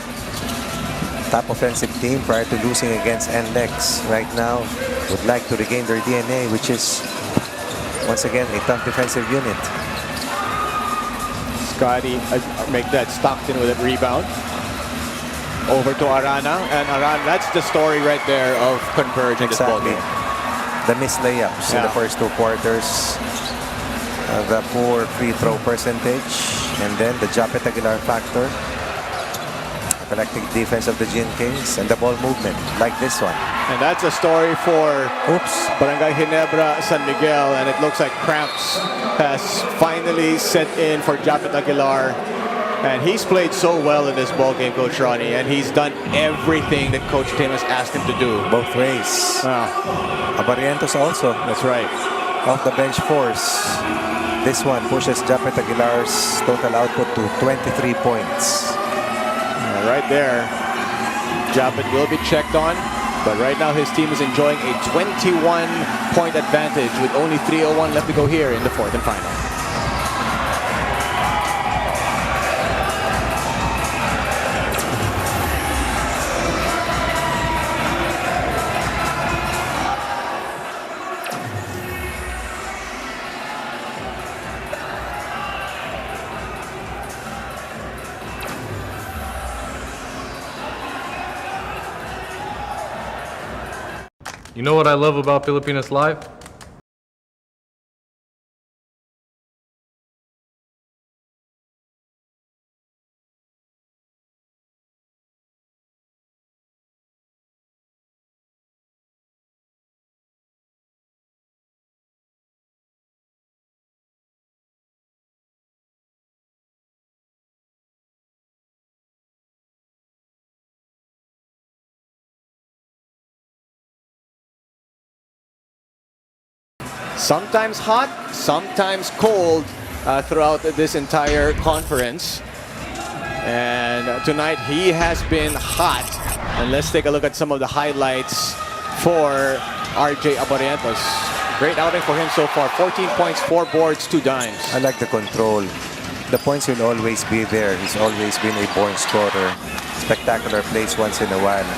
Top offensive team prior to losing against NLEX right now would like to regain their DNA, which is once again a tough defensive unit. Scotty make that Stockton with a rebound. Over to Arana, and Arana, that's the story right there of Converge in this ball game. The missed layups in the first 2 quarters, the poor free throw percentage, and then the Japet Aguilar factor, the collective defense of the Gin Kings, and the ball movement like this one. And that's a story for Barangay Ginebra, San Miguel, and it looks like cramps has finally set in for Japet Aguilar. And he's played so well in this ball game, Coach Ronnie, and he's done everything that Coach Tim has asked him to do. Both ways. Abarientos also. That's right. Off the bench force. This one pushes Japet Aguilar's total output to 23 points. Right there, Japet will be checked on, but right now his team is enjoying a 21-point advantage with only 3:01 left to go here in the 4th and final. You know what I love about Filipinas Live? Sometimes hot, sometimes cold throughout this entire conference. And tonight he has been hot. And let's take a look at some of the highlights for RJ Abarientos. Great outing for him so far. 14 points, 4 boards, 2 dimes. I like the control. The points will always be there. He's always been a born scorer. Spectacular plays once in a while.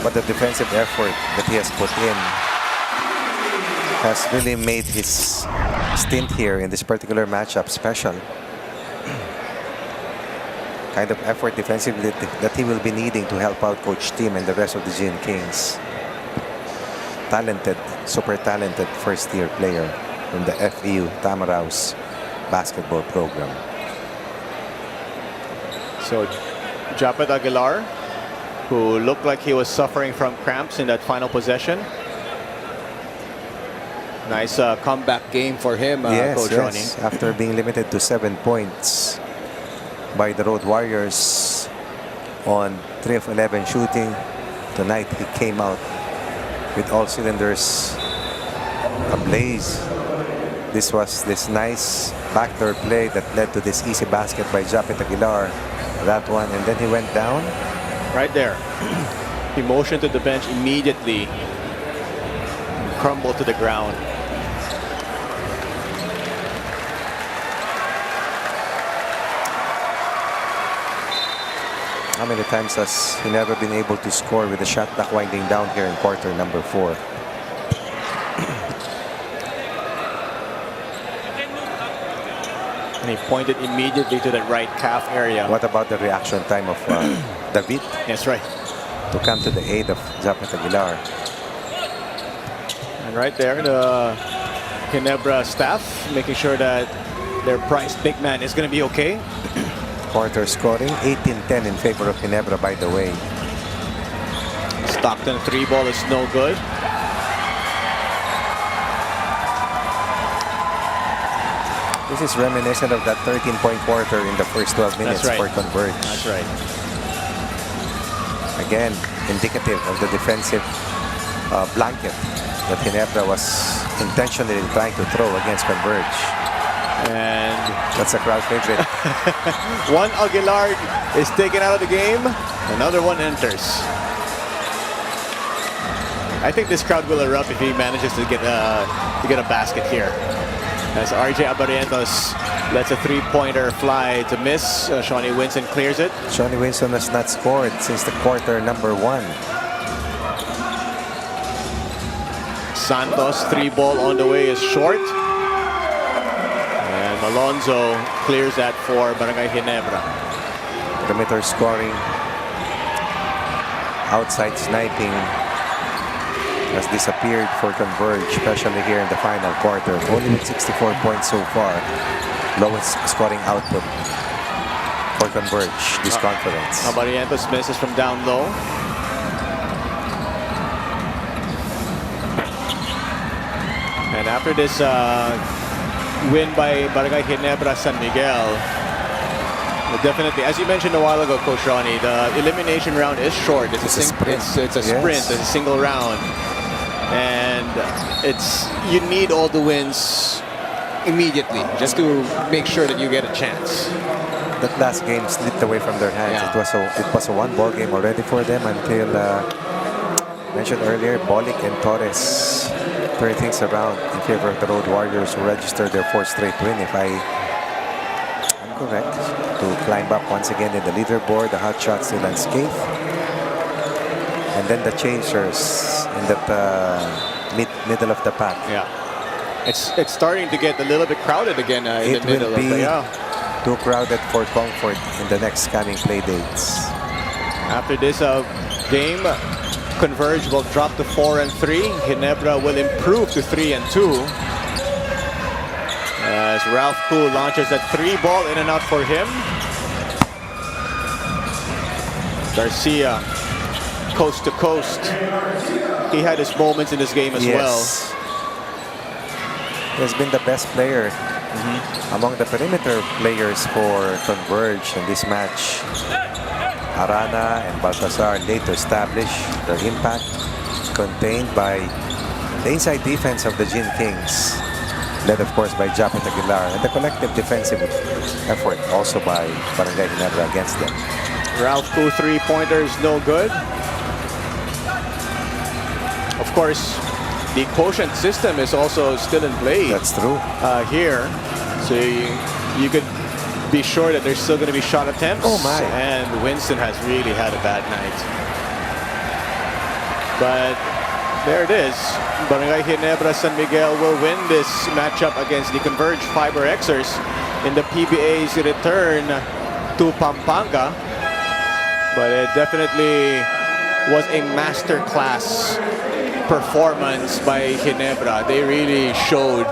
But the defensive effort that he has put in has really made his stint here in this particular matchup special. Kind of effort defensively that he will be needing to help out Coach Tim and the rest of the Gin Kings. Talented, super talented first-year player from the FEU Tamaraos basketball program. So, Japet Aguilar, who looked like he was suffering from cramps in that final possession. Nice comeback game for him, Coach Ronnie. After being limited to 7 points by the Road Warriors on 3 of 11 shooting, tonight he came out with all cylinders ablaze. This was this nice backdoor play that led to this easy basket by Japet Aguilar. That one, and then he went down. Right there. He motioned to the bench immediately. Crumbled to the ground. How many times has he never been able to score with the shot clock winding down here in quarter number 4? And he pointed immediately to the right calf area. What about the reaction time of David? That's right. To come to the aid of Japet Aguilar. And right there, the Ginebra staff making sure that their prized big man is going to be okay. Quarter scoring, 18-10 in favor of Ginebra, by the way. Stockton 3-ball is no good. This is reminiscent of that 13-point quarter in the first 12 minutes for Converge. That's right. Again, indicative of the defensive blanket that Ginebra was intentionally trying to throw against Converge. And that's a crowd favorite. one Aguilar is taken out of the game. Another one enters. I think this crowd will erupt if he manages to get a basket here. As RJ Abarientos lets a three-pointer fly to miss. Shawnee Winston clears it. Shawnee Winston has not scored since the quarter number 1. Santos, 3-ball on the way is short. And Malonzo clears that for Barangay Ginebra. Perimeter scoring. Outside sniping has disappeared for Converge, especially here in the final quarter. Only with 64 points so far. Lowest scoring output for Converge this conference. Abarientos misses from down low. And after this win by Barangay Ginebra San Miguel, definitely, as you mentioned a while ago, Coach Ronnie, the elimination round is short. It's a sprint. It's a single round. And you need all the wins immediately just to make sure that you get a chance. That last game slipped away from their hands. Yeah. It was a one-ball game already for them until mentioned earlier, Bolic and Torres turn things around in favor of the Road Warriors, who registered their 4th straight win, if I'm correct, to climb up once again in the leaderboard. The hot shots still unscathed. And then the chasers in that middle of the pack. Yeah, it's starting to get a little bit crowded again in the middle. It will be too crowded for comfort in the next coming play dates. After this game, Converge will drop to 4-3. Ginebra will improve to 3-2. As Ralph Koo launches that 3-ball in and out for him. Garcia, coast to coast. He had his moments in this game as well. He has been the best player among the perimeter players for Converge in this match. Arana and Baltasar late to establish their impact, contained by the inside defense of the Gin Kings, led of course by Japet Aguilar, and the collective defensive effort also by Barangay Ginebra against them. Ralph Koo 3-pointers no good. Of course, the quotient system is also still in play. That's true. Here, so you could be sure that there's still going to be shot attempts. Oh my! And Winston has really had a bad night. But there it is. Barangay Ginebra San Miguel will win this matchup against the Converge FiberXers in the PBA's return to Pampanga. But it definitely was a masterclass performance by Ginebra. They really showed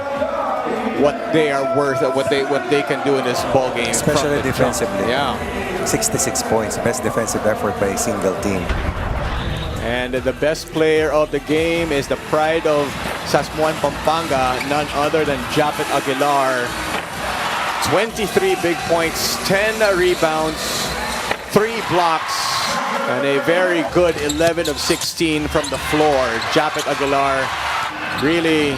what they are worth, what they can do in this ball game. Especially defensively. Yeah. 66 points, best defensive effort by a single team. And the best player of the game is the pride of Sasmuan Pampanga, none other than Japet Aguilar. 23 big points, 10 rebounds, 3 blocks, and a very good 11 of 16 from the floor. Japet Aguilar really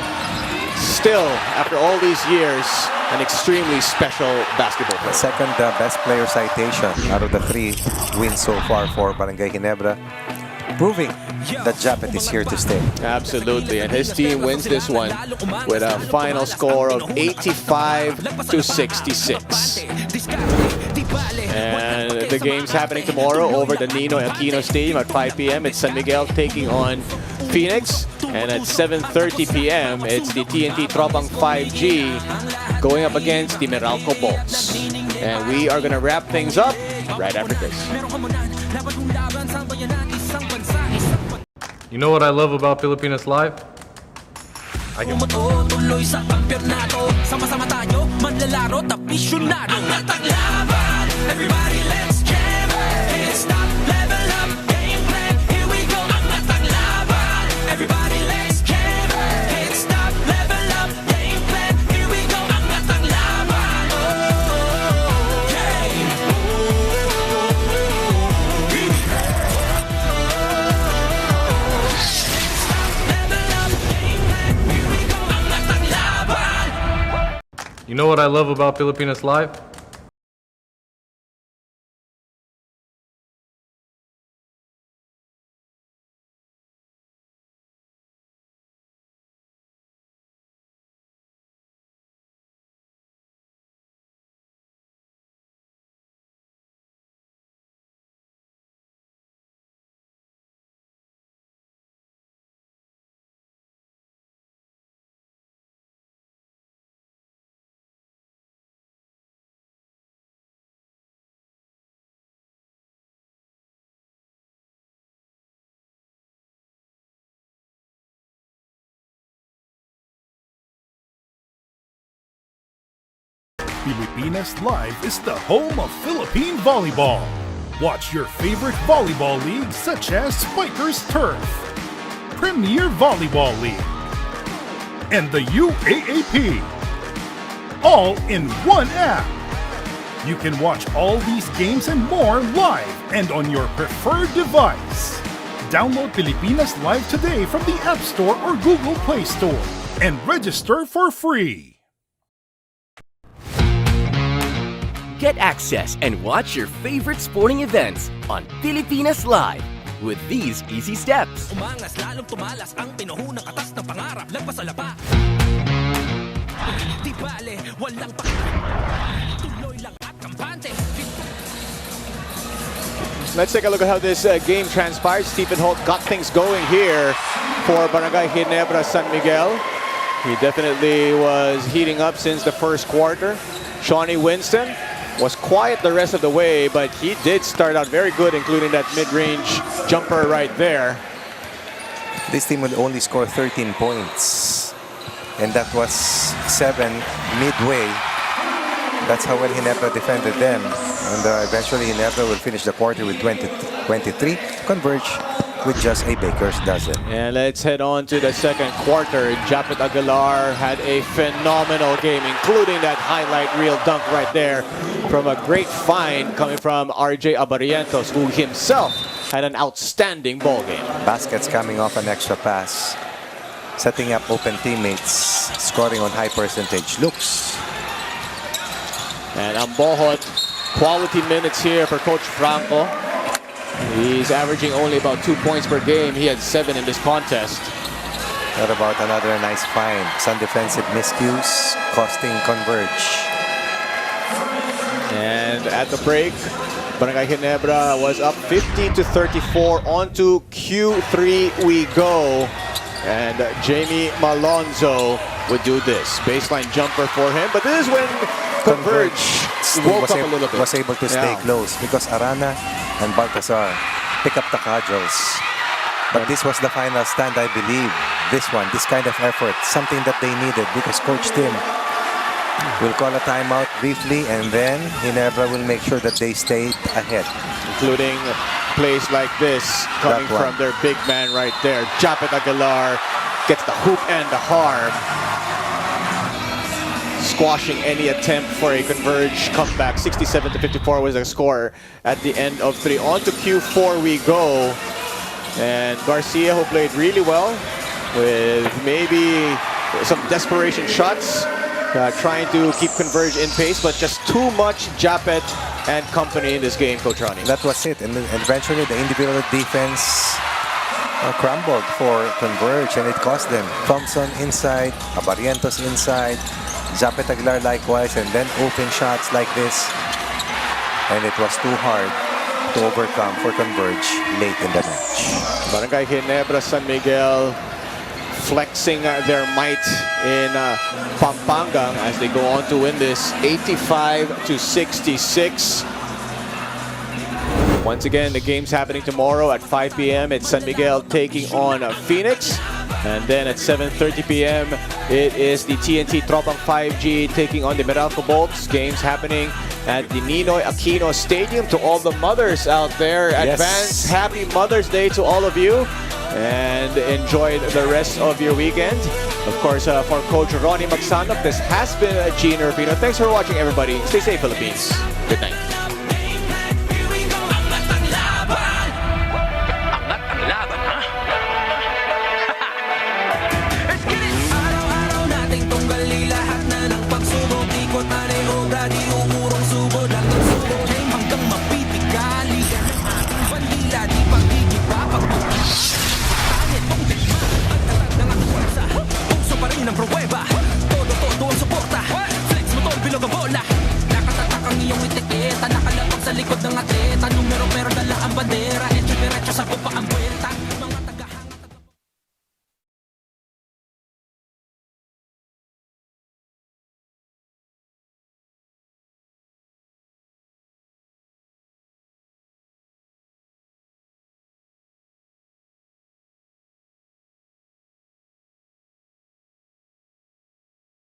still, after all these years, an extremely special basketball player. Second best player citation out of the 3 wins so far for Barangay Ginebra, proving that Japet is here to stay. Absolutely, and his team wins this one with a final score of 85-66. And the game's happening tomorrow over the Ninoy Aquino Stadium at 5 p.m. It's San Miguel taking on Phoenix. And at 7:30 p.m., it's the TNT Tropang 5G going up against the Meralco Bolts. And we are going to wrap things up right after this. You know what I love about Pilipinas Live? I can... Everybody, let's jam. Can't stop, level up, game plan. Here we go. Everybody, let's jam. Can't stop, level up, game plan. Here we go. You know what I love about Filipinas Live? Pilipinas Live is the home of Philippine volleyball. Watch your favorite volleyball leagues such as FiberXers Turf, Premier Volleyball League, and the UAAP. All in one app. You can watch all these games and more live and on your preferred device. Download Pilipinas Live today from the App Store or Google Play Store and register for free. Get access and watch your favorite sporting events on Pilipinas Live with these easy steps. Umangas lalong tumalas ang pinuhunang katas ng pangarap. Lagpas sa lapa. Di bale, walang tuloy lang at kampante. Let's take a look at how this game transpired. Stephen Holt got things going here for Barangay Ginebra San Miguel. He definitely was heating up since the first quarter. Shawnee Winston was quiet the rest of the way, but he did start out very good, including that mid-range jumper right there. This team would only score 13 points, and that was 7 midway. That's how well Ginebra defended them, and eventually Ginebra will finish the quarter with 23, Converge with just a baker's dozen. And let's head on to the second quarter. Japet Aguilar had a phenomenal game, including that highlight reel dunk right there from a great find coming from RJ Abarientos, who himself had an outstanding ball game. Baskets coming off an extra pass, setting up open teammates, scoring on high percentage looks. And Ambohot, quality minutes here for Coach Franco. He's averaging only about 2 points per game. He had 7 in this contest. What about another nice find? Some defensive miscues costing Converge. And at the break, Barangay Ginebra was up 15-34. On to Q3 we go. And Jamie Malonzo would do this. Baseline jumper for him. But this is when Converge woke up a little bit. Was able to stay close because Arana and Baltasar pick up the cudgels. But this was the final stand, I believe. This one, this kind of effort, something that they needed because Coach Tim will call a timeout briefly and then Ginebra will make sure that they stay ahead. Including plays like this coming from their big man right there. Japet Aguilar gets the hoop and the harm, squashing any attempt for a Converge comeback. 67-54 was the score at the end of 3. On to Q4 we go. And Garcia, who played really well with maybe some desperation shots, trying to keep Converge in pace, but just too much Japet and company in this game, Coach Ronnie. That was it. And eventually the individual defense crumbled for Converge and it cost them. Thompson inside, Abarientos inside, Japet Aguilar likewise, and then open shots like this. And it was too hard to overcome for Converge late in the match. Barangay Ginebra San Miguel flexing their might in Pampanga as they go on to win this 85-66. Once again, the game's happening tomorrow at 5 p.m. It's San Miguel taking on Phoenix. And then at 7:30 p.m. it is the TNT Tropang 5G taking on the Meralco Bolts. Games happening at the Ninoy Aquino Stadium. To all the mothers out there, advance happy Mother's Day to all of you. And enjoy the rest of your weekend. Of course, for Coach Ronnie Magsanok, this has been Gene Rufino. Thanks for watching, everybody. Stay safe, Philippines. Good night.